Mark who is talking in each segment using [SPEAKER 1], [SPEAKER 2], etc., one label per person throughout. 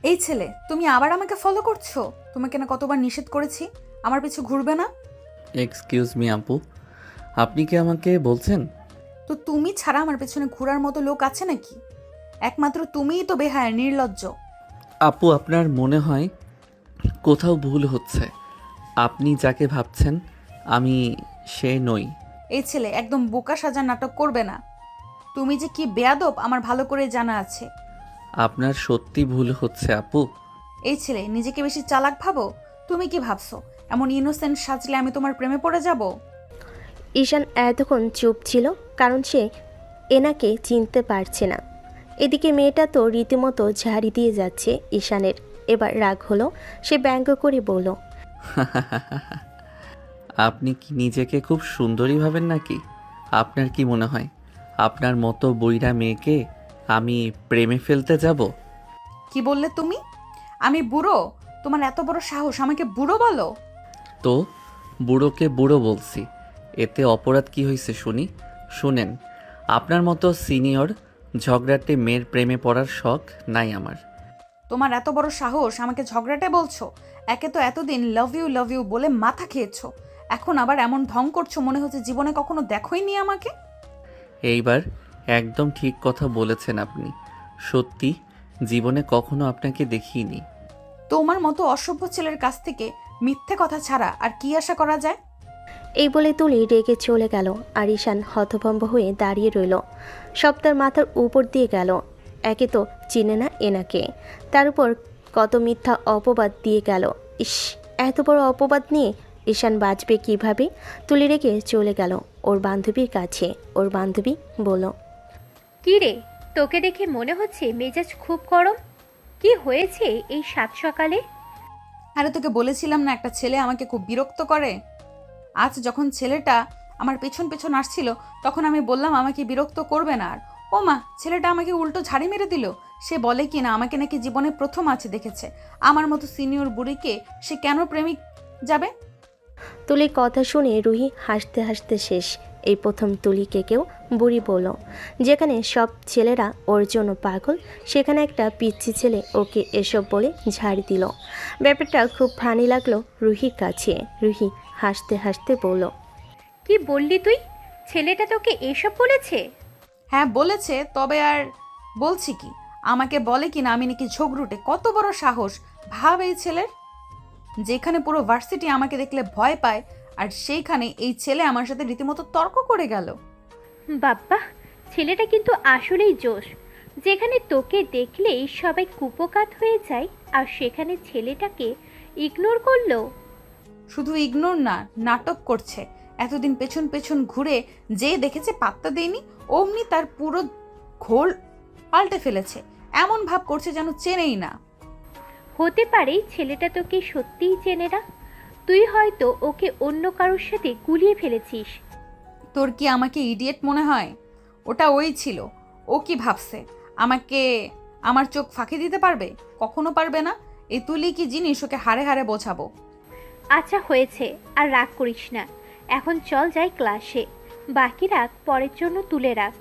[SPEAKER 1] এই ছেলে, তুমি আবার আমাকে ফলো করছো? তোমাকে না কতবার নিষেধ করেছি আমার পিছু ঘুরবে না।
[SPEAKER 2] এক্সকিউজ মি আপু, আপনি কি আমাকে বলছেন?
[SPEAKER 1] তো তুমি ছাড়া আমার পেছনে ঘোরার মতো লোক আছে নাকি? একমাত্র তুমিই তো বেহায়া, নির্লজ্জ।
[SPEAKER 2] আপু, আপনার মনে হয় কোথাও ভুল হচ্ছে। আপনি যাকে ভাবছেন আমি সে নই।
[SPEAKER 1] এই ছেলে, একদম বোকা সাজার নাটক করবে না। তুমি যে কি বেয়াদব আমার ভালো করে জানা আছে।
[SPEAKER 2] আপনার সত্যি ভুল হচ্ছে আপু।
[SPEAKER 1] এই ছেলে, নিজেকে বেশি চালাক ভাবো? তুমি কি ভাবছো এমন ইনোসেন্ট সাজলে আমি তোমার প্রেমে পড়ে যাব?
[SPEAKER 3] ঈশান এতক্ষণ চুপ ছিল, কারণ সে এনাকে চিনতে পারছে না। এদিকে মেয়েটা তো রীতিমতো ঝাড়ি দিয়ে যাচ্ছে ঈশানের। এবার রাগ হলো, সে ব্যঙ্গ করে বলল,
[SPEAKER 2] আপনি কি নিজেকে খুব সুন্দরী ভাবেন নাকি? আপনার কি মনে হয় আপনার মতো বইরা মেয়েকে আমি প্রেমে ফেলতে যাব?
[SPEAKER 1] কি বললে তুমি? আমি বুড়ো? তোমার এত বড় সাহস আমাকে বুড়ো বলো?
[SPEAKER 2] তো বুড়োকে বুড়ো বলছি, এতে অপরাধ কি হয়েছে শুনি? শুনেন, আপনার মতো সিনিয়র ঝগড়াটে মেয়ের প্রেমে পড়ার শখ নাই আমার।
[SPEAKER 1] তোমার এত বড় সাহস আমাকে ঝগড়াটে বলছো? একে তো এতদিন লাভ ইউ বলে মাথা খেয়েছো, এখন আবার এমন ঢং করছো মনে হচ্ছে জীবনে কখনো দেখোই নি আমাকে।
[SPEAKER 2] এইবার একদম ঠিক কথা বলেছেন আপনি। সত্যি জীবনে কখনো আপনাকে দেখিনি।
[SPEAKER 1] তোমার মতো অসভ্য ছেলের কাছ থেকে মিথ্যে কথা ছাড়া আর কি আশা করা যায়?
[SPEAKER 3] এই বলে তুলি রেগে চলে গেল। আর ঈশান হতভম্ব হয়ে দাঁড়িয়ে রইল। সব তার মাথার উপর দিয়ে গেল। একে তো চিনে না এনাকে, তার উপর কত মিথ্যা অপবাদ দিয়ে গেল। ইস, এত বড় অপবাদ নিয়ে ঈশান বাঁচবে কিভাবে? তুলি রেগে চলে গেল ওর বান্ধবীর কাছে। ওর বান্ধবী বলল,
[SPEAKER 4] কি রে, তোকে দেখে মনে হচ্ছে মেজাজ খুব গরম। কি হয়েছে এই সাত সকালে?
[SPEAKER 1] আরে তোকে বলেছিলাম না একটা ছেলে আমাকে খুব বিরক্ত করে। আজ যখন ছেলেটা আমার পেছন পেছন আসছিল তখন আমি বললাম আমাকে বিরক্ত করবে না আর। ও মা, ছেলেটা আমাকে উল্টো ঝাড়ি মেরে দিল। সে বলে কি না আমাকে নাকি জীবনে প্রথম আছে দেখেছে। আমার মতো সিনিয়র বুড়িকে সে কেন প্রেমিক যাবে?
[SPEAKER 3] তুলির কথা শুনে রুহি হাসতে হাসতে শেষ। এই প্রথম তুলিকে কেউ বুড়ি বলল। যেখানে সব ছেলেরা ওর জন্য পাগল, সেখানে একটা পিচ্ছি ছেলে ওকে এসব বলে ঝাড়ি দিল। ব্যাপারটা খুব ফানি লাগলো রুহির কাছে। রুহি হাসতে হাসতে বলল,
[SPEAKER 4] কি বললি তুই? ছেলেটা তোকে এসব বলেছে?
[SPEAKER 1] হ্যাঁ বলেছে, তবে আর বলছি কি, আমাকে বলে কি না আমি নাকি ঝগড়ুটে। কত বড় সাহস ভাব এই ছেলের! যেখানে পুরো ভার্সিটি আমাকে দেখলে ভয় পায়, আর সেইখানে এই ছেলে আমার সাথে রীতিমতো তর্ক করে গেল।
[SPEAKER 4] বাব্বা, ছেলেটা কিন্তু আসলেই জোশ। যেখানে তোকে দেখলেই সবাই কুপোকাত হয়ে যায়, আর সেখানে ছেলেটাকে ইগনোর করলো।
[SPEAKER 1] শুধু ইগনোর না, নাটক করছে। এতদিন পেছন পেছন ঘুরে যে দেখেছে পাত্তা দেয়নি, অমনি তার পুরো ঘোল পাল্টে ফেলেছে। এমন ভাব করছে যেন চেনেই না।
[SPEAKER 4] হতে পারে ছেলেটা তোকে সত্যিই চেনে না। তুই হয়তো ওকে অন্য কারোর সাথে গুলিয়ে ফেলেছিস।
[SPEAKER 1] তোর কি আমাকে ইডিয়েট মনে হয়? ওটা ওই ছিল। ও কি ভাবছে আমাকে আমার চোখ ফাঁকি দিতে পারবে? কখনো পারবে না। এই তুলি কি জিনিস, ওকে হাড়ে হাড়ে বোঝাবো।
[SPEAKER 4] আচ্ছা হয়েছে, আর রাগ করিস না। এখন চল যাই ক্লাসে। বাকি রাগ পরের জন্য তুলে রাখ।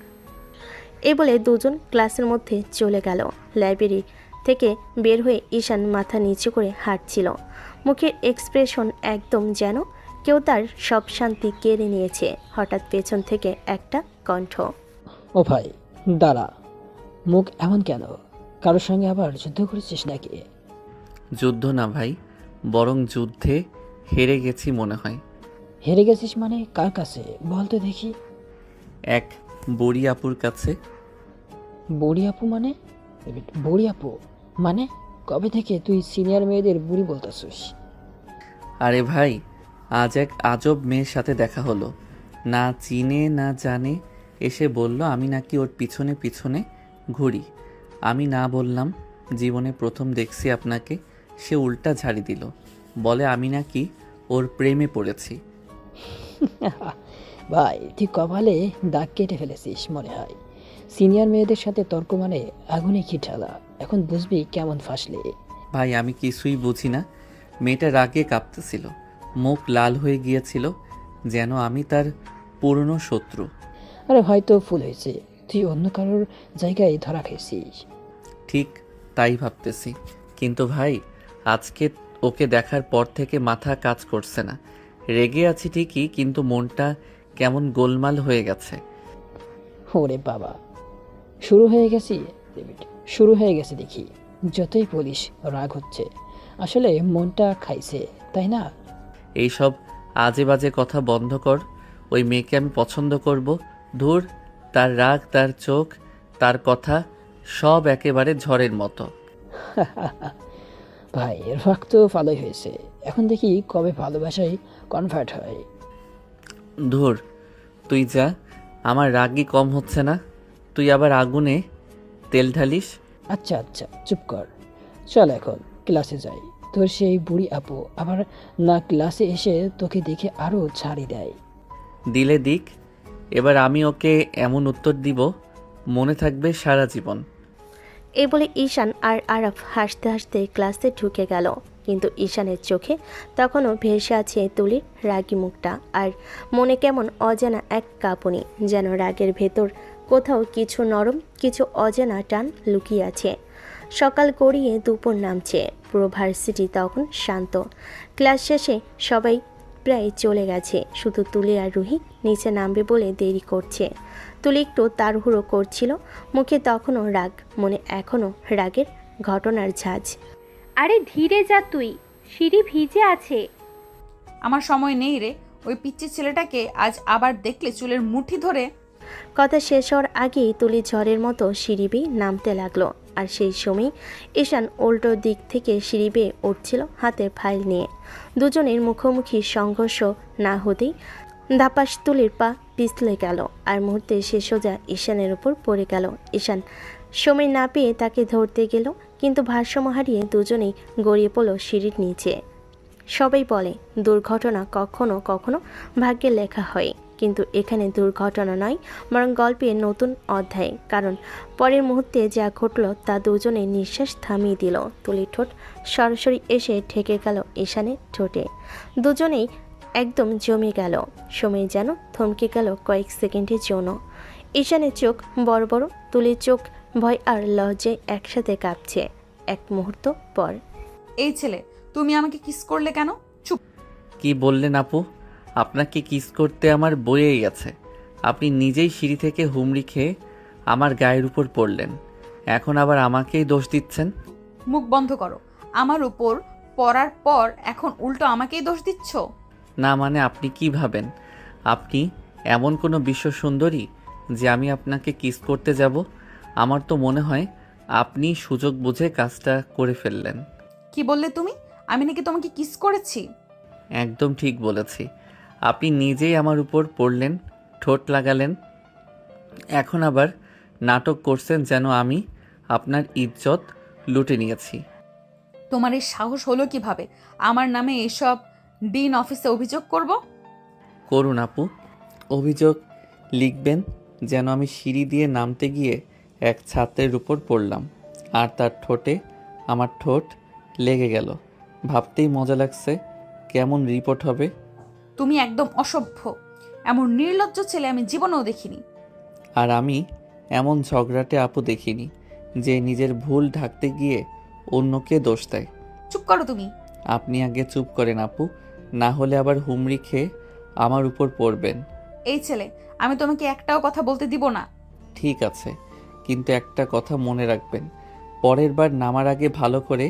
[SPEAKER 3] এই বলে দুজন ক্লাসের মধ্যে চলে গেল। লাইব্রেরি থেকে বের হয়ে ঈশান মাথা নিচু করে হাঁটছিল। মুখের এক্সপ্রেশন একদম যেন কেউ তার সব শান্তি কেড়ে নিয়েছে। হঠাৎ পেছন থেকে একটা কণ্ঠ,
[SPEAKER 5] ও ভাই, দাঁড়া। মুখ এমন কেন? কারোর সঙ্গে আবার যুদ্ধ করেছিস নাকি?
[SPEAKER 2] যুদ্ধ না ভাই, বরং যুদ্ধে হেরে গেছি মনে হয়।
[SPEAKER 5] হেরে গেছিস মানে কার কাছে বল তো দেখি।
[SPEAKER 2] এক বুড়ি আপুর কাছে।
[SPEAKER 5] বুড়ি আপু মানে? বুড়ি আপু মানে? কবে থেকে তুই সিনিয়র মেয়েদের বুড়ি বলতেছিস?
[SPEAKER 2] আরে ভাই, আজ এক আজব মেয়ের সাথে দেখা হলো। না চিনে না জানে এসে বলল আমি নাকি ওর পিছনে পিছনে ঘুরি। আমি না বললাম জীবনে প্রথম দেখছি আপনাকে। সে উল্টা ঝাড়ি দিল, বলে আমি নাকি ওর প্রেমে পড়েছি।
[SPEAKER 5] ভাই, তুই কপালে দাগ কেটে ফেলেছিস মনে হয়। সিনিয়র মেয়েদের সাথে তর্ক মানে আগুনে কি ঢালা। এখন বুঝবি কেমন ফাঁসলে।
[SPEAKER 2] ভাই আমি কিছুই বুঝি না। মেয়েটা রাগে কাঁপতেছিল, মুখ লাল হয়ে গিয়েছিল, যেন আমি তার পুরনো শত্রু।
[SPEAKER 5] আরে হয়তো ভুল হয়েছে, তুই অন্য কারোর জায়গায় ধরা খেয়েছিস।
[SPEAKER 2] ঠিক তাই ভাবতেছি, কিন্তু ভাই আজকে ওকে দেখার পর থেকে মাথা কাজ করছে না। রেগে আছি ঠিকই, কিন্তু মনটা কেমন গোলমাল হয়ে গেছে।
[SPEAKER 5] ওরে বাবা, শুরু হয়ে গেছি ডেভিড, শুরু হয়ে গেছে দেখি। যতই বলিস রাগ হচ্ছে, আসলে মনটা খাইছে, তাই না?
[SPEAKER 2] এইসব আজে বাজে কথা বন্ধ কর। ওই মেয়েকে আমি পছন্দ করব। ধুর, তার রাগ, তার চোখ, তার কথা সব একেবারে ঝড়ের মতো।
[SPEAKER 5] ভাই রাগ তো ভালোই হয়েছে, এখন দেখি কবে ভালোবাসায় কনভার্ট হয়।
[SPEAKER 2] ধুর, তুই যা, আমার রাগই কম হচ্ছে না। তুই আবার আগুনে তেল ঢালিস।
[SPEAKER 5] আচ্ছা আচ্ছা চুপ কর, চল এখন ক্লাসে যাই। তোর সেই বুড়ি আপু আবার না ক্লাসে এসে তোকে দেখে আরও ছাড়ি দেয়।
[SPEAKER 2] দিলে দিক, এবার আমি ওকে এমন উত্তর দিব মনে থাকবে সারা জীবন।
[SPEAKER 3] এই বলে ঈশান আর আরাফ হাসতে হাসতে ক্লাসে ঢুকে গেল, কিন্তু ঈশানের চোখে তখনও ভেসে আছে তুলির রাগী মুখটা, আর মনে কেমন অজানা এক কাঁপুনি, যেন রাগের ভেতর কোথাও কিছু নরম, কিছু অজানা টান লুকিয়ে আছে। সকাল গড়িয়ে দুপুর নামছে, পুরো ভার্সিটি তখন শান্ত। ক্লাস শেষে সবাই প্রায় চলে গেছে, শুধু তুলি আর রুহি নিচে নামবে বলে দেরি করছে। তুলি একটু তাড়াহুড়ো করছিল, মুখে তখনও রাগ, মনে এখনও রাগের ঘটনার ঝাঁজ।
[SPEAKER 4] আরে ধীরে যা তুই, সিঁড়ি ভিজে আছে।
[SPEAKER 1] আমার সময় নেই রে, ওই পিচ্চি ছেলেটাকে আজ আবার দেখলে চুলের মুঠি ধরে।
[SPEAKER 3] কথা শেষ হওয়ার আগেই তুলি ঝড়ের মতো সিঁড়ি বেয়ে নামতে লাগলো, আর সেই সময় ঈশান উল্টো দিক থেকে সিঁড়ি বেয়ে উঠছিল হাতের ফাইল নিয়ে। দুজনের মুখোমুখি সংঘর্ষ না হতেই ধাপাস তুলির পা পিছলে গেল, আর মুহূর্তে সে সোজা ঈশানের উপর পড়ে গেল। ঈশান সময় না পেয়ে তাকে ধরতে গেল, কিন্তু ভারসাম্য হারিয়ে দুজনেই গড়িয়ে পড়ল সিঁড়ির নিচে। সবাই বলে দুর্ঘটনা কখনো কখনো ভাগ্যে লেখা হয়, কিন্তু এখানে দুর্ঘটনা নয়, বরং গল্পের নতুন অধ্যায়। কারণ পরের মুহূর্তে যা ঘটল তা দুজনে নিঃশ্বাস থামিয়ে দিল। তুলির ঠোঁট সরাসরি এসে ঠেকে গেল ঈশানের ঠোঁটে। দুজনেই একদম জমে গেল, সময় যেন থমকে গেল কয়েক সেকেন্ডের জন্য। ঈশানের চোখ বড় বড়, তুলির চোখ ভয় আর লজ্জায় একসাথে কাঁপছে। এক মুহূর্ত পর,
[SPEAKER 1] এই ছেলে, তুমি আমাকে কিস করলে কেন? চুপ।
[SPEAKER 2] কি বললেন আপু? আপনাকে কিস করতে আমার বয়েই গেছে। আপনি নিজেই সিঁড়ি থেকে হুমড়ি খেয়ে আমার গায়ের উপর পড়লেন, এখন আবার আমাকেই দোষ দিচ্ছেন।
[SPEAKER 1] মুখ বন্ধ করো। আমার উপর পড়ার পর এখন উল্টো আমাকেই দোষ দিচ্ছ?
[SPEAKER 2] না মানে আপনি কি ভাবেন আপনি এমন কোনো বিশ্ব সুন্দরী যে আমি আপনাকে কিস করতে যাব? আমার তো মনে হয় আপনি সুযোগ বুঝে কাজটা করে ফেললেন।
[SPEAKER 1] কি বললে তুমি? আমি নাকি তোমাকে কিস করেছি?
[SPEAKER 2] একদম ঠিক বলেছি। আপনি নিজেই আমার উপর পড়লেন, ঠোঁট লাগালেন, এখন আবার নাটক করছেন যেন আমি আপনার ইজ্জত লুটে নিয়েছি।
[SPEAKER 1] তোমার এই সাহস হলো কিভাবে আমার নামে এসব ডিন অফিসে অভিযোগ করব?
[SPEAKER 2] করুন আপু, অভিযোগ লিখবেন যেন আমি সিঁড়ি দিয়ে নামতে গিয়ে এক ছাত্রের উপর পড়লাম আর তার ঠোঁটে আমার ঠোঁট লেগে গেল। ভাবতেই মজা লাগছে কেমন রিপোর্ট হবে।
[SPEAKER 1] তুমি একদম অসভ্য। এমন নির্লজ্জ ছেলে আমি জীবনেও দেখিনি।
[SPEAKER 2] আর আমি এমন ঝগড়াটে আপু দেখিনি যে নিজের ভুল ঢাকতে গিয়ে অন্যকে দোষ দেয়।
[SPEAKER 1] চুপ করো তুমি।
[SPEAKER 2] আপনি আগে চুপ করেন আপু, না হলে আবার হুমড়ি খেয়ে আমার উপর পড়বেন।
[SPEAKER 1] এই ছেলে, আমি তোমাকে একটাও কথা বলতে দিব না।
[SPEAKER 2] ঠিক আছে, কিন্তু একটা কথা মনে রাখবেন, পরের বার নামার আগে ভালো করে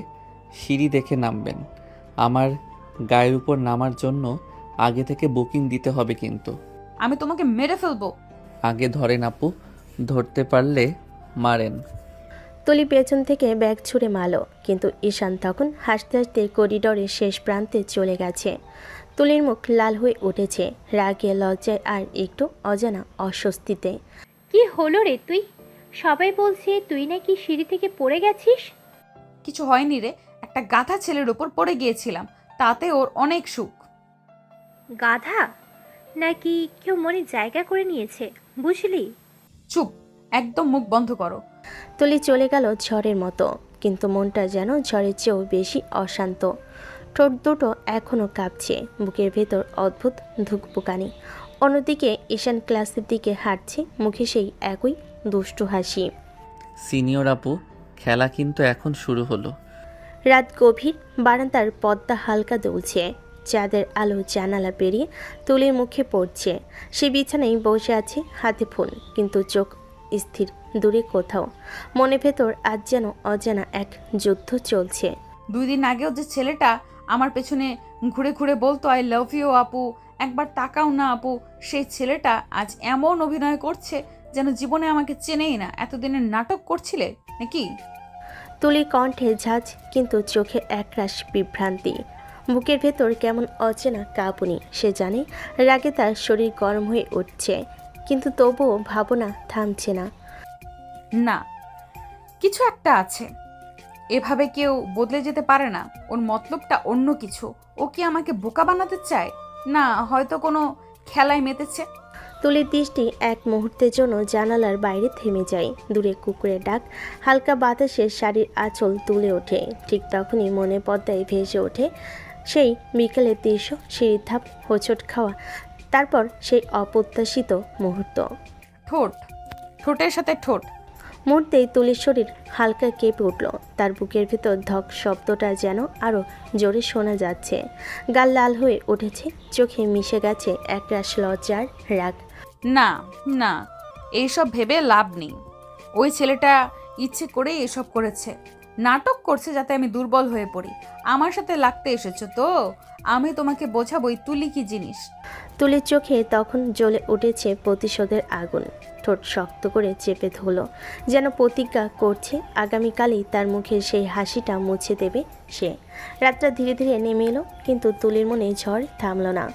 [SPEAKER 2] সিঁড়ি দেখে নামবেন। আমার গায়ের উপর নামার জন্য আগে থেকে বুকিং দিতে হবে কিন্তু।
[SPEAKER 1] আমি তোমাকে মেরে ফেলবো।
[SPEAKER 2] আগে ধরেন আপু, ধরতে পারলে মারেন।
[SPEAKER 3] তুলি পেছন থেকে ব্যাগ ছুঁড়ে মারল, কিন্তু ঈশান তখন হাসতে হাসতে করিডোরের শেষ প্রান্তে চলে গেছে। তুলির মুখ লাল হয়ে উঠেছে, রাগে, লজ্জায় আর একটু অজানা অস্বস্তিতে।
[SPEAKER 4] কি হলো রে তুই? সবাই বলছে তুই নাকি সিঁড়ি থেকে পড়ে গেছিস।
[SPEAKER 1] কিছু হয়নি রে, একটা গাধা ছেলের উপর পড়ে গিয়েছিলাম, তাতে ওর অনেক সুখ।
[SPEAKER 4] গাধা? নাকি কেউ মনে জায়গা করে নিয়েছে, বুঝলি?
[SPEAKER 1] চুপ, একদম মুখ বন্ধ করো।
[SPEAKER 3] তুলি চলে গেল ঝড়ের মতো, কিন্তু মনটা যেন ঝড়ের চেয়েও বেশি অশান্ত। ঠোঁট দুটো এখনও কাঁপছে, বুকের ভেতর অদ্ভুত ধুকপুকানি। অন্যদিকে ঈশান ক্লাসের দিকে হাঁটছে, মুখে সেই একই দুষ্টু হাসি।
[SPEAKER 2] সিনিয়র আপু, খেলা কিন্তু এখন শুরু হলো।
[SPEAKER 3] রাত গভীর, বারান্দার পর্দা হালকা দুলছে, চাঁদের আলো জানালা পেরিয়ে তুলির মুখে পড়ছে। সে বিছানায় বসে আছে, হাতে ফোন, কিন্তু চোখ স্থির দূরে কোথাও। মনে ভেতর আজ যেন অজানা এক যুদ্ধ চলছে।
[SPEAKER 1] 2 দিন আগেও যে ছেলেটা আমার পেছনে ঘুরে ঘুরে বলতো আই লাভ ইউ আপু, একবার তাকাও না আপু, সেই ছেলেটা আজ এমন অভিনয় করছে যেন জীবনে আমাকে চেনেই না। এতদিনের নাটক করছিলে নাকি?
[SPEAKER 3] তুলির কণ্ঠে ঝাঁজ, কিন্তু চোখে একরাশ বিভ্রান্তি। বুকের ভেতর কেমন অচেনা কাঁপুনি। সে জানে রাগে তার শরীর গরম হয়ে উঠছে, কিন্তু তবুও ভাবনা থামছে না।
[SPEAKER 1] না, কিছু একটা আছে। এভাবে কেউ বদলে যেতে পারে না। ওর মতলবটা অন্য কিছু। ও কি আমাকে বোকা বানাতে চায়? না, হয়তো কোনো খেলায় মেতেছে।
[SPEAKER 3] তুলির দৃষ্টি এক মুহূর্তের জন্য জানালার বাইরে থেমে যায়। দূরে কুকুরের ডাক, হালকা বাতাসে শাড়ির আঁচল তুলে ওঠে। ঠিক তখনই মনে পদ্মায় ভেসে ওঠে সেই বিকেলের দৃশ্য, সিঁড়ির ধাপ, হোঁচট খাওয়া, তারপর সেই অপ্রত্যাশিত মুহূর্ত।
[SPEAKER 1] ঠোঁটের সাথে ঠোঁট।
[SPEAKER 3] মুহূর্তেই তুলির শরীর হালকা কেঁপে উঠল। তার বুকের ভেতর ধক শব্দটা যেন আরও জোরে শোনা যাচ্ছে। গাল লাল হয়ে উঠেছে, চোখে মিশে গেছে একরাশ লজ্জার রাগ।
[SPEAKER 1] না না, এইসব ভেবে লাভ নেই। ওই ছেলেটা ইচ্ছে করেই এসব করেছে। নাটক করছে যাতে আমি দুর্বল হয়ে পড়ি। আমার সাথে লাগতে এসেছো তো, আমি তোমাকে বোঝাবোই তুলি কি জিনিস।
[SPEAKER 3] তুলির চোখে তখন জ্বলে উঠেছে প্রতিশোধের আগুন। ঠোঁট শক্ত করে চেপে ধরল, যেন প্রতিজ্ঞা করছে আগামীকালই তার মুখের সেই হাসিটা মুছে দেবে সে। রাতটা ধীরে ধীরে নেমে এলো, কিন্তু তুলির মনে ঝড় থামল না।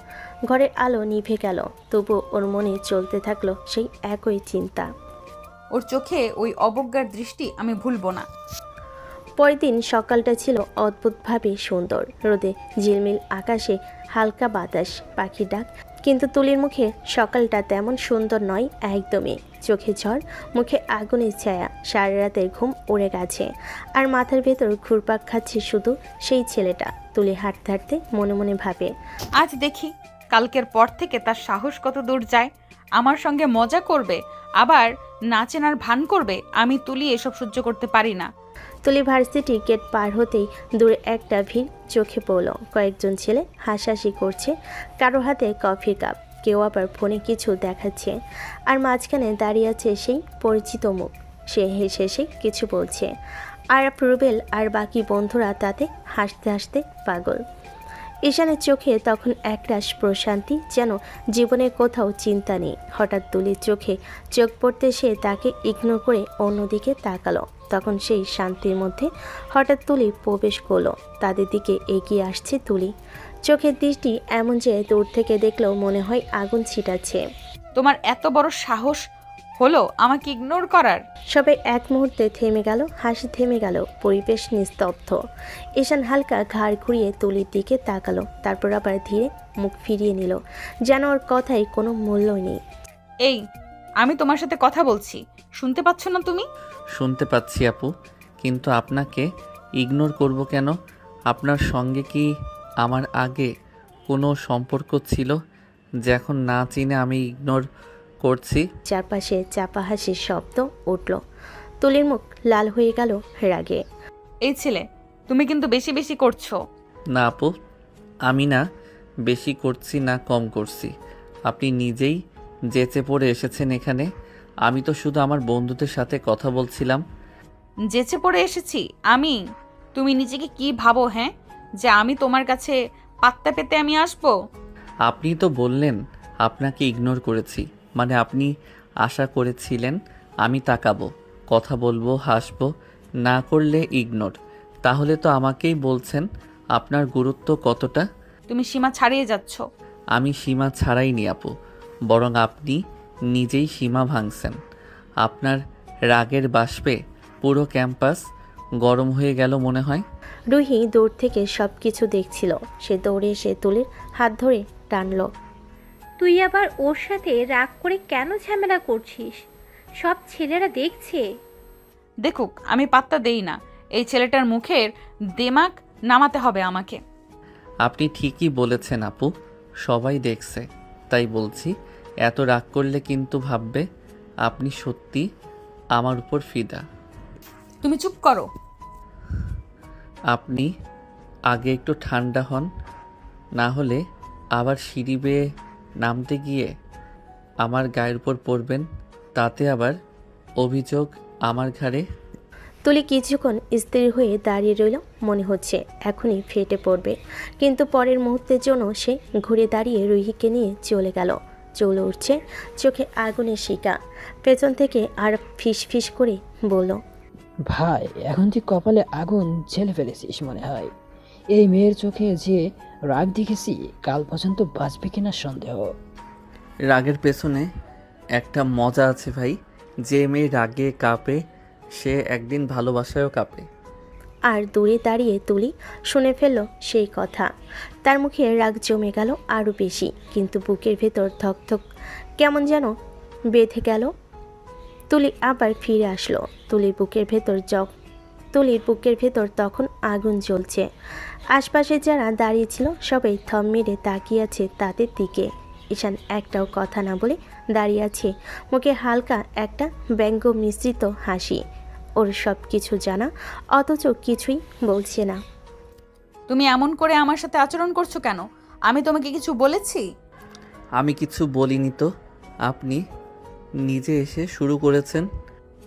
[SPEAKER 3] ঘরের আলো নিভে গেল, তবু ওর মনে চলতে থাকলো সেই একই চিন্তা।
[SPEAKER 1] ওর চোখে ওই অবজ্ঞার দৃষ্টি আমি ভুলবো না।
[SPEAKER 3] পরের দিন সকালটা ছিল অদ্ভুতভাবে সুন্দর। রোদে ঝিলমিল আকাশে হালকা বাতাস, পাখির ডাক, কিন্তু তুলির মুখে সকালটা তেমন সুন্দর নয় একদমই। চোখে ঝড়, মুখে আগুনের ছায়া, সারা রাতের ঘুম উড়ে গেছে, আর মাথার ভেতর ঘুরপাক খাচ্ছে শুধু সেই ছেলেটা। তুলি হাঁটতে হাঁটতে মনে মনে ভাবে,
[SPEAKER 1] আজ দেখি কালকের পর থেকে তার সাহস কত দূর যায়। আমার সঙ্গে মজা করবে, আবার নাচেনার ভান করবে। আমি তুলি এসব সহ্য করতে পারি না।
[SPEAKER 3] তুলি ভার্সিটি গেট পার হতেই দূরে একটা ভিড় চোখে পড়ল। কয়েকজন ছেলে হাসাহাসি করছে, কারো হাতে কফির কাপ, কেউ আবার ফোনে কিছু দেখাচ্ছে, আর মাঝখানে দাঁড়িয়ে আছে সেই পরিচিত মুখ। সে হেসে হেসে কিছু বলছে, আর রুবেল আর বাকি বন্ধুরা তাতে হাসতে হাসতে পাগল। ঈশানের চোখে তখন একরাশ প্রশান্তি, যেন জীবনের কোথাও চিন্তা নেই। হঠাৎ তুলির চোখে চোখ পড়তে সে তাকে ইগনোর করে অন্যদিকে তাকালো। তখন সেই শান্তির মধ্যে হঠাৎ তুলি প্রবেশ করলো। তাদের দিকে এগিয়ে আসছে তুলি। চোখের দৃষ্টি এমন যে দূর থেকে দেখলেও মনে হয় আগুন ছিটাচ্ছে।
[SPEAKER 1] তোমার এত বড় সাহস হলো আমাকে ইগনোর করার?
[SPEAKER 3] সবাই এক মুহূর্তে থেমে গেল, হাসি থেমে গেল, পরিবেশ নিস্তব্ধ। ঈশান হালকা ঘাড় ঘুরিয়ে তুলির দিকে তাকালো, তারপর আবার ধীরে মুখ ফিরিয়ে নিল, যেন ওর কথায় কোনো মূল্যই নেই।
[SPEAKER 1] এই, আমি তোমার সাথে কথা বলছি, শুনতে পাচ্ছ না তুমি?
[SPEAKER 2] শুনতে পাচ্ছি আপু, কিন্তু আপনাকে ইগনোর করব কেন? আপনার সঙ্গে কি আমার আগে কোনো সম্পর্ক ছিল যে এখন না চিনে আমি ইগনোর করছি?
[SPEAKER 3] চারপাশে চাপা হাসির শব্দ উঠল। তুলির মুখ লাল হয়ে গেল রাগে।
[SPEAKER 1] এই ছেলে, তুমি কিন্তু বেশি বেশি করছো।
[SPEAKER 2] না আপু, আমি না বেশি করছি না কম করছি। আপনি নিজেই যেচে পড়ে এসেছেন এখানে। আমি তো শুধু আমার বন্ধুদের সাথে কথা বলছিলাম।
[SPEAKER 1] যেচে পড়ে এসেছি আমি? তুমি নিজেকে কি ভাবো হ্যাঁ, যে আমি তোমার কাছে পাত্তা পেতে আমি আসবো?
[SPEAKER 2] আপনি তো বললেন আপনাকে ইগনোর করেছি, মানে আপনি আশা করেছিলেন আমি তাকাবো, কথা বলবো, হাসবো, না করলে ইগনোর। তাহলে তো আমাকেই বলছেন আপনার গুরুত্ব কতটা।
[SPEAKER 1] তুমি সীমা ছাড়িয়ে যাচ্ছ।
[SPEAKER 2] আমি সীমা ছাড়াইনি আপু, বরং আপনি নিজেই সীমা ভাঙছেন। আপনার রাগের বাষ্পে পুরো ক্যাম্পাস গরম হয়ে গেল মনে হয়।
[SPEAKER 3] রুহি দূর থেকে সব কিছু দেখছিল। সে দৌড়ে এসে তুলির হাত ধরে টানল।
[SPEAKER 4] তুই আবার ওর সাথে রাগ করে কেন ঝামেলা করছিস? সব ছেলেরা দেখছে।
[SPEAKER 1] দেখুক, আমি পাত্তা দেই না। এই ছেলেটার মুখের দেমাক নামাতে হবে আমাকে।
[SPEAKER 2] আপনি ঠিকই বলেছেন আপু, সবাই দেখছে, তাই বলছি এত রাগ করলে কিন্তু ভাববে আপনি সত্যি আমার উপর ফিদা।
[SPEAKER 1] তুমি চুপ করো।
[SPEAKER 2] আপনি আগে একটু ঠান্ডা হন, না হলে আবার সিঁড়ি বেয়ে নামতে গিয়ে আমার গায়ের উপর পড়বেন, তাতে আবার অভিযোগ আমার ঘাড়ে।
[SPEAKER 3] তুলি কিছুক্ষণ স্থির হয়ে দাঁড়িয়ে রইল, মনে হচ্ছে এখনই ফেটে পড়বে, কিন্তু পরের মুহূর্তের জন্য সে ঘুরে দাঁড়িয়ে রুহিকে নিয়ে চলে গেল। চলে উঠছে, চোখে আগুনের শিকা। পেছন থেকে আর ফিস ফিস করে বলল,
[SPEAKER 5] ভাই এখন তুই কপালে আগুন ঝেলে ফেলেছিস মনে হয়। এই মেয়ের চোখে যে রাগ দেখেছি, কাল পর্যন্ত বাঁচবে কিনা সন্দেহ।
[SPEAKER 2] রাগের পেছনে একটা মজা আছে ভাই। যে মেয়ে রাগে কাঁপে সে একদিন ভালোবাসায়ও কাঁপে।
[SPEAKER 3] আর দূরে দাঁড়িয়ে তুলি শুনে ফেলল সেই কথা। তার মুখে রাগ জমে গেল আরও বেশি, কিন্তু বুকের ভেতর ধকধক কেমন যেন বেঁধে গেল। তুলি আবার ফিরে আসলো। তুলির বুকের ভেতর তখন আগুন জ্বলছে। আশপাশে যারা দাঁড়িয়ে ছিল সবাই থম মেরে তাকিয়ে আছে তাদের দিকে। ঈশান একটাও কথা না বলে দাঁড়িয়ে আছে, মুখে হালকা একটা ব্যঙ্গ মিশ্রিত হাসি। ওর সব কিছু জানা, অথচ কিছুই বলছে না।
[SPEAKER 1] তুমি এমন করে আমার সাথে আচরণ করছো কেন? আমি তোমাকে কিছু বলেছি?
[SPEAKER 2] আমি কিছু বলিনি তো, আপনি নিজে এসে শুরু করেছেন।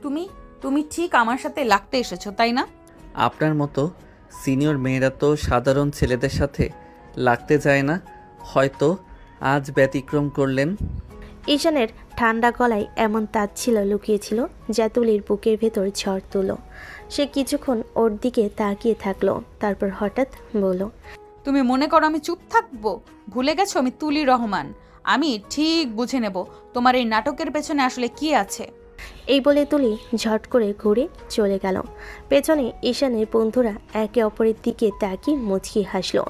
[SPEAKER 1] তুমি তুমি ঠিক আমার সাথে লাগতে এসেছো, তাই না?
[SPEAKER 2] আপনার মতো সিনিয়র মেয়েরা তো সাধারণ ছেলেদের সাথে লাগতে যায় না, হয়তো আজ ব্যতিক্রম করলেন।
[SPEAKER 3] ঈশানের ঠান্ডা গলায় এমন তাচ্ছিল্য লুকিয়েছিল যা তুলির বুকের ভেতর ঝড় তুলো। সে কিছুক্ষণ ওর দিকে তাকিয়ে থাকলো, তারপর হঠাৎ বলল,
[SPEAKER 1] তুমি মনে করো আমি চুপ থাকবো? ভুলে গেছো আমি তুলি রহমান। আমি ঠিক বুঝে নেব তোমার এই নাটকের পেছনে আসলে কি আছে।
[SPEAKER 3] এই বলে তুলি ঝট করে ঘুরে চলে গেল। পেছনে ঈশানের বন্ধুরা একে অপরের দিকে তাকিয়ে মুচকি হাসলো,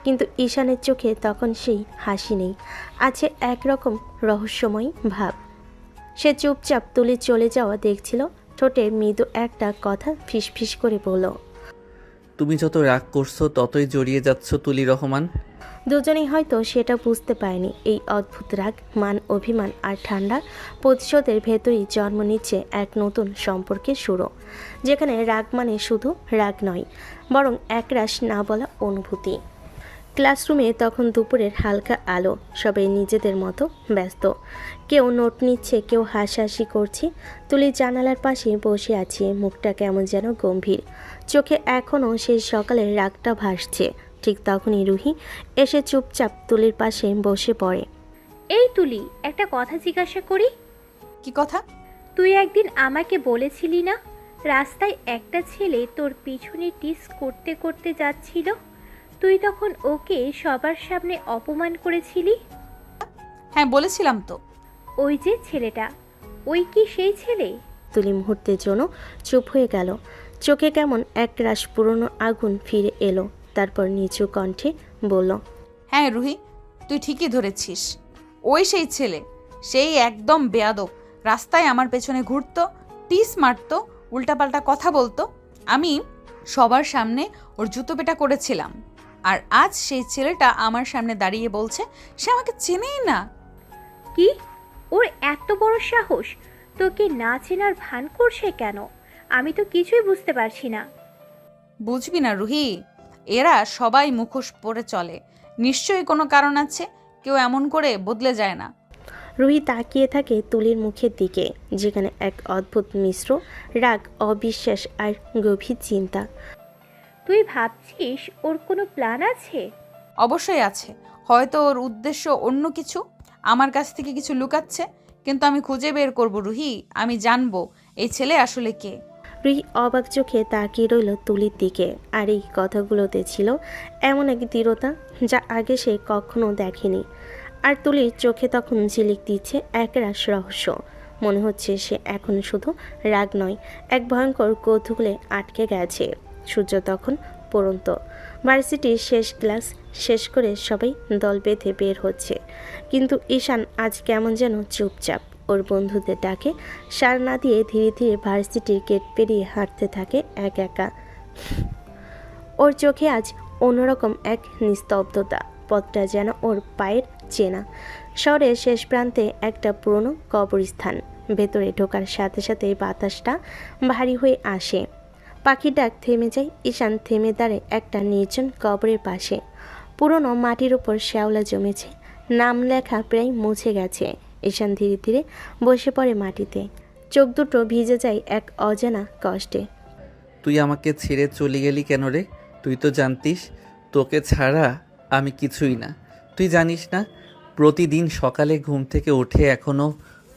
[SPEAKER 3] কিন্তু ঈশানের চোখে তখন সেই হাসি নেই, আছে একরকম রহস্যময় ভাব। সে চুপচাপ তুলি চলে যাওয়া দেখছিল, ঠোঁটে মৃদু একটা কথা ফিসফিস করে বলল,
[SPEAKER 2] তুমি যত রাগ করছো ততই জড়িয়ে যাচ্ছ তুলি রহমান।
[SPEAKER 3] দুজনেই হয়তো সেটা বুঝতে পারেনি। এই অদ্ভুত রাগ, মান, অভিমান আর ঠান্ডা প্রতিশোধের ভেতরেই জন্ম নিচ্ছে এক নতুন সম্পর্কের শুরু, যেখানে রাগ মানে শুধু রাগ নয়, বরং একরাশ না বলা অনুভূতি। ক্লাসরুমে তখন দুপুরের হালকা আলো, সবাই নিজেদের মতো ব্যস্ত। কেউ নোট নিচ্ছে, কেউ হাসাহাসি করছে। তুলি জানালার পাশে বসে আছে, মুখটা কেমন যেন গম্ভীর, চোখে এখনও সেই সকালের রাগটা ভাসছে। ঠিক তখনই রুহি এসে চুপচাপ তুলির পাশে বসে পড়ে।
[SPEAKER 4] এই তুলি, একটা কথা জিজ্ঞাসা করি?
[SPEAKER 1] কি কথা?
[SPEAKER 4] তুই একদিন আমাকে বলেছিলি না, রাস্তায় একটা ছেলে তোর পিছনে টিস করতে করতে যাচ্ছিল, তুই তখন ওকে সবার সামনে অপমান করেছিলি?
[SPEAKER 1] হ্যাঁ বলেছিলাম তো।
[SPEAKER 4] ওই যে ছেলেটা, ওই কি সেই ছেলে?
[SPEAKER 3] তুলি মুহূর্তের জন্য চুপ হয়ে গেল, চোখে কেমন একরাশ পুরনো আগুন ফিরে এলো। তারপর নিচু কণ্ঠে বলল,
[SPEAKER 1] হ্যাঁ রুহি, তুই ঠিকই ধরেছিস। ওই সেই ছেলে, সেই একদম বেয়াদব। রাস্তায় আমার পেছনে ঘুরতো, টিস মারতো, উল্টাপাল্টা কথা বলতো। আমি সবার সামনে ওর জুতো পেটা করেছিলাম, আর আজ সেই ছেলেটা আমার সামনে দাঁড়িয়ে বলছে সে আমাকে চেনেই না।
[SPEAKER 4] কি? ওর এত বড় সাহস? তোকে না চেনার ভান করছে কেন? আমি তো কিছুই বুঝতে পারছি না।
[SPEAKER 1] বুঝবি না রুহি, এরা সবাই মুখোশ পরে চলে, নিশ্চয়ই কোনো কারণ আছে। কেউ এমন করে বদলে যায় না।
[SPEAKER 3] রুহি তাকিয়ে থাকে তুলির মুখের দিকে, যেখানে এক অদ্ভুত মিশ্র রাগ, অবিশ্বাস আর গভীর চিন্তা।
[SPEAKER 4] তুই ভাবছিস ওর কোনো প্ল্যান আছে?
[SPEAKER 1] অবশ্যই আছে, হয়তো ওর উদ্দেশ্য অন্য কিছু, আমার কাছ থেকে কিছু লুকাচ্ছে। কিন্তু আমি খুঁজে বের করব রুহি, আমি জানবো এই ছেলে আসলে কে।
[SPEAKER 3] রুহি অবাক চোখে তাকিয়ে রইল তুলির দিকে, আর এই কথাগুলোতে ছিল এমন এক দৃঢ়তা যা আগে সে কখনো দেখেনি। আর তুলির চোখে তখন ঝিলিক দিচ্ছে একরাশ রহস্য। মনে হচ্ছে সে এখন শুধু রাগ নয়, এক ভয়ঙ্কর কৌতূহলে আটকে গেছে। সূর্য তখন পড়ন্ত। ভার্সিটির শেষ ক্লাস শেষ করে সবাই দল বেঁধে বের হচ্ছে, কিন্তু ঈশান আজ কেমন যেন চুপচাপ। ওর বন্ধুদের ডাকে সাড়া না দিয়ে ধীরে ধীরে ভার্সিটির গেট পেরিয়ে হাঁটতে থাকে এক একা। ওর চোখে আজ অন্যরকম এক নিস্তব্ধতা, পথটা যেন ওর পায়ের চেনা। শহরের শেষ প্রান্তে একটা পুরনো কবরস্থান। ভেতরে ঢোকার সাথে সাথে বাতাসটা ভারী হয়ে আসে, পাখির ডাক থেমে যায়। ঈশান থেমে দাঁড়ায় একটা নির্জন কবরের পাশে। পুরনো মাটির ওপর শ্যাওলা জমেছে, নাম লেখা প্রায় মুছে গেছে। ঈশান ধীরে ধীরে বসে পড়ে মাটিতে, চোখ দুটো ভিজে যায় এক অজানা কষ্টে।
[SPEAKER 2] তুই আমাকে ছেড়ে চলে গেলি কেন রে? তুই তো জানতিস তোকে ছাড়া আমি কিছুই না। তুই জানিস না প্রতিদিন সকালে ঘুম থেকে উঠে এখনও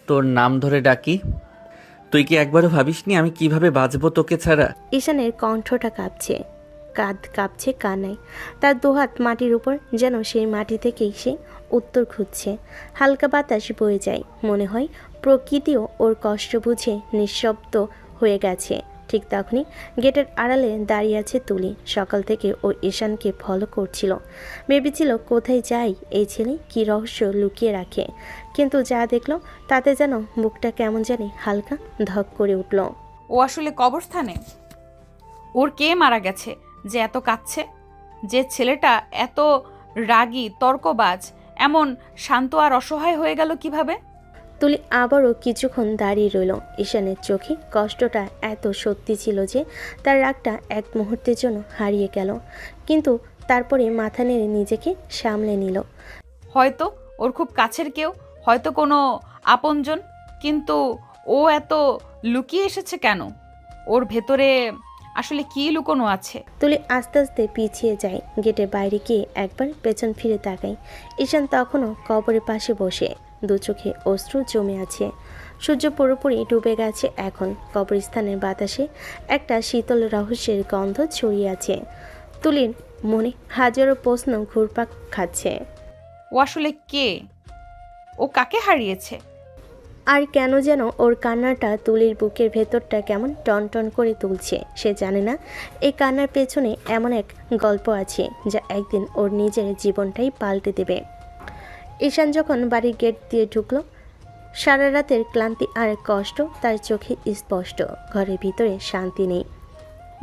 [SPEAKER 2] তোর নাম ধরে ডাকি। তুই কি একবারও ভাবিসনি আমি কিভাবে বাঁচবো তোকে ছাড়া?
[SPEAKER 3] ঈশানের কণ্ঠটা কাঁপছে, কাঁধ কাঁপছে কান্নায়। তার দুহাত মাটির উপর, যেন সেই মাটি থেকেই সে উত্তর খুঁজছে। হালকা বাতাস বয়ে যায়, মনে হয় প্রকৃতিও ওর কষ্ট বুঝে নিঃশব্দ হয়ে গেছে। ঠিক তখনই গেটের আড়ালে দাঁড়িয়ে আছে তুলি। সকাল থেকে ও ঈশানকে ফলো করছিল, ভেবেছিল কোথায় যায় এই ছেলে, কী রহস্য লুকিয়ে রাখে। কিন্তু যা দেখলো তাতে যেন বুকটা কেমন জানি হালকা ধক করে উঠল।
[SPEAKER 1] ও আসলে কবরস্থানে? ওর কে মারা গেছে যে এত কাঁদছে? যে ছেলেটা এত রাগী তর্কবাজ এমন শান্ত আর অসহায় হয়ে গেল কিভাবে?
[SPEAKER 3] তুলি আবারও কিছুক্ষণ দাঁড়িয়ে রইল। ঈশানের চোখে কষ্টটা এত সত্যি ছিল যে তার রাগটা এক মুহূর্তের জন্য হারিয়ে গেল। কিন্তু তারপরে মাথা নেড়ে নিজেকে সামলে নিল।
[SPEAKER 1] হয়তো ওর খুব কাছের কেউ, হয়তো কোনো আপনজন। কিন্তু ও এত লুকিয়ে এসেছে কেন? ওর ভেতরে আসলে কী লুকোনো আছে?
[SPEAKER 3] তুলি আস্তে আস্তে পিছিয়ে যায়। গেটের বাইরে গিয়ে একবার পেছন ফিরে তাকায়। ঈশান তখনও কবরের পাশে বসে, দু চোখে অশ্রু জমে আছে। সূর্য পুরোপুরি ডুবে গেছে এখন। কবরস্থানের বাতাসে একটা শীতল রহস্যের গন্ধ ছড়িয়ে আছে। তুলির মনে হাজারো প্রশ্ন ঘুরপাক খাচ্ছে।
[SPEAKER 1] ও আসলে কে? ও কাকে হারিয়েছে?
[SPEAKER 3] আর কেন যেন ওর কান্নাটা তুলির বুকের ভেতরটা কেমন টনটন করে তুলছে। সে জানে না এই কান্নার পেছনে এমন এক গল্প আছে যা একদিন ওর নিজের জীবনটাই পাল্টে দেবে। ঈশান যখন বাড়ির গেট দিয়ে ঢুকলো, সারা রাতের ক্লান্তি আর কষ্ট তার চোখে স্পষ্ট। ঘরের ভিতরে শান্তি নেই,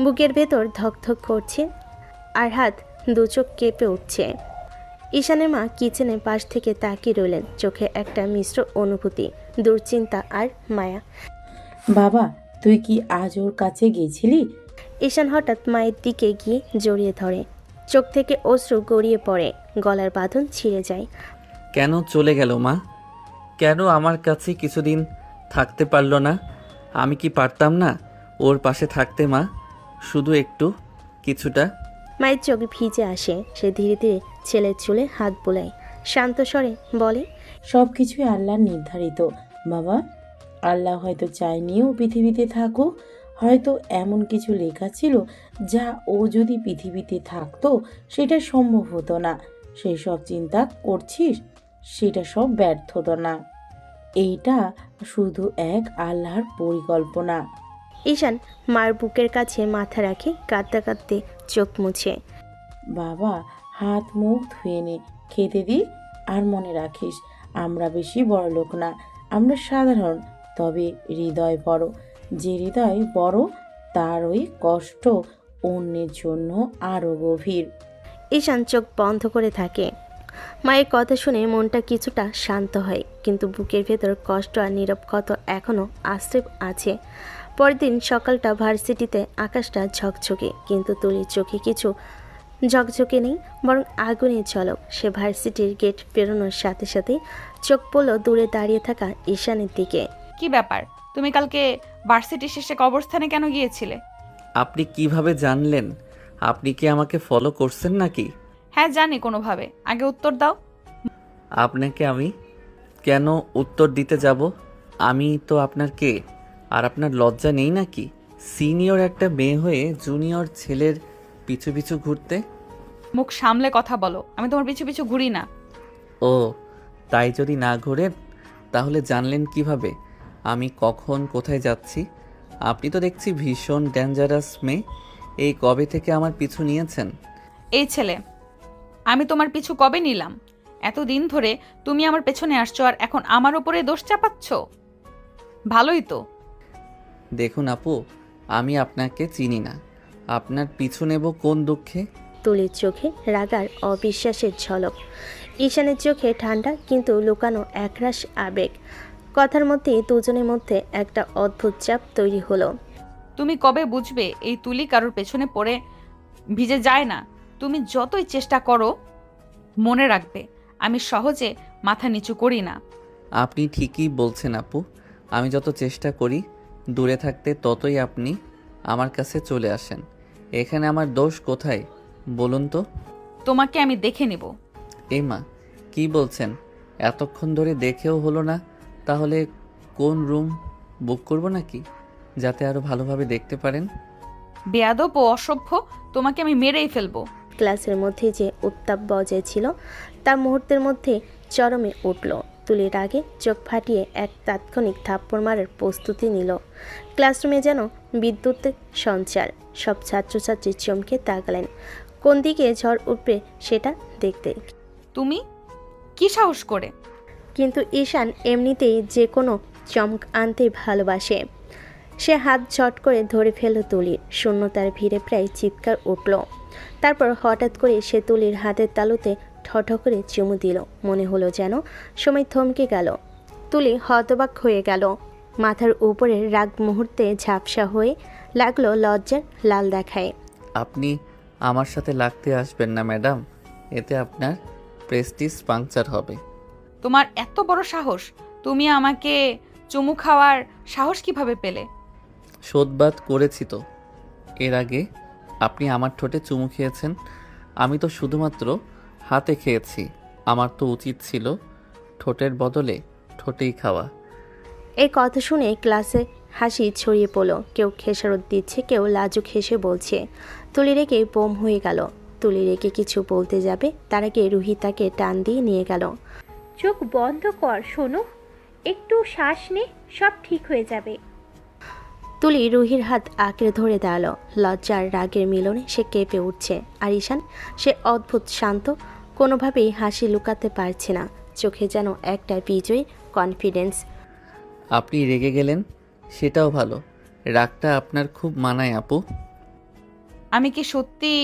[SPEAKER 3] বুকের ভেতর ধকধক করছে আর হাত দু চোখ কেঁপে উঠছে। ঈশানের মা কিচেনের পাশ থেকে তাকিয়ে রইলেন, চোখে একটা মিশ্র অনুভূতি, দুশ্চিন্তা আর মায়া।
[SPEAKER 6] বাবা, তুই কি আজ ওর কাছে গেছিলি?
[SPEAKER 3] ঈশান হঠাৎ মায়ের দিকে গিয়ে জড়িয়ে ধরে, চোখ থেকে অশ্রু গড়িয়ে পড়ে, গলার বাঁধন ছিঁড়ে যায়।
[SPEAKER 2] কেন চলে গেল মা? কেন আমার কাছে কিছুদিন থাকতে পারলো না? আমি কি পারতাম না ওর পাশে থাকতে মা? শুধু একটু, কিছুটা।
[SPEAKER 3] মায়ের চোখ ভিজে আসে। সে ধীরে ধীরে ছেলের চুলে হাত বোলায়, শান্ত স্বরে বলে,
[SPEAKER 6] সব কিছুই আল্লাহর নির্ধারিত বাবা। আল্লাহ হয়তো চায়নিও পৃথিবীতে থাকুক, হয়তো এমন কিছু লেখা ছিল যা ও যদি পৃথিবীতে থাকতো সেটা সম্ভব হতো না। সেই সব চিন্তা করছিস, সেটা সব ব্যর্থতা না, এইটা শুধু এক আল্লাহর পরিকল্পনা।
[SPEAKER 3] ঈশান মার বুকের কাছে মাথা রাখে, কাঁদতে কাঁদতে চোখ মুছে।
[SPEAKER 6] বাবা, হাত মুখ ধুয়ে নে, খেতে দি। আর মনে রাখিস, আমরা বেশি বড় লোক না, আমরা সাধারণ, তবে হৃদয় বড়। যে হৃদয় বড় তার ওই কষ্ট অন্যের জন্য আরও গভীর।
[SPEAKER 3] ঈশান চোখ বন্ধ করে থাকে। মায়ের কথা শুনে মনটা কিছুটা শান্ত হয়, কিন্তু বুকের ভেতর কষ্ট আর নীরব ক্ষত এখনও আশ্রয় আছে। পরের দিন সকালটা ভার্সিটিতে, আকাশটা ঝকঝকে, কিন্তু তুলির চোখে কিছু ঝকঝকে নেই, বরং আগুনের ঝলক। সে ভার্সিটির গেট পেরোনোর সাথে সাথে চোখ পড়ল দূরে দাঁড়িয়ে থাকা ঈশানের দিকে।
[SPEAKER 1] কি ব্যাপার, তুমি কালকে ভার্সিটি শেষে কবরস্থানে কেন গিয়েছিলে?
[SPEAKER 2] আপনি কিভাবে জানলেন? আপনি কি আমাকে ফলো করছেন নাকি?
[SPEAKER 1] হ্যাঁ জানি কোনোভাবে, আগে উত্তর দাও।
[SPEAKER 2] আপনাকে আমি কেন উত্তর দিতে যাব? আমি তো আপনার কে? আর আপনার লজ্জা নেই নাকি সিনিয়র একটা মেয়ে হয়ে জুনিয়র ছেলের পিছু পিছু ঘুরতে?
[SPEAKER 1] মুখ সামলে কথা বলো, আমি তোমার পিছু পিছু ঘুরি না।
[SPEAKER 2] ও তাই যদি না ঘোরেন তাহলে জানলেন কিভাবে আমি কখন কোথায় যাচ্ছি? আপনি তো দেখছি ভীষণ ডেঞ্জারাস মেয়ে। এই কবে থেকে আমার পিছু নিয়েছেন?
[SPEAKER 1] এই ছেলে, আমি তোমার পিছু কবে নিলাম? এতদিন ধরে তুমি আমার পেছনে আসছো আর এখন আমার উপরে দোষ চাপাচ্ছ? ভালোই তো।
[SPEAKER 2] দেখুন আপু, আমি আপনাকে চিনি না, আপনার পিছু নেব কোন দুঃখে?
[SPEAKER 3] তুলির চোখে রাগার অবিশ্বাসের ঝলক, ঈশানের চোখে ঠান্ডা কিন্তু লুকানো একরাশ আবেগ। কথার মধ্যে দুজনের মধ্যে একটা অদ্ভুত চাপ তৈরি হলো।
[SPEAKER 1] তুমি কবে বুঝবে এই তুলি কারোর পেছনে পড়ে ভিজে যায় না? তুমি যতই চেষ্টা করো, মনে রাখবে আমি সহজে মাথা নিচু করি না।
[SPEAKER 2] আপনি ঠিকই বলছেন আপু। আমি যত চেষ্টা করি দূরে থাকতে, ততই আপনি আমার কাছে চলে আসেন। এখানে আমার দোষ কোথায় বলুন তো?
[SPEAKER 1] তোমাকে আমি দেখে নেব।
[SPEAKER 2] এই মা, কি বলছেন? এতক্ষণ ধরে দেখেও হলো না, তাহলে কোন রুম বুক করব নাকি, যাতে আরও ভালোভাবে দেখতে পারেন?
[SPEAKER 1] বেয়াদব ও অসভ্য, তোমাকে আমি মেরেই ফেলবো।
[SPEAKER 3] ক্লাসের মধ্যে যে উত্তাপ বজায় ছিল তা মুহূর্তের মধ্যে চরমে উঠল। তুলির আগে চোখ ফাটিয়ে এক তাৎক্ষণিক থাপ্পড় মারার প্রস্তুতি নিল। ক্লাসরুমে যেন বিদ্যুতের সঞ্চার। সব ছাত্রছাত্রী চমকে তাকালেন। কোন দিকে ঝড় উঠবে সেটা দেখতে।
[SPEAKER 1] তুমি কি সাহস করে?
[SPEAKER 3] কিন্তু ঈশান এমনিতেই যে কোনো চমক আনতেই ভালোবাসে। সে হাত ঝট করে ধরে ফেলল তুলির। শূন্যতার ভিড়ে প্রায় চিৎকার উঠল। তারপর হঠাৎ করে সে তুলির হাতের তালুতে ঠঠ করে চুমু দিল। মনে হলো যেন সময় থমকে গেল। তুলি হতবাক হয়ে গেল। মাথার উপরে রাগ মুহূর্তে ঝাপসা হয়ে লাগলো লজ্জার লাল দেখায়।
[SPEAKER 2] আপনি আমার সাথে লাগতে আসবেন না ম্যাডাম, এতে আপনার প্রেস্টিজ পাংচার হবে।
[SPEAKER 1] তোমার এত বড় সাহস! তুমি আমাকে চুমু খাওয়ার সাহস কিভাবে পেলে?
[SPEAKER 2] শোধবাদ করেছি তো। এর আগে আপনি আমার ঠোঁটে চুমু খেয়েছেন, আমি তো শুধুমাত্র হাতে খেয়েছি। আমার তো উচিত ছিল ঠোঁটের বদলে ঠোঁটেই খাওয়া।
[SPEAKER 3] এই কথা শুনে ক্লাসে হাসি ছড়িয়ে পড়ল। কেউ খেসারত দিচ্ছে, কেউ লাজুক হেসে বলছে। তুলি রেগে বোম হয়ে গেল। তুলি রেগে কিছু বলতে যাবে, তার আগে রুহি তাকে টান দিয়ে নিয়ে গেল।
[SPEAKER 4] চোখ বন্ধ কর শোনো, একটু শ্বাস নে, সব ঠিক হয়ে যাবে।
[SPEAKER 3] তুলি রুহির হাত আঁকড়ে ধরে দাঁড়ালো। লজ্জার রাগের মিলনে সে কেঁপে উঠছে। আর ঈশান, সে অদ্ভুত শান্ত, কোনোভাবেই হাসি লুকাতে পারছে না। চোখে যেন একটা বিজয়ী কনফিডেন্স।
[SPEAKER 2] আপনি রেগে গেলেন, সেটাও ভালো। রাগটা আপনার খুব মানায় আপু।
[SPEAKER 1] আমি কি সত্যি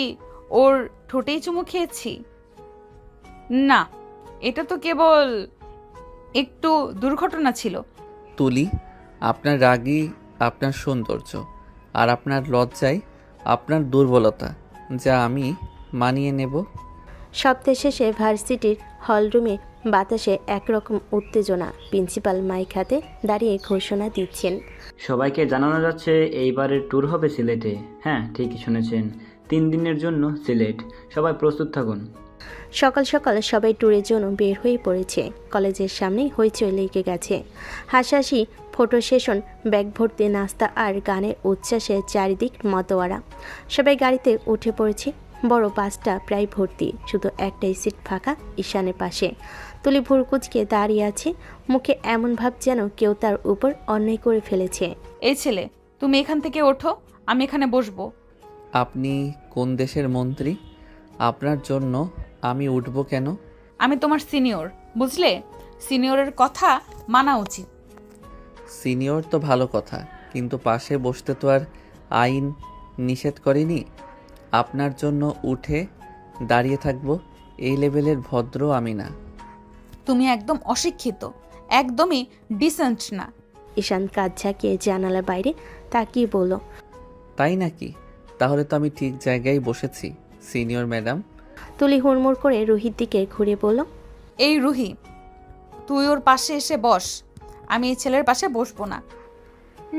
[SPEAKER 1] ওর ঠোঁটেই চুমু খেয়েছি? না, এটা তো কেবল একটু দুর্ঘটনা ছিল।
[SPEAKER 2] তুলি, আপনার রাগই আপনার সৌন্দর্য, আর আপনার লজ্জাই আপনার দুর্বলতা, যা আমি মানিয়ে নেব।
[SPEAKER 3] সপ্তাহ শেষে ভার্সিটির হলরুমে বাতাসে একরকম উত্তেজনা। প্রিন্সিপাল মাইক হাতে দাঁড়িয়ে ঘোষণা দিচ্ছেন।
[SPEAKER 7] সবাইকে জানানো যাচ্ছে এইবারের ট্যুর হবে সিলেটে। হ্যাঁ, ঠিকই শুনেছেন, 3 দিনের জন্য সিলেট। সবাই প্রস্তুত থাকুন।
[SPEAKER 3] সকাল সকাল সবাই ট্যুরের জন্য বের হয়ে পড়েছে। কলেজের সামনেই হইচই লেগে গেছে। হাসাহাসি, ফটো সেশন, ব্যাগ ভর্তি নাস্তা আর গানের উচ্ছ্বাসে চারিদিক মতোয়ারা। সবাই গাড়িতে উঠে পড়েছে। বড় বাসটা প্রায় ভর্তি, শুধু একটাই সিট ফাঁকা ঈশানের পাশে। তুলি ভুরকুচকে দাঁড়িয়ে আছে, মুখে এমন ভাব যেন কেউ তার উপর অন্যায় করে ফেলেছে।
[SPEAKER 1] এই ছেলে, তুমি এখান থেকে ওঠো, আমি এখানে বসবো।
[SPEAKER 2] আপনি কোন দেশের মন্ত্রী? আপনার জন্য আমি উঠব কেন?
[SPEAKER 1] আমি তোমার সিনিয়র, বুঝলে? সিনিয়রের কথা মানা উচিত।
[SPEAKER 2] সিনিয়র তো ভালো কথা, কিন্তু পাশে বসতে তো আর আইন নিষেধ করেনি। আপনার জন্য উঠে দাঁড়িয়ে থাকবো, এই লেভেলের ভদ্র আমি না।
[SPEAKER 1] তুমি একদম অশিক্ষিত, একদমই ডিসেন্ট না।
[SPEAKER 3] ঈশান কাজ ঝাঁকিয়ে জানালার বাইরে তাকিয়ে বলল।
[SPEAKER 2] তাই নাকি? তাহলে তো আমি ঠিক জায়গায় বসেছি সিনিয়র ম্যাডাম।
[SPEAKER 3] তুলি হুড়মুড় করে রুহির দিকে ঘুরে বলল।
[SPEAKER 1] এই রুহি, তুই ওর পাশে এসে বস, আমি এই ছেলের পাশে বসবো না।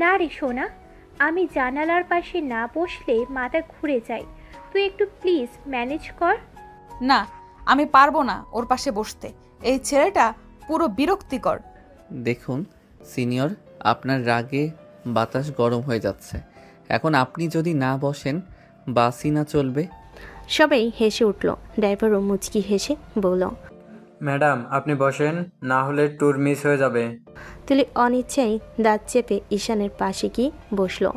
[SPEAKER 4] না রে সোনা, আমি জানালার পাশে না বসলে মাথা ঘুরে যায়। তুই একটু প্লিজ ম্যানেজ কর।
[SPEAKER 1] না, আমি পারবো না ওর পাশে বসতে। এই ছেলেটা পুরো বিরক্তিকর।
[SPEAKER 2] দেখুন সিনিয়র, আপনার রাগে বাতাস গরম হয়ে যাচ্ছে। এখন আপনি যদি না বসেন বাসই না চলবে।
[SPEAKER 3] সবাই হেসে উঠল। ড্রাইভারও মুচকি হেসে বলল।
[SPEAKER 8] ম্যাডাম আপনি বসেন, না হলে ট্যুর মিস হয়ে যাবে।
[SPEAKER 3] তুলি অনিচ্ছায় দাঁত চেপে ঈশানের পাশে গিয়ে বসলো।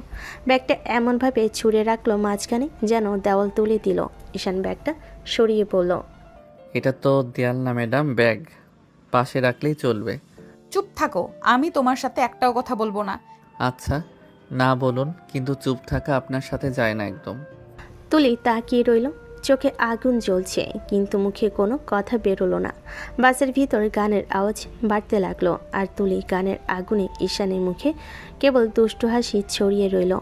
[SPEAKER 3] ব্যাগটা এমনভাবে ছুঁড়ে রাখলো মাঝখানে যেন দেওয়াল তুলে দিল। ঈশান ব্যাগটা সরিয়ে বলল।
[SPEAKER 2] এটা তো দেয়াল না ম্যাডাম, ব্যাগ। পাশে রাখলেই চলবে।
[SPEAKER 1] চুপ থাকো, আমি তোমার সাথে একটাও কথা বলবো না।
[SPEAKER 2] আচ্ছা, না বলুন, কিন্তু চুপ থাকা আপনার সাথে যায় না একদম।
[SPEAKER 3] তুলি তাকিয়ে রইল। চোখে আগুন জ্বলছে, কিন্তু মুখে কোনো কথা বেরোলো না। বাসের ভিতর গানের আওয়াজ বাড়তে লাগলো, আর তুলি গানের আগুনে ঈশানের মুখে কেবল দুষ্টু হাসি ছড়িয়ে রইল।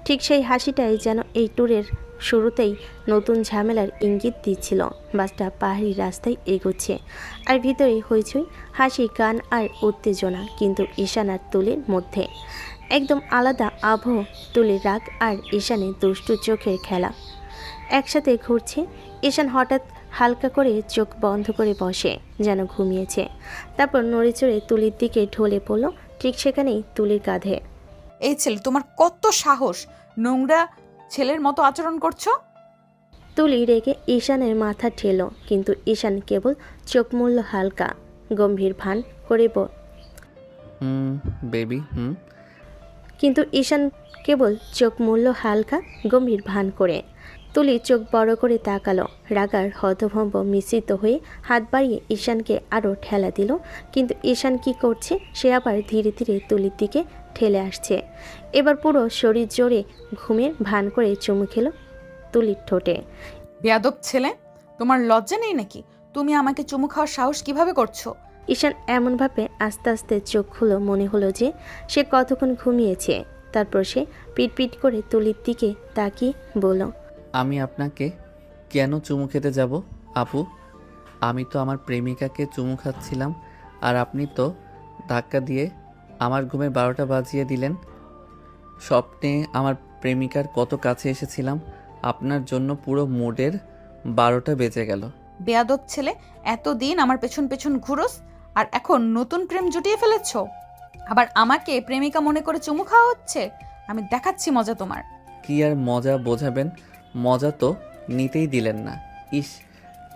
[SPEAKER 3] ঠিক সেই হাসিটাই যেন এই ট্যুরের শুরুতেই নতুন ঝামেলার ইঙ্গিত দিচ্ছিল। বাসটা পাহাড়ি রাস্তায় এগোচ্ছে আর ভিতরে হইচই, হাসি, গান আর উত্তেজনা, কিন্তু ঈশান আর তুলির মধ্যে একদম আলাদা আবহ। তুলির রাগ আর ঈশানের দুষ্টু চোখের খেলা একসাথে ঘুরছে। ঈশান হঠাৎ হালকা করে চোখ বন্ধ করে বসে, যেন ঘুমিয়েছে। তারপর নড়ে চড়ে তুলির দিকে ঢলে পড়ল, ঠিক সেখানেই তুলির কাঁধে।
[SPEAKER 1] এই ছেলে, তোমার কত সাহস! নোংরা ছেলের মতো আচরণ করছো।
[SPEAKER 3] তুলি রেগে ঈশানের মাথা ঠেল, কিন্তু ঈশান কেবল চোখ মুড়ল হালকা, গম্ভীর ভান করে
[SPEAKER 2] বেবি
[SPEAKER 3] কিন্তু ঈশান কেবল চোখ মুড়ল হালকা, গম্ভীর ভান করে। তুলি চোখ বড় করে তাকালো, রাগার হতভম্ব মিশ্রিত হয়ে হাত বাড়িয়ে ঈশানকে আরও ঠেলা দিল। কিন্তু ঈশান কি করছে? সে আবার ধীরে ধীরে তুলির দিকে ঠেলে আসছে। এবার পুরো শরীর জোরে ঘুমের ভান করে চুমু খেলো তুলির ঠোঁটে।
[SPEAKER 1] বেয়াদব ছেলে, তোমার লজ্জা নেই নাকি? তুমি আমাকে চুমু খাওয়ার সাহস কিভাবে করছো?
[SPEAKER 3] ঈশান এমনভাবে আস্তে আস্তে চোখ খুলো, মনে হলো যে সে কতক্ষণ ঘুমিয়েছে। তারপর সে পিটপিট করে তুলির দিকে তাকিয়ে বলল,
[SPEAKER 2] আমি আপনাকে কেন চুমু খেতে যাব আপু? আমি তো আমার প্রেমিকাকে চুমু খাচ্ছিলাম, আর আপনি তো ধাক্কা দিয়ে আমার ঘুমের 12টা বাজিয়ে দিলেন। স্বপ্নে আমার প্রেমিকার কত কাছে এসেছিলাম, আপনার জন্য পুরো মুডের 12টা বেজে গেল।
[SPEAKER 1] বেয়াদব ছেলে, এতদিন আমার পেছন পেছন ঘুরোস আর এখন নতুন প্রেম জুটিয়ে ফেলেছো। আবার আমাকে প্রেমিকা মনে করে চুমু খাওয়া হচ্ছে। আমি দেখাচ্ছি মজা তোমার।
[SPEAKER 2] কি আর মজা বোঝাবেন? মজা তো নিতেই দিলেন না। ইস,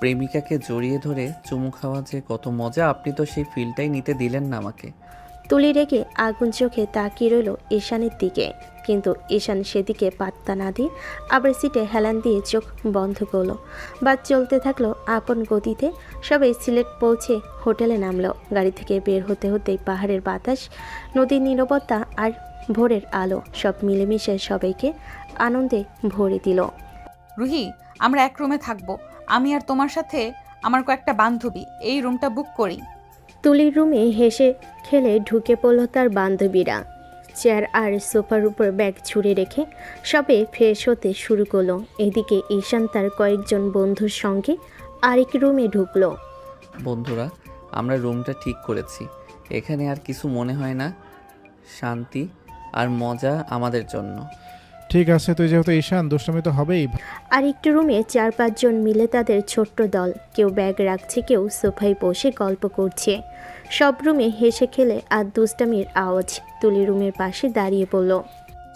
[SPEAKER 2] প্রেমিকাকে জড়িয়ে ধরে চুমু খাওয়া যে কত মজা, আপনি তো সেই ফিলটাই নিতে দিলেন না আমাকে।
[SPEAKER 3] তুলি রেগে আগুন চোখে তাকিয়ে রইল ঈশানের দিকে, কিন্তু ঈশান সেদিকে পাত্তা না দিয়ে আবার সিটে হেলান দিয়ে চোখ বন্ধ করলো। বাস চলতে থাকলো আপন গতিতে। সবাই সিলেট পৌঁছে হোটেলে নামলো। গাড়ি থেকে বের হতে হতেই পাহাড়ের বাতাস, নদীর নীরবতা আর ভোরের আলো সব মিলেমিশে সবাইকে আনন্দে ভরে দিল।
[SPEAKER 1] রুহি, আমরা এক রুমে থাকবো। আমি আর তোমার সাথে আমার কয়েকটা বান্ধবী। এই রুমটা বুক করি।
[SPEAKER 3] তুলির রুমে হেসে খেলে ঢুকে পড়ল তার বান্ধবীরা। চেয়ার আর সোফার উপর ব্যাগ ছুঁড়ে রেখে সবে ফ্রেশ হতে শুরু করলো। এদিকে ঈশান তার কয়েকজন বন্ধুর সঙ্গে আরেক রুমে ঢুকলো।
[SPEAKER 2] বন্ধুরা, আমরা রুমটা ঠিক করেছি। এখানে আর কিছু মনে হয় না। শান্তি আর মজা আমাদের জন্য।
[SPEAKER 9] ঠিক আছে, তুই যেহেতু ঈশান, দুষ্টমি তো হবেই।
[SPEAKER 3] আরেকটি রুমে 4-5 জন মিলে তাদের ছোট্ট দল, কেউ ব্যাগ রাখছে, কেউ সোফায় বসে গল্প করছে। সব রুমে হেসে খেলে আর দুষ্টামির আওয়াজ। তুলি রুমের পাশে দাঁড়িয়ে পড়ল।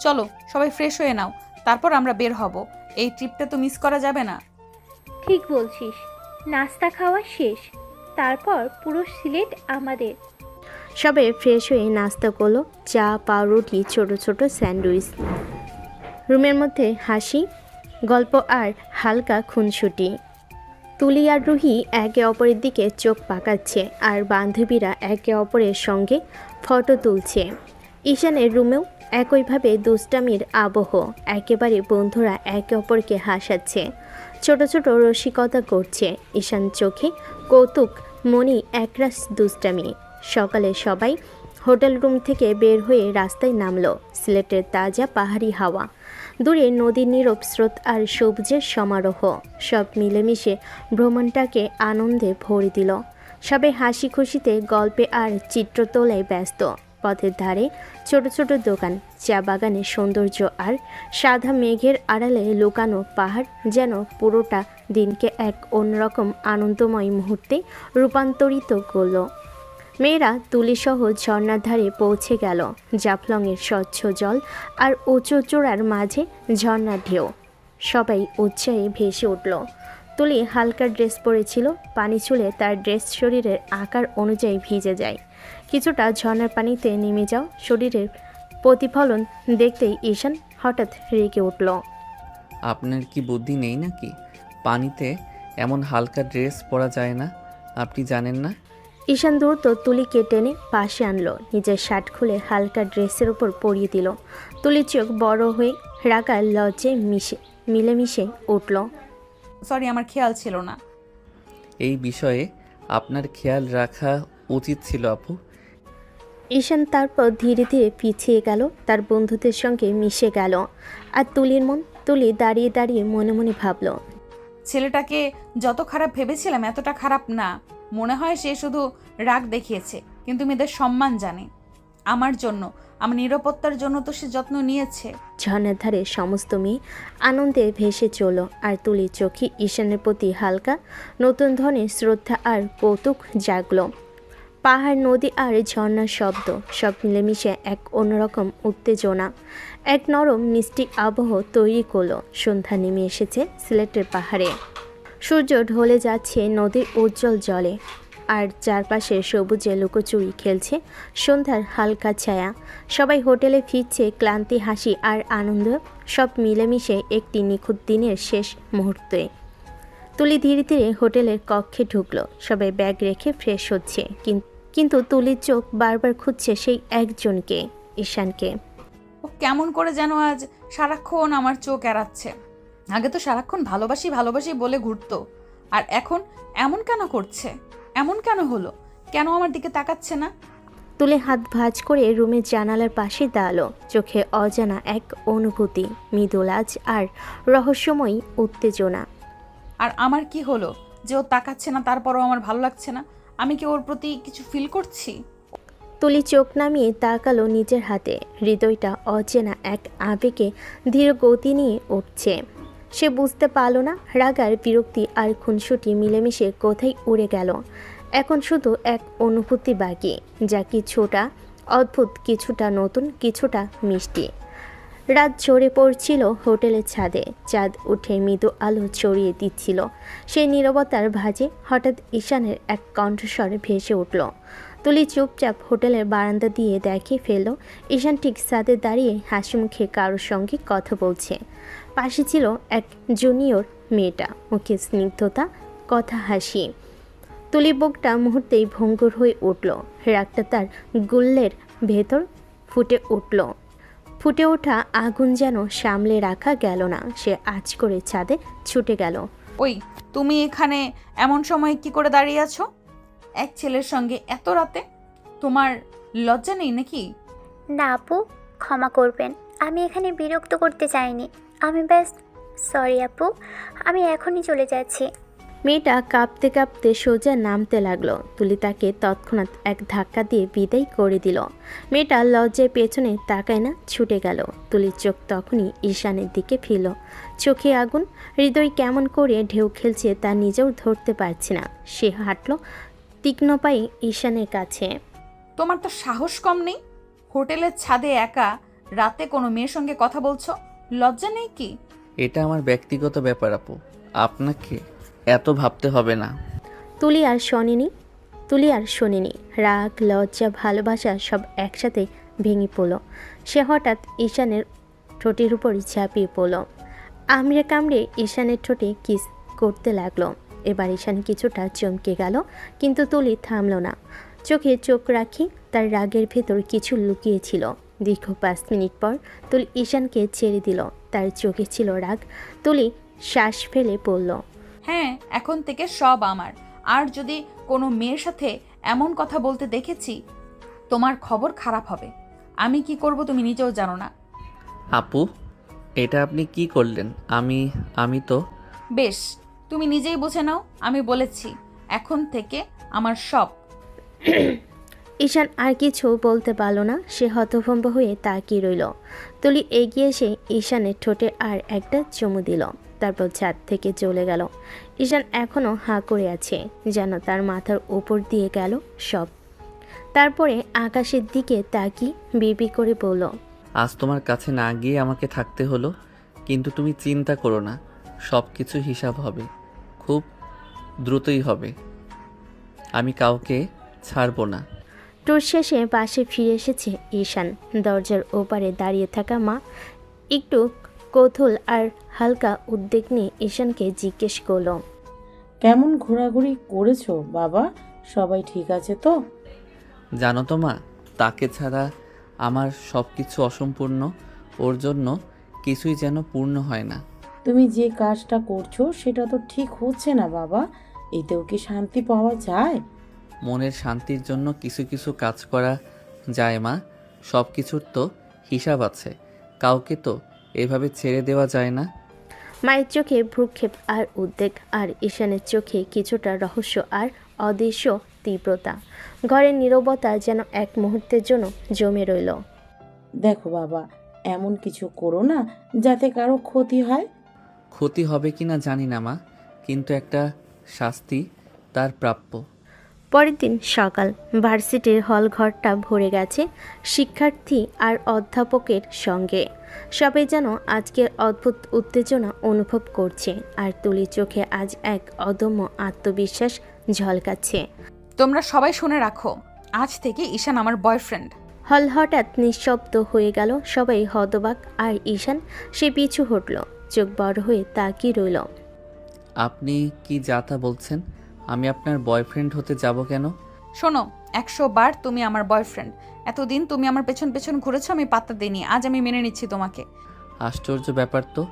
[SPEAKER 1] চলো সবাই ফ্রেশ হয়ে নাও, তারপর আমরা বের হব। এই ট্রিপটা তো মিস করা যাবে না।
[SPEAKER 4] ঠিক বলছিস, নাস্তা খাওয়া শেষ, তারপর পুরো সিলেট আমাদের।
[SPEAKER 3] সবে ফ্রেশ হয়ে নাস্তা করলো, চা, পাউরুটি, ছোট ছোট স্যান্ডউইচ। রুমের মধ্যে হাসি, গল্প আর হালকা খুনসুটি। তুলি আর রুহি একে অপরের দিকে চোখ পাকাচ্ছে আর বান্ধবীরা একে অপরের সঙ্গে ফটো তুলছে। ঈশানের রুমেও একইভাবে দুষ্টামির আবহ। একেবারে বন্ধুরা একে অপরকে হাসাচ্ছে, ছোট ছোট রসিকতা করছে। ঈশান চোখে কৌতুক, মনি একরাশ দুষ্টামি। সকালে সবাই হোটেল রুম থেকে বের হয়ে রাস্তায় নামলো। সিলেটের তাজা পাহাড়ি হাওয়া, দূরে নদীর নীরব স্রোত আর সবুজের সমারোহ সব মিলেমিশে ভ্রমণটাকে আনন্দে ভরে দিল। সবাই হাসি খুশিতে, গল্পে আর চিত্র তোলায় ব্যস্ত। পথের ধারে ছোট ছোট দোকান, চা বাগানের সৌন্দর্য আর সাদা মেঘের আড়ালে লুকানো পাহাড় যেন পুরোটা দিনকে এক অন্যরকম আনন্দময় মুহূর্তে রূপান্তরিত করল। মেয়েরা তুলিসহ ঝর্ণার ধারে পৌঁছে গেল। জাফলংয়ের স্বচ্ছ জল আর উঁচু চূড়ার মাঝে ঝর্ণার ঢেউ, সবাই উৎসাহে ভেসে উঠল। তুলি হালকা ড্রেস পরেছিল, পানি ছুঁলে তার ড্রেস শরীরের আকার অনুযায়ী ভিজে যায়। কিছুটা ঝর্ণার পানিতে নেমে যাও শরীরের প্রতিফলন দেখতেই ঈশান হঠাৎ রেগে উঠল।
[SPEAKER 2] আপনার কি বুদ্ধি নেই নাকি? পানিতে এমন হালকা ড্রেস পরা যায় না, আপনি জানেন না?
[SPEAKER 3] ঈশান দ্রুত তুলিকে টেনে পাশে আনলো, নিজের শার্ট খুলে হালকা ড্রেসের উপর পরিয়ে দিল। তুলির চোখ বড় হয়ে রাগার লজ্জে মিলেমিশে উঠল।
[SPEAKER 1] সরি, আমার খেয়াল ছিল না।
[SPEAKER 2] এই বিষয়ে আপনার খেয়াল রাখা উচিত ছিল আপু।
[SPEAKER 3] ঈশান তারপর ধীরে ধীরে পিছিয়ে গেল, তার বন্ধুদের সঙ্গে মিশে গেল। আর তুলি দাঁড়িয়ে দাঁড়িয়ে মনে মনে ভাবল,
[SPEAKER 1] ছেলেটাকে যত খারাপ ভেবেছিলাম এতটা খারাপ না। মনে হয় সে শুধু রাগ দেখিয়েছে, কিন্তু মেয়েদের সম্মান জানে। আমার জন্য, আমার নিরাপত্তার জন্য তো সে যত্ন নিয়েছে।
[SPEAKER 3] ঝর্ণার ধারে সমস্ত মেয়ে আনন্দে ভেসে চলল, আর তুলির চোখে ঈশানের প্রতি হালকা নতুন ধরনের শ্রদ্ধা আর কৌতুক জাগল। পাহাড়, নদী আর ঝর্ণার শব্দ সব মিলেমিশে এক অন্যরকম উত্তেজনা, এক নরম মিষ্টি আবহ তৈরি করলো। সন্ধ্যা নেমে এসেছে সিলেটের পাহাড়ে। সূর্য ঢলে যাচ্ছে নদীর উজ্জ্বল জলে, আর চারপাশে সবুজে লুকোচুরি খেলছে সন্ধ্যার হালকা ছায়া। সবাই হোটেলে ফিরছে, ক্লান্তি, হাসি আর আনন্দ সব মিলেমিশে একটি নিখুঁত দিনের শেষ মুহূর্তে। তুলি ধীরে ধীরে হোটেলের কক্ষে ঢুকলো। সবাই ব্যাগ রেখে ফ্রেশ হচ্ছে, কিন্তু তুলির চোখ বারবার খুঁজছে সেই একজনকে, ঈশানকে।
[SPEAKER 1] ও কেমন করে যেন আজ সারাক্ষণ আমার চোখ এড়াচ্ছে। আগে তো সারাক্ষণ ভালোবাসি ভালোবাসি বলে ঘুরতো, আর এখন এমন কেন করছে? এমন কেন হলো? কেন আমার দিকে তাকাচ্ছে না?
[SPEAKER 3] তুলে হাত ভাঁজ করে রুমের জানালার পাশে দাঁড়ালো। চোখে অজানা এক অনুভূতি, মৃদুলাজ আর রহস্যময়ী উত্তেজনা।
[SPEAKER 1] আর আমার কি হলো যে ও তাকাচ্ছে না, তারপরও আমার ভালো লাগছে না? আমি কি ওর প্রতি কিছু ফিল করছি?
[SPEAKER 3] তুলি চোখ নামিয়ে তাকালো নিজের হাতে। হৃদয়টা অচেনা এক আবেগে ধীর গতি নিয়ে উঠছে। সে বুঝতে পারল না রাগ আর বিরক্তি আর খুনসুটি মিলেমিশে কোথায় উড়ে গেল। এখন শুধু এক অনুভূতি বাকি, যা কিছুটা অদ্ভুত, কিছুটা নতুন, কিছুটা মিষ্টি। রাত ঝরে পড়ছিল হোটেলের ছাদে। চাঁদ উঠে মৃদু আলো ছড়িয়ে দিচ্ছিল। সেই নীরবতার ভাঁজে হঠাৎ ঈশানের এক কণ্ঠস্বর ভেসে উঠল। তুলি চুপচাপ হোটেলের বারান্দা দিয়ে দেখে ফেলল ঈশান ঠিক ছাদে দাঁড়িয়ে হাসি মুখে কারোর সঙ্গে কথা বলছে। পাশে ছিল এক জুনিয়র মেয়েটা, মুখে স্নিগ্ধতা, কথা, হাসি। তুলি বুকটা মুহূর্তেই ভঙ্গুর হয়ে উঠল। রাগটা তার গুল্লের ভেতর ফুটে ওঠা আগুন যেন সামলে রাখা গেল না। সে আঁচ করে ছাদে ছুটে গেল।
[SPEAKER 1] ওই, তুমি এখানে এমন সময় কি করে দাঁড়িয়ে আছো এক ছেলের সঙ্গে এত রাতে? তোমার লজ্জা নেই নাকি?
[SPEAKER 10] না আপু, ক্ষমা করবেন, আমি এখানে বিরক্ত করতে চাইনি। আমি ব্যাস সরি আপু, আমি এখনই চলে যাচ্ছি।
[SPEAKER 3] মেয়েটা কাঁপতে কাঁপতে সোজা নামতে লাগলো। তুলি তাকে তৎক্ষণাৎ এক ধাক্কা দিয়ে বিদায় করে দিল। মেয়েটা লজ্জায় পেছনে তাকায় না, ছুটে গেল। তুলির চোখ তখনই ঈশানের দিকে ফিরল। চোখে আগুন, হৃদয় কেমন করে ঢেউ খেলছে তা নিজেও ধরতে পারছে না। সে হাঁটল তীক্ষ্ণ পায়ে ঈশানের কাছে।
[SPEAKER 1] তোমার তো সাহস কম নেই? হোটেলের ছাদে একা রাতে কোনো মেয়ের সঙ্গে কথা বলছো, লজ্জা নেই কি?
[SPEAKER 2] এটা আমার ব্যক্তিগত ব্যাপার আপু, আপনাকে এত ভাবতে হবে না।
[SPEAKER 3] তুলি আর শোনেনি। রাগ, লজ্জা, ভালোবাসা সব একসাথে ভেঙে পড়ল। সে হঠাৎ ঈশানের ঠোঁটের উপর ঝাঁপিয়ে পড়ল। আমড়ে কামড়ে ঈশানের ঠোঁটে কিস করতে লাগলো। এবার ঈশান কিছুটা চমকে গেল, কিন্তু তুলি থামল না। চোখে চোখ রাখি, তার রাগের ভেতর কিছু লুকিয়েছিল। দীর্ঘ 5 মিনিট পর তুলি ঈশানকে ছেড়ে দিল। তার চোখে ছিল রাগ। তুলি শ্বাস ফেলে পড়ল,
[SPEAKER 1] হ্যাঁ, এখন থেকে সব আমার। আর যদি কোনো মেয়ের সাথে এমন কথা বলতে দেখেছি, তোমার খবর খারাপ হবে। আমি কি করব তুমি নিজেও জানো না।
[SPEAKER 2] আপু, এটা আপনি কি করলেন? আমি তো
[SPEAKER 1] বেশ, তুমি নিজেই বুঝে নাও। আমি বলেছি এখন থেকে আমার সব।
[SPEAKER 3] ঈশান আর কিছু বলতে পারল না। সে হতভম্ব হয়ে তাকিয়ে রইল। তুলি এগিয়ে এসে ঈশানের ঠোঁটে আর একটা চুমু দিল, তারপর ছাদ থেকে চলে গেল। ঈশান এখনও হাঁ করে আছে, যেন তার মাথার উপর দিয়ে গেল সব। তারপরে আকাশের দিকে তাকিয়ে বিড়বিড় করে বলল,
[SPEAKER 2] আজ তোমার কাছে না গিয়ে আমাকে থাকতে হলো, কিন্তু তুমি চিন্তা করো না, সব কিছু হিসাব হবে, খুব দ্রুতই হবে। আমি কাউকে ছাড়বো না।
[SPEAKER 3] ট্যুর শেষে বাসে ফিরে এসেছে ঈশান। দরজার ওপারে দাঁড়িয়ে থাকা মা একটু কৌতূহল আর হালকা উদ্বেগ নিয়ে ঈশানকে জিজ্ঞেস করল,
[SPEAKER 6] কেমন ঘোরাঘুরি করেছো বাবা? সবাই ঠিক আছে তো?
[SPEAKER 2] জানো তো মা, তাকে ছাড়া আমার সব কিছু অসম্পূর্ণ। ওর জন্য কিছুই যেন পূর্ণ হয় না।
[SPEAKER 6] তুমি যে কাজটা করছো সেটা তো ঠিক হচ্ছে না বাবা। এতেও কি শান্তি পাওয়া যায়?
[SPEAKER 2] মনের শান্তির জন্য কিছু কিছু কাজ করা যায় মা, সব কিছুর তো হিসাব আছে, কাউকে তো এভাবে ছেড়ে দেওয়া যায় না।
[SPEAKER 3] মায়ের চোখে ভ্রুক্ষেপ আর উদ্বেগ, আর ঈশানের চোখে কিছুটা রহস্য আর অদৃশ্য তীব্রতা। ঘরের নীরবতা যেন এক মুহূর্তের জন্য জমে রইল।
[SPEAKER 6] দেখো বাবা, এমন কিছু করো না যাতে কারো ক্ষতি হয়।
[SPEAKER 2] ক্ষতি হবে কি না জানি না মা, কিন্তু একটা শাস্তি তার প্রাপ্য।
[SPEAKER 3] পরের দিন সকাল, ভার্সিটির হল ঘরটা ভরে গেছে শিক্ষার্থী আর অধ্যাপকের সঙ্গে। সবাই যেন আজকের অদ্ভুত উত্তেজনা অনুভব করছে, আর তুলির চোখে আজ এক অদম্য আত্মবিশ্বাস ঝলকাচ্ছে।
[SPEAKER 1] তোমরা সবাই শুনে রাখো, আজ থেকে ঈশান আমার বয়ফ্রেন্ড।
[SPEAKER 3] হল হঠাৎ নিঃশব্দ হয়ে গেল, সবাই হতবাক, আর ঈশান সে পিছু হটল, চোখ বড় হয়ে তাকিয়ে রইল।
[SPEAKER 2] আপনি কি যা তা বলছেন? আমি আপনার বয়ফ্রেন্ড হতে যাব কেন?
[SPEAKER 1] শোনো, 100 বার তুমি আমার বয়ফ্রেন্ড। এতদিন তুমি আমার পেছন পেছন ঘুরেছো, আমি পাত্তা দিইনি, আজ আমি মেনে নিচ্ছি তোমাকে।
[SPEAKER 2] আশ্চর্য ব্যাপার তো,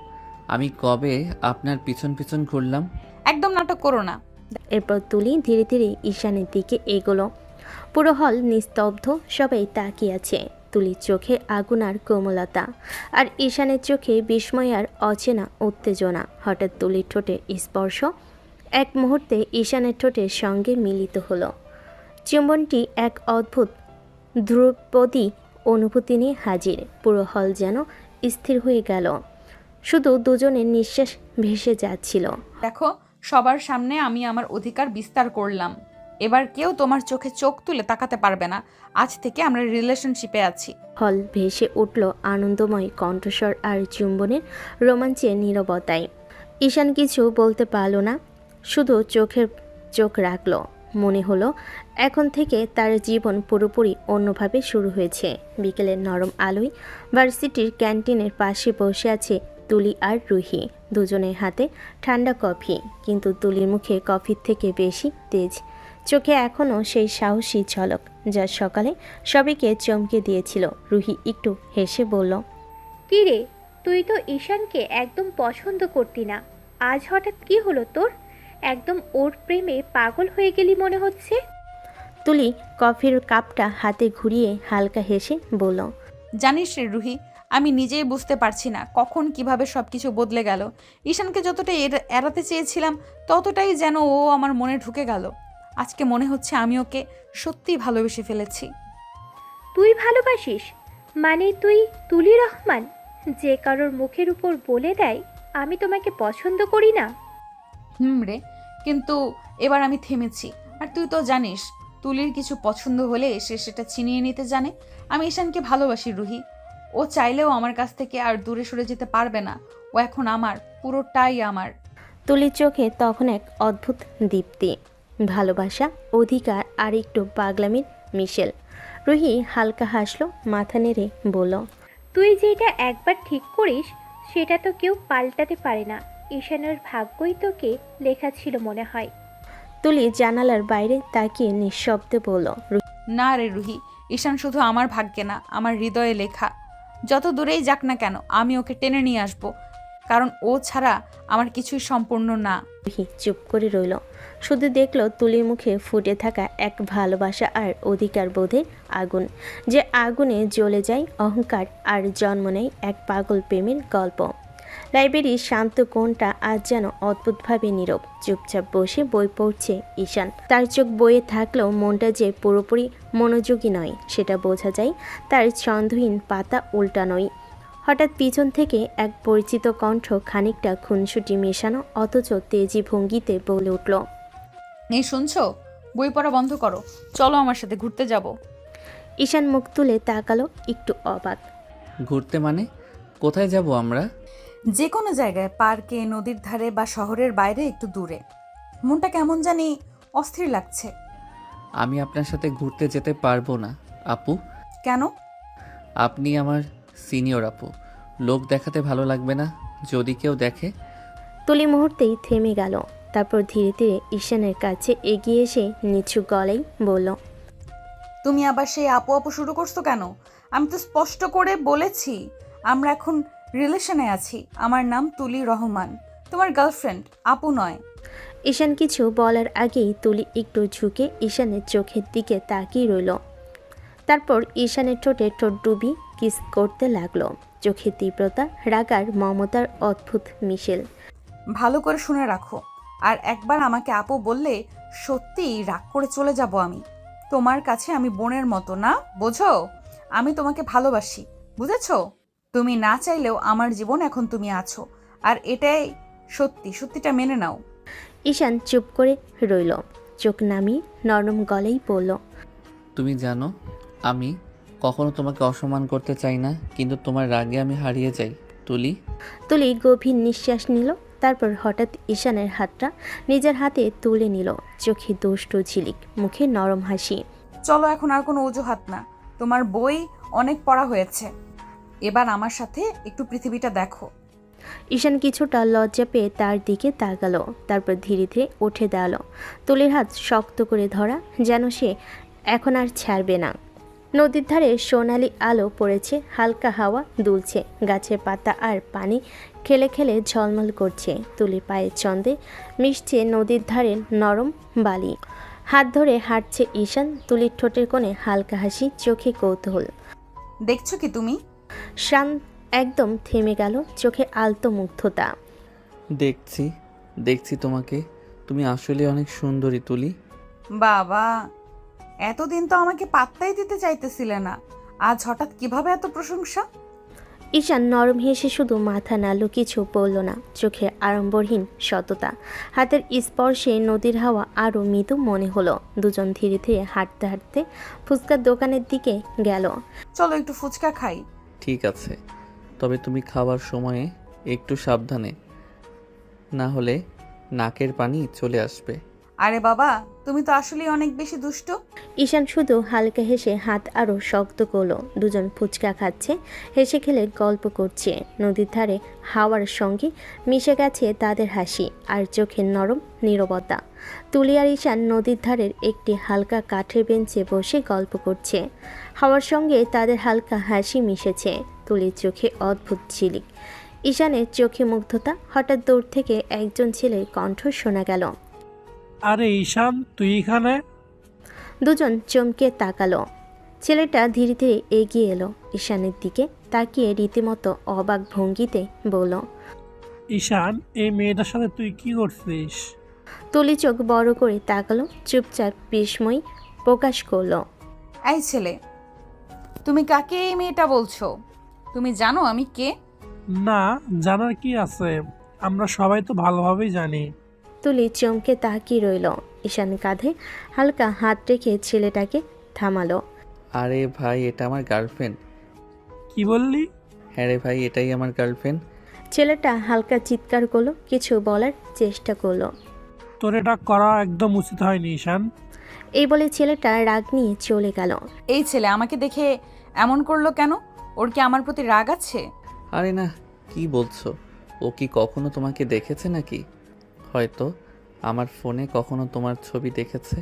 [SPEAKER 2] আমি কবে আপনার পিছন পিছন ঘুরলাম?
[SPEAKER 1] একদম নাটক করো না।
[SPEAKER 3] এরপর তুলি ধীরে ধীরে ঈশানের দিকে এগোলো। পুরো হল নিস্তব্ধ, সবাই তাকিয়ে আছে। তুলির চোখে আগুন আর কোমলতা, আর ঈশানের চোখে বিস্ময় আর অচেনা উত্তেজনা। হঠাৎ তুলির ঠোঁটে স্পর্শ, এক মুহূর্তে ঈশানের ঠোঁটের সঙ্গে মিলিত হলো। চুম্বনটি এক অদ্ভুত ধ্রুপদী অনুভূতি নিয়ে হাজির। পুরো হল যেন স্থির হয়ে গেল, শুধু দুজনের নিঃশ্বাস ভেসে যাচ্ছিল।
[SPEAKER 1] দেখো, সবার সামনে আমি আমার অধিকার বিস্তার করলাম। এবার কেউ তোমার চোখে চোখ তুলে তাকাতে পারবে না। আজ থেকে আমরা রিলেশনশিপে আছি।
[SPEAKER 3] হল ভেসে উঠল আনন্দময় কণ্ঠস্বর আর চুম্বনের রোমাঞ্চের নীরবতায়। ঈশান কিছু বলতে পারল না, শুধু চোখ রাখল। মনে হলো এখন থেকে তার জীবন পুরোপুরি অন্যভাবে শুরু হয়েছে। বিকেলের নরম আলোয় ভার্সিটির ক্যান্টিনের পাশে বসে আছে তুলি আর রুহি, দুজনের হাতে ঠান্ডা কফি, কিন্তু তুলির মুখে কফির থেকে বেশি তেজ, চোখে এখনও সেই সাহসী ঝলক যা সকালে সবাইকে চমকে দিয়েছিল। রুহি একটু হেসে বলল,
[SPEAKER 4] কি রে, তুই তো ঈশানকে একদম পছন্দ করতি না, আজ হঠাৎ কি হলো তোর? একদম ওর প্রেমে পাগল হয়ে গেলি মনে হচ্ছে।
[SPEAKER 3] তুলি কফির কাপটা হাতে ঘুরিয়ে হালকা হেসে বলল,
[SPEAKER 1] জানিস রে রুহি, আমি নিজেই বুঝতে পারছি না কখন কিভাবে সবকিছু বদলে গেল। ঈশানকে যতটা এড়াতে চেয়েছিলাম, ততটাই যেন ও আমার মনে ঢুকে গেল। আজকে মনে হচ্ছে আমি ওকে সত্যিই ভালোবেসে ফেলেছি।
[SPEAKER 4] তুই ভালোবাসিস? মানে তুই তুলি রহমান, যে কারোর মুখের উপর বলে দেয় আমি তোমাকে পছন্দ করি না?
[SPEAKER 1] রে, কিন্তু এবার আমি থেমেছি। আর তুই তো জানিস, তুলির কিছু পছন্দ হলে সে সেটা ছিনিয়ে নিতে জানে। আমি ঈশানকে ভালোবাসি রুহি। ও চাইলেও আমার কাছ থেকে আর দূরে সরে যেতে পারবে না। ও এখন আমার, পুরোটাই আমার।
[SPEAKER 3] তুলির চোখে তখন এক অদ্ভুত দীপ্তি, ভালোবাসা, অধিকার আর একটু পাগলামির মিশেল। রুহি হালকা হাসলো, মাথা নেড়ে বলল,
[SPEAKER 4] তুই যেটা একবার ঠিক করিস সেটা তো কেউ পাল্টাতে পারে না। ঈশানের ভাগ্যই তোকে লেখা ছিল মনে হয়।
[SPEAKER 3] তুলি জানালার বাইরে তাকিয়ে নিঃশব্দে বলল,
[SPEAKER 1] না রে রুহি, ঈশান শুধু আমার ভাগ্যে না, আমার হৃদয়ে লেখা। যত দূরেই যাক না কেন, আমি ওকে টেনে নিয়ে আসবো, কারণ ও ছাড়া আমার কিছুই সম্পূর্ণ না।
[SPEAKER 3] রুহি চুপ করে রইল, শুধু দেখল তুলির মুখে ফুটে থাকা এক ভালোবাসা আর অধিকার বোধের আগুন, যে আগুনে জ্বলে যায় অহংকার আর জন্ম নেয় এক পাগল প্রেমের গল্প। লাইব্রেরির শান্ত কোণটা আজ যেন অদ্ভুতভাবে নীরব। চুপচাপ বসে বই পড়ছে ঈশান। তার চোখ বইয়ে থাকলেও মনটা যে পুরোপুরি মনোযোগী নয় সেটা বোঝা যায় তার ছন্দহীন পাতা উল্টানোই। হঠাৎ পিছন থেকে এক পরিচিত কণ্ঠ খানিকটা খুনসুটি মেশানো অথচ তেজি ভঙ্গিতে বলে উঠল,
[SPEAKER 1] এই শুনছো? বই পড়া বন্ধ করো, চলো আমার সাথে ঘুরতে যাব।
[SPEAKER 3] ঈশান মুখ তুলে তাকালো, একটু অবাক।
[SPEAKER 2] ঘুরতে মানে? কোথায় যাব আমরা?
[SPEAKER 1] যে কোনো জায়গায়, পার্কে, নদীর ধারে বা শহরের বাইরে একটু দূরে। মনটা কেমন জানি অস্থির লাগছে।
[SPEAKER 2] আমি আপনার সাথে ঘুরতে যেতে পারবো না আপু।
[SPEAKER 1] কেন?
[SPEAKER 2] আপনি আমার সিনিয়র আপু, লোক দেখাতে ভালো লাগবে না যদি কেউ দেখে।
[SPEAKER 3] তুলি মুহূর্তেই থেমে গেল, তারপর ধীরে ধীরে ঈশানের কাছে এগিয়ে এসে নিচু গলায় বলল,
[SPEAKER 1] তুমি আবার সেই আপু আপু শুরু করছো কেন? আমি তো স্পষ্ট করে বলেছি আমরা এখন রিলেশনে আছি। আমার নাম তুলি রহমান, তোমার গার্লফ্রেন্ড, আপু নয়।
[SPEAKER 3] ঈশান কিছু বলার আগেই তুলি একটু ঝুঁকে ঈশানের চোখের দিকে তাকিয়ে রইল। তারপর ঈশানের ঠোঁটে ঠোঁট ডুবি কিস করতে লাগলো। চোখে তীব্রতা, রাগ আর মমতার অদ্ভুত মিশেল।
[SPEAKER 1] ভালো করে শুনে রাখো, আর একবার আমাকে আপু বললে সত্যিই রাগ করে চলে যাব আমি। তোমার কাছে আমি বোনের মতো, না বোঝো? আমি তোমাকে ভালোবাসি, বুঝেছো? তুমি না চাইলেও আমার জীবন এখন তুমি আছো, আর এটাই সত্যি, সত্যিটা মেনে নাও।
[SPEAKER 3] ঈশান চুপ করে রইল, চোখ নামিয়ে নরম গলেই বলল,
[SPEAKER 2] তুমি জানো আমি কখনো তোমাকে অসম্মান করতে চাই না, কিন্তু তোমার রাগে আমি হারিয়ে যাই তুলি।
[SPEAKER 3] তুলি গভীর নিঃশ্বাস নিল, তারপর হঠাৎ ঈশানের হাতটা নিজের হাতে তুলে নিল। চোখে দুষ্টু ঝিলিক, মুখে নরম হাসি।
[SPEAKER 1] চলো, এখন আর কোনো অজুহাত না। তোমার বই অনেক পড়া হয়েছে, এবার আমার সাথে একটু পৃথিবীটা দেখো।
[SPEAKER 3] ঈশান কিছুটা লজ্জা পেয়ে তার দিকে তাকালো, তারপর ধীরে ধীরে উঠে দাঁড়ালো। তুলির হাত শক্ত করে ধরা, যেন সে এখন আর ছাড়বে না। নদীর ধারে সোনালি আলো পড়েছে, হালকা হাওয়া দুলছে, গাছের পাতা আর পানি খেলে খেলে ঝলমল করছে। তুলির পায়ের চন্দে মিশছে নদীর ধারের নরম বালি। হাত ধরে হাঁটছে ঈশান, তুলির ঠোঁটের কোণে হালকা হাসি, চোখে কৌতূহল।
[SPEAKER 1] দেখছো কি তুমি?
[SPEAKER 3] শান একদম থেমে গেল, চোখে আলতো মুগ্ধতা।
[SPEAKER 2] দেখছি দেখছি তোমাকে, তুমি আসলে অনেক সুন্দরী তুলি।
[SPEAKER 1] বাবা, এতদিন তো আমাকে পাত্তাই দিতে চাইতেছিলে না, আজ হঠাৎ কিভাবে এত প্রশংসা?
[SPEAKER 3] ঈশান নরম হেসে শুধু মাথা নাড়ল, কিছু বলল না। চোখে আড়ম্বরহীন সততা, হাতের স্পর্শে নদীর হাওয়া আরও মৃদু মনে হলো। দুজন ধীরে ধীরে হাঁটতে হাঁটতে ফুচকার দোকানের দিকে গেল।
[SPEAKER 1] চলো একটু ফুচকা খাই।
[SPEAKER 2] ঠিক আছে, তবে তুমি খাওয়ার সময়ে একটু সাবধানে, না হলে নাকের পানি চলে আসবে।
[SPEAKER 1] আরে বাবা, তুমি তো আসলেই অনেক বেশি দুষ্ট।
[SPEAKER 3] ঈশান শুধু হালকা হেসে হাত আরও শক্ত করলো। দুজন ফুচকা খাচ্ছে, হেসে খেলে গল্প করছে। নদীর ধারে হাওয়ার সঙ্গে মিশে গেছে তাদের হাসি আর চোখের নরম নীরবতা। তুলি আর ঈশান নদীর ধারের একটি হালকা কাঠের বেঞ্চে বসে গল্প করছে। হাওয়ার সঙ্গে তাদের হালকা হাসি মিশেছে। তুলির চোখে অদ্ভুত ঝিলিক, ঈশানের চোখে মুগ্ধতা। হঠাৎ দূর থেকে একজন ছেলের কণ্ঠ শোনা গেল।
[SPEAKER 11] আরে ঈশান, তুই এখানে?
[SPEAKER 3] দুজন চমকে তাকালো। ছেলেটা ধীরে ধীরে এগিয়ে এলো ঈশানের দিকে, তাকিয়ে রীতিমতো অবাক ভঙ্গিতে বলল,
[SPEAKER 11] ঈশান, এই মেয়েটার সাথে তুই কি করছিস?
[SPEAKER 3] তুলি চোখ বড় করে তাকালো, চুপচাপ বিস্ময় প্রকাশ করলো।
[SPEAKER 1] এই ছেলে, তুমি কাকে এই মেয়েটা বলছো? তুমি জানো আমি কে?
[SPEAKER 11] না, জানার কি আছে, আমরা সবাই তো ভালোভাবেই জানি।
[SPEAKER 3] তুলি চমকে তাকিয়ে রইল। ঈশান কাঁধে হালকা হাত রেখে ছেলেটাকে থামালো।
[SPEAKER 2] আরে ভাই, এটা আমার গার্লফ্রেন্ড।
[SPEAKER 11] কি বললি?
[SPEAKER 2] হ্যাঁ রে ভাই, এটাই আমার গার্লফ্রেন্ড।
[SPEAKER 3] ছেলেটা হালকা চিৎকার করলো, কিছু বলার চেষ্টা করলো।
[SPEAKER 11] তোর এটা করা একদম উচিত হয়নি ঈশান।
[SPEAKER 3] এই বলে ছেলেটা রাগ নিয়ে চলে গেল।
[SPEAKER 1] এই ছেলে আমাকে দেখে এমন করলো কেন? ওর কি আমার প্রতি রাগ আছে?
[SPEAKER 2] আরে না, কি বলছো? ও কি কখনো তোমাকে দেখেছে নাকি? হয়তো আমার ফোনে কখনো তোমার ছবি দেখেছে,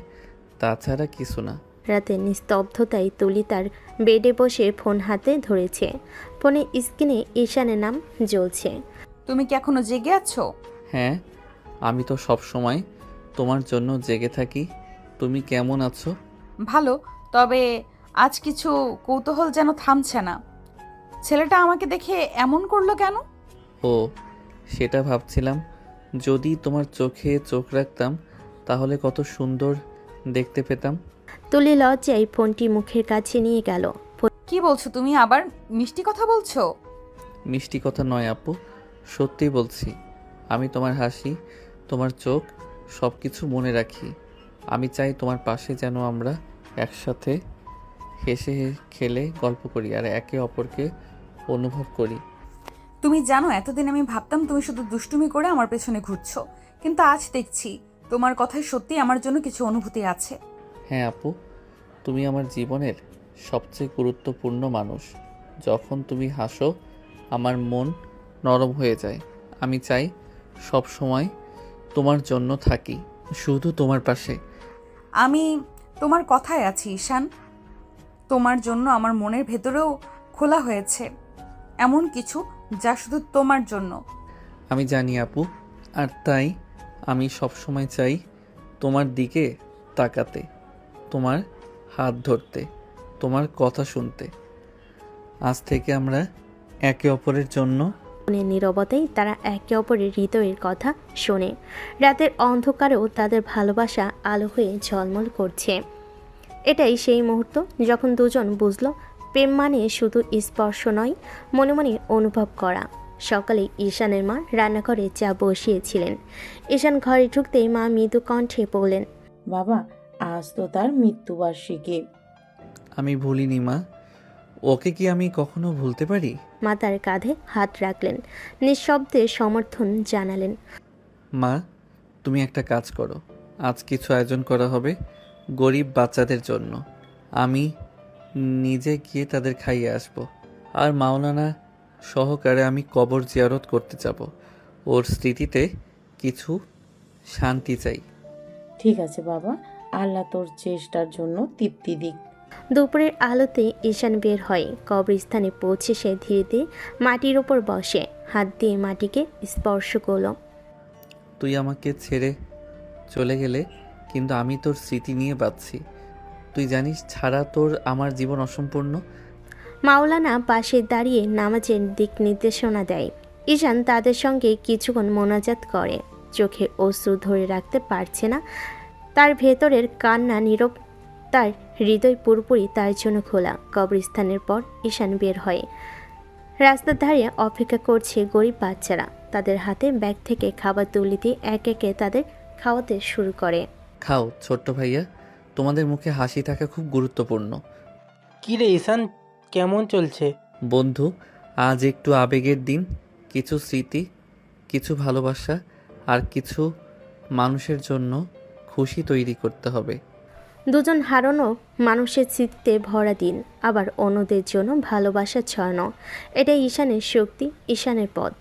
[SPEAKER 2] তাছাড়া কিছু না।
[SPEAKER 3] রাতে নিস্তব্ধতায় তুলি তার বেডে বসে ফোন হাতে ধরেছে। ফোনে স্ক্রিনে ঈশানের নাম জ্বলছে।
[SPEAKER 1] তুমি কি এখনো জেগে আছো?
[SPEAKER 2] হ্যাঁ, আমি তো সব সময় তোমার জন্য জেগে থাকি। তুমি কেমন আছো?
[SPEAKER 1] ভালো, তবে আজ কিছু কৌতূহল যেন থামছে না। ছেলেটা আমাকে দেখে এমন করলো কেন?
[SPEAKER 2] ও, সেটা ভাবছিলাম, যদি তোমার চোখে চোখ রাখতাম তাহলে কত সুন্দর দেখতে পেতাম।
[SPEAKER 3] তুলি লজ্জায় ফোনটি মুখের কাছে নিয়ে গেল।
[SPEAKER 1] কি বলছো তুমি? আবার মিষ্টি কথা বলছো?
[SPEAKER 2] মিষ্টি কথা নয় আপু, সত্যি বলছি। আমি তোমার হাসি, তোমার চোখ সব কিছু মনে রাখি। আমি চাই তোমার পাশে যেন আমরা একসাথে হেসে খেলে গল্প করি আর একে অপরকে অনুভব করি।
[SPEAKER 1] তুমি জানো, এতদিন আমি ভাবতাম তুমি শুধু দুষ্টুমি করে আমার পেছনে ঘুরছো, কিন্তু আজ দেখছি তোমার কথায় সত্যি আমার জন্য কিছু অনুভূতি আছে।
[SPEAKER 2] হ্যাঁ আপু, তুমি আমার জীবনের সবচেয়ে গুরুত্বপূর্ণ মানুষ। যখন তুমি হাসো আমার মন নরম হয়ে যায়। আমি চাই সব সময় তোমার জন্য থাকি, শুধু তোমার পাশে।
[SPEAKER 1] আমি তোমার কথায় আছি ঈশান। তোমার জন্য আমার মনের ভেতরেও খোলা হয়েছে এমন কিছু যা শুধু তোমার জন্য।
[SPEAKER 2] আমি জানি আপু, আর তাই আমি সব সময় চাই তোমার দিকে তাকাতে, তোমার হাত ধরতে, তোমার কথা শুনতে। আজ থেকে আমরা একে অপরের জন্য।
[SPEAKER 3] মনের নীরবতায় তারা একে অপরের হৃদয়ের কথা শোনে। রাতের অন্ধকারেও তাদের ভালোবাসা আলো হয়ে ঝলমল করছে। এটাই সেই মুহূর্ত যখন দুজন বুঝল প্রেম মানে শুধু স্পর্শ নয়, মনে মনে অনুভব করা। সকালে ঈশানের মা রান্নাঘরে চা বসিয়েছিলেন। ঈশান ঘরে ঢুকতেই মা মৃদু কণ্ঠে বললেন,
[SPEAKER 6] বাবা, আজ তো তার মৃত্যুবার্ষিকী।
[SPEAKER 2] আমি ভুলিনি মা, ওকে কি আমি কখনো ভুলতে পারি?
[SPEAKER 3] মা তার কাঁধে হাত রাখলেন, নিঃশব্দে সমর্থন জানালেন।
[SPEAKER 2] মা, তুমি একটা কাজ করো, আজ কিছু আয়োজন করা হবে গরিব বাচ্চাদের জন্য। আমি নিজে গিয়ে তাদের খাইয়ে আসব। আর মাওলানা সহকারে আমি কবর জিয়ারত করতে যাব। ওর স্মৃতিতে কিছু শান্তি চাই।
[SPEAKER 6] ঠিক আছে বাবা, আল্লাহ তোর চেষ্টার জন্য তৃপ্তি দিক।
[SPEAKER 3] দুপুরের আলোতে ঈশান বের হয়। কবরস্থানে পৌঁছে সে ধীরে ধীরে মাটির ওপর বসে, হাত দিয়ে মাটিকে স্পর্শ করল।
[SPEAKER 2] তুই আমাকে ছেড়ে চলে গেলে, কিন্তু আমি তোর স্মৃতি নিয়ে বাঁচছি। তুই জানিস ছাড়া তোর আমার জীবন অসম্পূর্ণ।
[SPEAKER 3] মাওলানা পাশে দাঁড়িয়ে নামাজের দিক নির্দেশনা দেয়। ঈশান তাদের সঙ্গে কিছুক্ষণ মোনাজাত করে। চোখে অশ্রু ধরে রাখতে পারছে না। তার ভেতরের কান্না নীরব, তার হৃদয় পুরোপুরি তার জন্য খোলা। কবরস্থানের পর ঈশান বের হয়। রাস্তার ধারে অপেক্ষা করছে গরিব বাচ্চারা। তাদের হাতে ব্যাগ থেকে খাবার তুলে দিয়ে এক একে তাদের খাওয়াতে শুরু করে।
[SPEAKER 2] খাও ছোট্ট ভাইয়া, তোমাদের মুখে হাসি থাকা খুব গুরুত্বপূর্ণ।
[SPEAKER 12] কি রে ঈশান, কেমন চলছে?
[SPEAKER 2] বন্ধু, আজ একটু আবেগের দিন। কিছু স্মৃতি, কিছু ভালোবাসা আর কিছু মানুষের জন্য খুশি তৈরি করতে হবে।
[SPEAKER 3] দুজন হারানো মানুষের চিত্তে ভরা দিন, আবার অন্যদের জন্য ভালোবাসা ছড়ানো। এটাই ঈশানের শক্তি, ঈশানের পথ।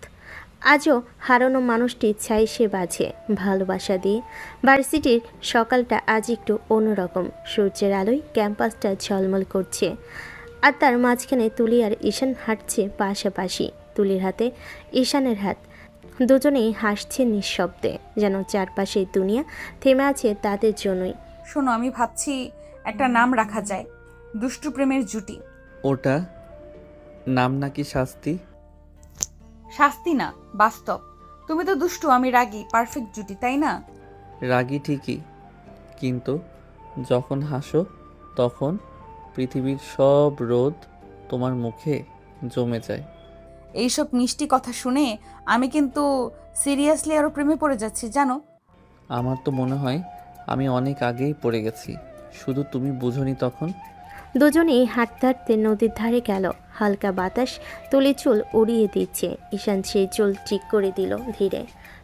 [SPEAKER 3] আজও হারানো মানুষটি চাই সে বাঁচে ভালোবাসা দিয়ে। ভার্সিটির সকালটা আজ একটু অন্যরকম। সূর্যের আলোয় ক্যাম্পাসটা ঝলমল করছে, আর তার মাঝখানে তুলি আর ঈশান হাঁটছে পাশাপাশি। তুলির হাতে ঈশানের হাত, দুজনেই হাসছে নিঃশব্দে, যেন চারপাশে দুনিয়া থেমে আছে তাদের জন্যই।
[SPEAKER 1] শোনো, আমি ভাবছি একটা নাম রাখা যায়, দুষ্টু প্রেমের জুটি।
[SPEAKER 2] ওটা নাম নাকি শাস্তি?
[SPEAKER 1] শাস্তি না, বাস্তব। তুমি তো দুষ্টু, আমি রাগী, পারফেক্ট জুটি, তাই না?
[SPEAKER 2] রাগী ঠিকই, কিন্তু যখন হাসো তখন পৃথিবীর সব রোদ তোমার মুখে জমে যায়।
[SPEAKER 1] এইসব মিষ্টি কথা শুনে আমি কিন্তু সিরিয়াসলি আরও প্রেমে পড়ে যাচ্ছি, জানো?
[SPEAKER 2] আমার তো মনে হয় আমি অনেক আগেই পড়ে গেছি, শুধু তুমি বুঝোনি তখন।
[SPEAKER 3] দুজনেই হাঁটতে হাঁটতে নদীর ধারে গেল। হালকা বাতাস তুলির চুল উড়িয়ে দিচ্ছে। ঈশান সেই চুল ঠিক করে দিল ধীরে।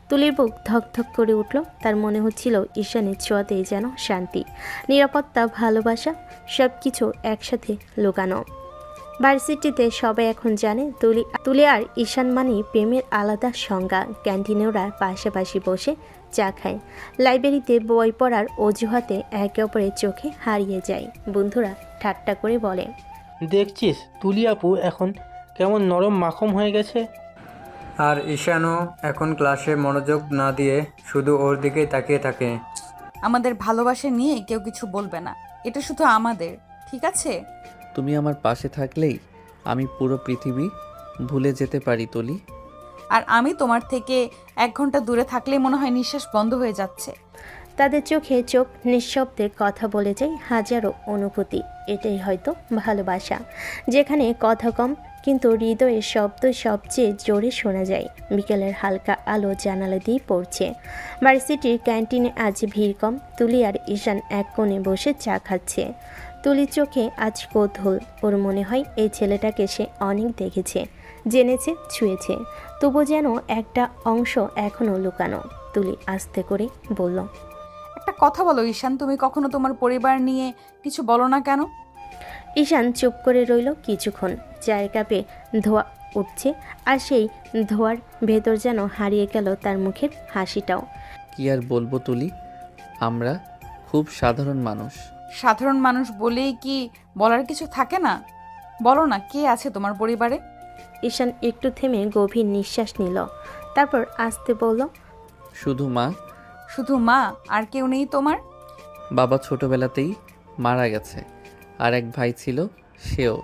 [SPEAKER 3] তুলির বুক ধকধক করে উঠল। তার মনে হচ্ছিল ঈশানের ছোঁয়াতেই যেন শান্তি, নিরাপত্তা, ভালোবাসা সব কিছু একসাথে লুকানো। ভার্সিটিতে সবাই এখন জানে তুলি আর ঈশান মানে প্রেমের আলাদা সংজ্ঞা। ক্যান্টিনে ওরা পাশাপাশি বসে চা খায়। লাইব্রেরিতে বই পড়ার অজুহাতে একে অপরের চোখে হারিয়ে যায়। বন্ধুরা ঠাট্টা করে বলে,
[SPEAKER 12] দেখছিস তুলি আপু এখন কেমন নরম মাখন হয়ে গেছে।
[SPEAKER 8] আর ঈশানও এখন ক্লাসে মনোযোগ না দিয়ে শুধু ওর দিকেই তাকিয়ে থাকে।
[SPEAKER 1] আমাদের ভালোবাসা নিয়ে কেউ কিছু বলবে না, এটা শুধু আমাদের, ঠিক আছে?
[SPEAKER 2] তুমি আমার পাশে থাকলেই আমি পুরো পৃথিবী ভুলে যেতে পারি তুলি।
[SPEAKER 1] আর আমি তোমার থেকে 1 ঘন্টা দূরে থাকলেই মনে হয় নিঃশ্বাস বন্ধ হয়ে যাচ্ছে।
[SPEAKER 3] তাদের চোখে চোখ, নিঃশব্দে কথা বলে যায় হাজারো অনুভূতি। এটাই হয়তো ভালোবাসা, যেখানে কথা কম কিন্তু হৃদয়ের শব্দ সবচেয়ে জোরে শোনা যায়। বিকেলের হালকা আলো জানালা দিয়ে পড়ছে। ভার্সিটির ক্যান্টিনে আজ ভিড় কম। তুলি আর ঈশান এক কোণে বসে চা খাচ্ছে। তুলির চোখে আজ কৌতূহল। ওর মনে হয় এই ছেলেটাকে সে অনেক দেখেছে, জেনেছে, ছুঁয়েছে, তবু যেন একটা অংশ এখনও লুকানো। তুলি আস্তে করে বলল,
[SPEAKER 1] একটা কথা বলো ঈশান, তুমি কখনো তোমার পরিবার নিয়ে কিছু বলো না কেন?
[SPEAKER 3] ঈশান চুপ করে রইল কিছুক্ষণ। চায়ের কাপে ধোঁয়া উঠছে, আর সেই ধোঁয়ার ভেতর যেন হারিয়ে গেল তার মুখের হাসিটাও।
[SPEAKER 2] কি আর বলবো তুলি, আমরা খুব সাধারণ মানুষ।
[SPEAKER 1] সাধারণ মানুষ বলেই কি বলার কিছু থাকে না? বলো না, কে আছে তোমার পরিবারে?
[SPEAKER 3] ঈশান একটু থেমে গভীর নিঃশ্বাস নিল, তারপর আস্তে বলল,
[SPEAKER 2] শুধু মা।
[SPEAKER 1] শুধু মা? আর কেউ নেই তোমার?
[SPEAKER 2] বাবা ছোটবেলাতেই মারা গেছে, আর এক ভাই ছিল, সেও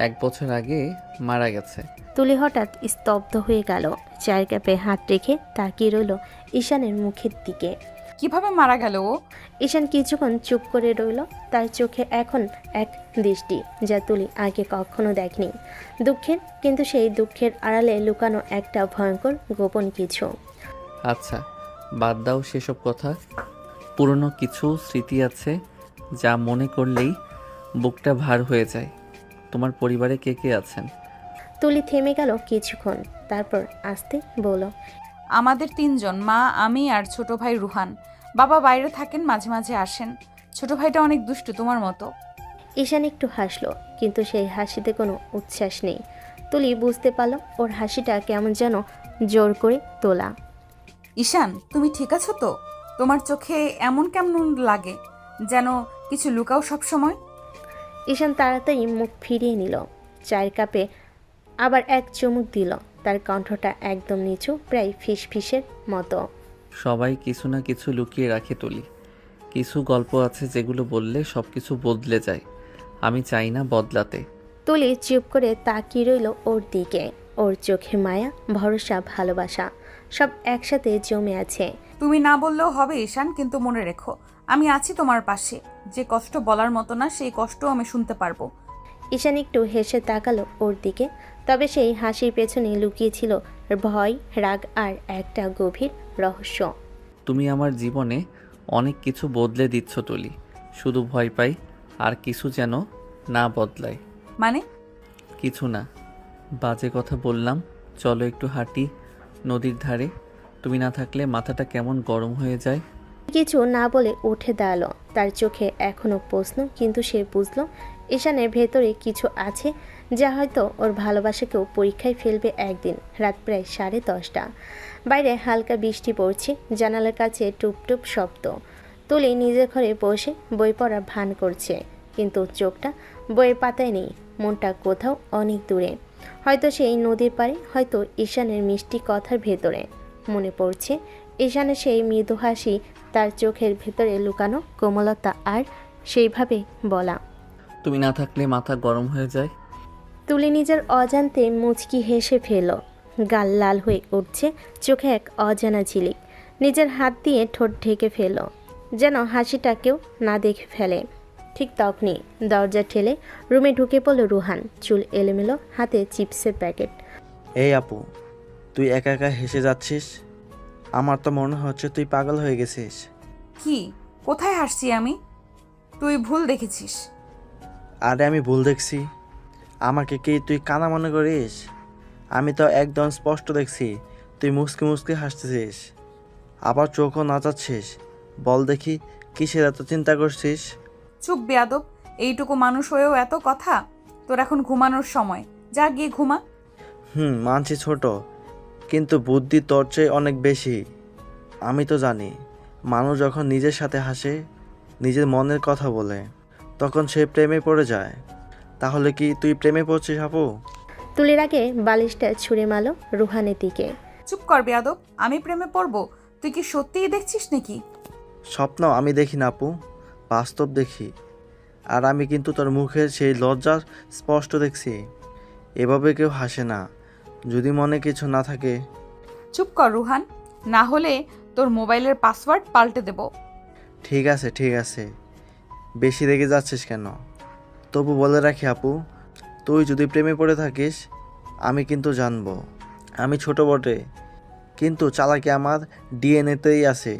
[SPEAKER 2] 1 বছর আগে মারা গেছে।
[SPEAKER 3] তুলি হঠাৎ স্তব্ধ হয়ে গেল। চায়ের কাপে হাত রেখে তাকিয়ে রইল ঈশানের মুখের দিকে।
[SPEAKER 1] কিভাবে মারা গেল ও?
[SPEAKER 3] ঈশান কিছুক্ষণ চুপ করে রইল। তার চোখে এখন এক দৃষ্টি যা তুলি আগে কখনো দেখনি। দুঃখের, কিন্তু সেই দুঃখের আড়ালে লুকানো একটা ভয়ঙ্কর গোপন কিছু।
[SPEAKER 2] আচ্ছা, বাদ দাও সেসব কথা। পুরনো কিছু স্মৃতি আছে যা মনে করলেই বুকটা ভার হয়ে যায়। তোমার পরিবারে কে কে আছেন?
[SPEAKER 3] তুলি থেমে গেল কিছুক্ষণ, তারপর আস্তে বলল,
[SPEAKER 1] আমাদের 3 জন, মা, আমি আর ছোট ভাই রুহান। বাবা বাইরে থাকেন, মাঝে মাঝে আসেন। ছোট ভাইটা অনেক দুষ্টু, তোমার মতো।
[SPEAKER 3] ঈশান একটু হাসলো, কিন্তু সেই হাসিতে কোনো উচ্ছ্বাস নেই। তুলি বুঝতে পারল ওর হাসিটা কেমন যেন জোর করে তোলা।
[SPEAKER 1] ঈশান, তুমি ঠিক আছো তো? তোমার চোখে এমন কেমন লাগে, যেন কিছু লুকাও সব সময়।
[SPEAKER 3] ঈশান তাড়াতাড়ি মুখ ফিরিয়ে নিল। চায়ের কাপে আবার এক চুমুক দিল। তার কণ্ঠটা একদম নিচু, প্রায় ফিসফিসের মতো।
[SPEAKER 2] সবাই কিছু না কিছু লুকিয়ে রাখে তুলি। কিছু গল্প আছে যেগুলো বললে সব কিছু বদলে যায়। আমি চাই না বদলাতে।
[SPEAKER 3] তুলি চুপ করে তাকিয়ে রইল ওর দিকে। ওর চোখে মায়া, ভরসা, ভালোবাসা সব একসাথে জমে আছে।
[SPEAKER 1] তুমি না বললেও হবে ঈশান, কিন্তু মনে রেখো আমি আছি তোমার পাশে। যে কষ্ট বলার মতো না, সেই কষ্ট আমি শুনতে পারবো।
[SPEAKER 3] ঈশান একটু হেসে তাকালো ওর দিকে, তবে সেই হাসির পেছনে লুকিয়েছিল ভয়, রাগ আর একটা গভীর রহস্য।
[SPEAKER 2] তুমি আমার জীবনে অনেক কিছু বদলে দিচ্ছ তুলি। শুধু ভয় পাই আর কিছু যেন না বদলায়।
[SPEAKER 1] মানে?
[SPEAKER 2] কিছু না, বাজে কথা বললাম। চলো একটু হাঁটি নদীর ধারে। তুমি না থাকলে মাথাটা কেমন গরম হয়ে যায়।
[SPEAKER 3] কিছু না বলে উঠে দাঁড়ালো। তার চোখে এখনো প্রশ্ন, কিন্তু সে বুঝলো ঈশানের ভেতরে কিছু আছে যা হয়তো ওর ভালোবাসাকেও পরীক্ষায় ফেলবে একদিন। রাত প্রায় 10:30। বাইরে হালকা বৃষ্টি পড়ছে, জানালার কাছে টুপটুপ শব্দ। তুলি নিজের ঘরে বসে বই পড়ার ভান করছে, কিন্তু চোখটা বইয়ের পাতায় নেই। মনটা কোথাও অনেক দূরে, হয়তো সেই নদীর পাড়ে, হয়তো ঈশানের মিষ্টি কথার ভেতরে। মনে পড়ছে ঈশানের সেই মৃদু হাসি, তার চোখের ভেতরে লুকানো কোমলতা, আর সেইভাবে বলা,
[SPEAKER 2] তুমি না থাকলে মাথা গরম হয়ে যায়।
[SPEAKER 3] তুলি নিজের অজান্তে মুচকি হেসে ফেল। গাল লাল হয়ে উঠছে, চোখে এক অজানা ঝিলিক। নিজের হাত দিয়ে ঠোঁট ঢেকে ফেল, যেন হাসিটা কেউ না দেখে ফেলে। ঠিক তখনই দরজা ঠেলে রুমে ঢুকে পড়ল রুহান, চুল এলোমেলো, হাতে চিপসের প্যাকেট।
[SPEAKER 13] এই আপু, তুই একা একা হেসে যাচ্ছিস। আমার তো মনে হচ্ছে তুই পাগল হয়ে গেছিস।
[SPEAKER 1] কি? কোথায় হাসছি আমি? তুই ভুল দেখেছিস।
[SPEAKER 13] আরে আমি ভুল দেখছি? আমাকে কি তুই কানা মনে করিস? আমি তো একদম স্পষ্ট দেখছি তুই মুসকে মুসকে হাসতেছিস, আবার চোখও নাচাচ্ছিস। বল দেখি, কিসের এত চিন্তা করছিস?
[SPEAKER 1] চুপ বেয়াদব, এইটুকু মানুষ হয়েও এত কথা। তোর এখন ঘুমানোর সময়, যা গিয়ে ঘুমা।
[SPEAKER 13] মানছি ছোট, কিন্তু বুদ্ধি তোর চেয়ে অনেক বেশি। আমি তো জানি মানুষ যখন নিজের সাথে হাসে, নিজের মনের কথা বলে, তখন সে প্রেমে পড়ে যায়। তাহলে কি তুই প্রেমে পড়ছিস আপু?
[SPEAKER 3] তুলির আগে বালিশটা ছুঁড়ে মারল রুহানের দিকে।
[SPEAKER 1] চুপ কর বেয়াদব, আমি প্রেমে পড়বো? তুই কি সত্যিই দেখছিস নাকি?
[SPEAKER 13] স্বপ্ন আমি দেখি না আপু, বাস্তব দেখি। আর আমি কিন্তু তোর মুখের সেই লজ্জা স্পষ্ট দেখছি। এভাবে কেউ হাসে না যদি মনে কিছু না থাকে।
[SPEAKER 1] চুপ কর রুহান, না হলে তোর মোবাইলের পাসওয়ার্ড পাল্টে দেব।
[SPEAKER 13] ঠিক আছে ঠিক আছে, বেশি রেগে যাচ্ছিস কেন? তবু বলে রাখি আপু, তুই যদি প্রেমে পড়ে থাকিস, আমি কিন্তু জানবো। আমি ছোট বটে, কিন্তু চালাকি আমার ডিএনএতেই আছে।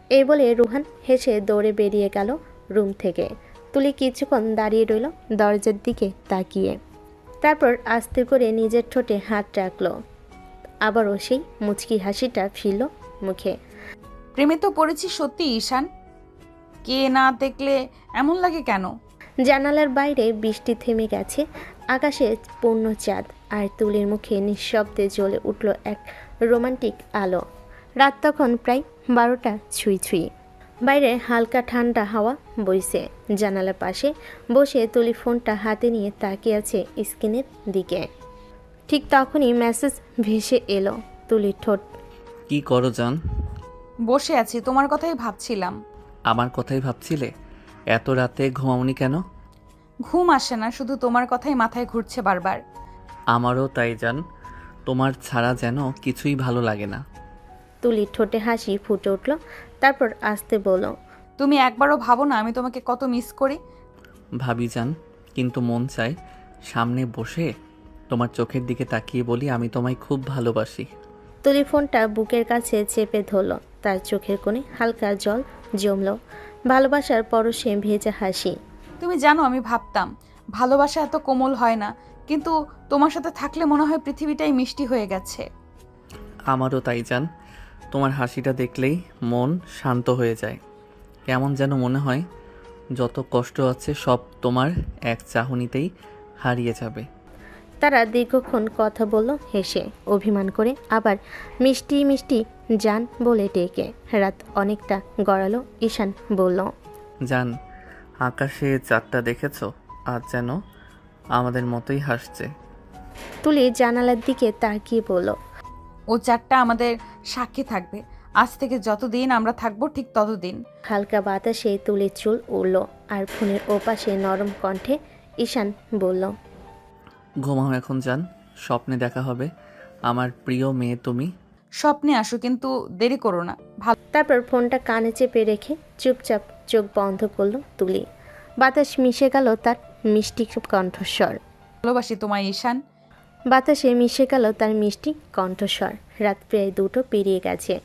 [SPEAKER 3] এই বলে রুহান হেসে দৌড়ে বেরিয়ে গেল রুম থেকে। তুলি কিছুক্ষণ দাঁড়িয়ে রইল দরজার দিকে তাকিয়ে, তারপর আস্তে করে নিজের ঠোঁটে হাত রাখলো। আবারও সেই মুচকি হাসিটা ফিরল মুখে।
[SPEAKER 1] প্রেমে তো পড়েছি সত্যি ঈশান, কে না দেখলে এমন লাগে কেন?
[SPEAKER 3] জানালার বাইরে বৃষ্টি থেমে গেছে, আকাশে পূর্ণ চাঁদ, আর তুলির মুখে নিঃশব্দে জ্বলে উঠল এক রোমান্টিক আলো। রাত তখন প্রায় 12টা ছুঁই ছুঁই। বাইরে হালকা ঠান্ডা হাওয়া বইছে। জানালার পাশে বসে তুলি ফোনটা হাতে নিয়ে তাকিয়ে আছে স্ক্রিনের দিকে। ঠিক তখনই মেসেজ ভেসে এলো তুলির ঠোঁট।
[SPEAKER 2] কি করো জান?
[SPEAKER 1] বসে আছি, তোমার কথাই ভাবছিলাম।
[SPEAKER 2] আমার কথাই ভাবছিলে? এত রাতে ঘুমাওনি কেন?
[SPEAKER 1] ঘুম আসে না, শুধু তোমার কথাই মাথায় ঘুরছে বারবার।
[SPEAKER 2] আমারও তাই জান, তোমার ছাড়া যেন কিছুই ভালো লাগে না।
[SPEAKER 3] তুলি ঠোঁটে হাসি ফুটে উঠল, তারপর আস্তে বলল,
[SPEAKER 1] তুমি একবারও ভাবো না আমি তোমাকে কত মিস করি?
[SPEAKER 2] ভাবি যান, কিন্তু মন চায় সামনে বসে তোমার চোখের দিকে তাকিয়ে বলি আমি তোমায় খুব ভালোবাসি।
[SPEAKER 3] তুলি ফোনটা বুকের কাছে চেপে ধরল, তার চোখের কোণে হালকা জল জমল, ভালোবাসার পরশে ভেজা হাসি।
[SPEAKER 1] তুমি জানো আমি ভাবতাম ভালোবাসা এত কোমল হয় না, কিন্তু তোমার সাথে থাকলে মনে হয় পৃথিবীটাই মিষ্টি হয়ে গেছে।
[SPEAKER 2] আমারও তাই জান, তোমার হাসিটা দেখলেই মন শান্ত হয়ে যায়। কেমন যেন মনে হয় যত কষ্ট আছে সব তোমার এক চাহনিতেই হারিয়ে যাবে।
[SPEAKER 3] তারা দীর্ঘক্ষণ কথা বলল হেসে, অভিমান করে, আবার মিষ্টি মিষ্টি জান বলে ডেকে। রাত অনেকটা গড়ালো। ঈশান বলল,
[SPEAKER 2] জান, আকাশে চাঁদটা দেখেছো? আজ যেন আমাদের মতোই হাসছে।
[SPEAKER 3] তুলি জানালার দিকে তাকিয়ে বলল,
[SPEAKER 1] ও চারটা আমাদের সাক্ষী থাকবে। আজ থেকে যতদিন আমরা থাকবো ঠিক ততদিন।
[SPEAKER 3] হালকা বাতাসে তুলির চুল উড়ল, আর ফোনের ওপাশে নরম কণ্ঠে ঈশান বলল,
[SPEAKER 2] ঘুমাও এখন যান, স্বপ্নে দেখা হবে। আমার প্রিয় মেয়ে তুমি।
[SPEAKER 1] স্বপ্নে আসো, কিন্তু দেরি করো না।
[SPEAKER 3] তারপর ফোনটা কানে চেপে রেখে চুপচাপ চোখ বন্ধ করলো তুলি। বাতাস মিশে গেল তার মিষ্টি কণ্ঠস্বর।
[SPEAKER 1] ভালোবাসি তোমায় ঈশান।
[SPEAKER 3] বাতাসে মিশে গেল তার মিষ্টি কণ্ঠস্বর। রাত প্রায় 2টো পেরিয়ে গেছে।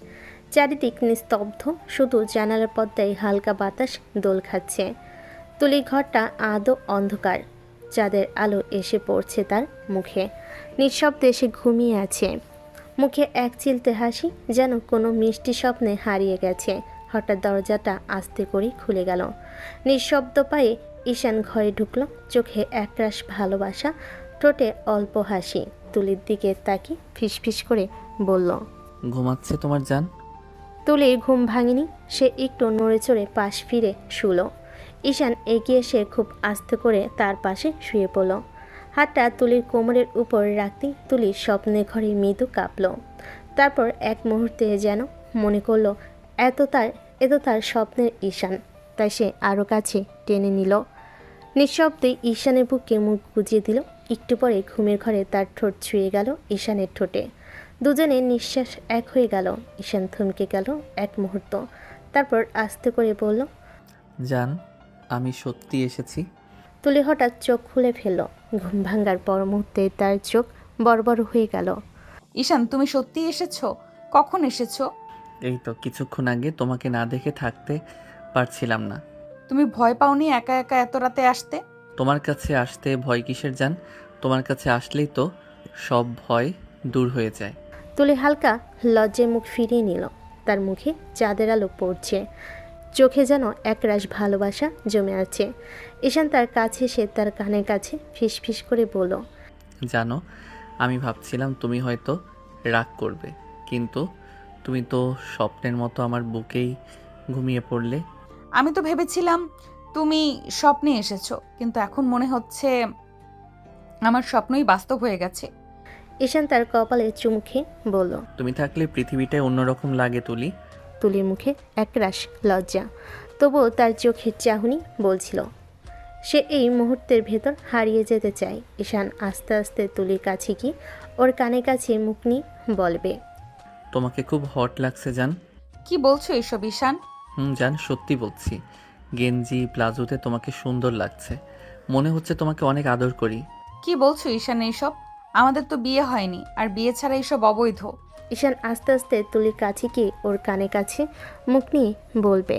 [SPEAKER 3] চারিদিক নিস্তব্ধ, শুধু জানালার পর্দায় হালকা বাতাস দোল খাচ্ছে। তুলি ঘরটা আদৌ অন্ধকার, চাঁদের আলো এসে পড়ছে তার মুখে। নিঃশব্দে সে ঘুমিয়ে আছে, মুখে এক চিলতে হাসি, যেন কোনো মিষ্টি স্বপ্নে হারিয়ে গেছে। হঠাৎ দরজাটা আস্তে করে খুলে গেল। নিঃশব্দ পায়ে ঈশান ঘরে ঢুকলো, চোখে একরাশ ভালোবাসা, ঠোঁটে অল্প হাসি। তুলির দিকে তাকিয়ে ফিসফিস করে বলল,
[SPEAKER 2] ঘুমাচ্ছে তোমার জান?
[SPEAKER 3] তুলির ঘুম ভাঙেনি। সে একটু নড়ে চড়ে পাশ ফিরে শুলো। ঈশান এগিয়ে এসে খুব আস্তে করে তার পাশে শুয়ে পড়ল। হাতটা তুলির কোমরের উপর রাখতেই তুলির স্বপ্নে ঘরে মৃদু কাঁপল। তারপর এক মুহূর্তে যেন মনে করলো এত তার স্বপ্নের ঈশান, তাই সে আরও কাছে টেনে নিল। নিঃশব্দে ঈশানের বুকে মুখ গুজিয়ে দিল। একটু পরে ঘুমের ঘরে তার ঠোঁট ছুঁয়ে গেল ঈশানের ঠোঁটে। দুজনের নিঃশ্বাস এক হয়ে গেল। ঈশান থমকে গেল এক মুহূর্ত, তারপর আস্তে করে বলল,
[SPEAKER 2] জান, আমি সত্যি এসেছি।
[SPEAKER 3] তুলি হঠাৎ চোখ খুলে ফেলল। ঘুম ভাঙ্গার পর মুহূর্তে তার চোখ বড় হয়ে গেল।
[SPEAKER 1] ঈশান, তুমি সত্যি এসেছো? কখন এসেছো?
[SPEAKER 2] এই তো কিছুক্ষণ আগে। তোমাকে না দেখে থাকতে পারছিলাম না।
[SPEAKER 1] তুমি ভয় পাওনি একা একা এত রাতে আসতে?
[SPEAKER 2] তোমার কাছে আসতে ভয় কিসের জান? তোমার কাছে আসলেই তো সব ভয় দূর হয়ে যায়।
[SPEAKER 3] তুলি হালকা লজ্জায় মুখ ফিরিয়ে নিল। তার মুখে চাঁদের আলো পড়ছে, চোখে যেন একরাশ ভালোবাসা জমে আছে। ঈশান তার কাছে এসে তার কানের কাছে ফিসফিস করে বলল,
[SPEAKER 2] জানো, আমি ভাবছিলাম তুমি হয়তো রাগ করবে, কিন্তু তুমি তো স্বপ্নের মতো আমার বুকেই ঘুমিয়ে পড়লে।
[SPEAKER 1] আমি তো ভেবেছিলাম তুমি স্বপ্নে এসেছো, কিন্তু এখন মনে হচ্ছে আমার স্বপ্নই বাস্তব হয়ে গেছে।
[SPEAKER 3] ঈশান তার কপালে চুমু খেয়ে বলল,
[SPEAKER 2] তুমি থাকলে পৃথিবীটাই অন্যরকম লাগে তুলি।
[SPEAKER 3] তুলির মুখে একরাশ লজ্জা, তবুও তার চোখের চাহনি বলছিল সে এই মুহূর্তের ভেতর হারিয়ে যেতে চায়। ঈশান আস্তে আস্তে তুলির কাছে গিয়ে ওর কানে কাছে মুখ নিয়ে বলবে,
[SPEAKER 2] তোমাকে খুব হট লাগছে জান।
[SPEAKER 1] কি বলছো এসব ঈশান?
[SPEAKER 2] জান, সত্যি বলছি। গেঞ্জি প্লাজোতে তোমাকে সুন্দর লাগছে। মনে হচ্ছে তোমাকে অনেক আদর করি।
[SPEAKER 1] কি বলছো ঈশান এইসব? আমাদের তো বিয়ে হয়নি, আর বিয়ে ছাড়া এইসব অবৈধ।
[SPEAKER 3] ঈশান আস্তে আস্তে তুলির কাছে গিয়ে ওর কানে কাছে মুখ নিয়ে বলবে।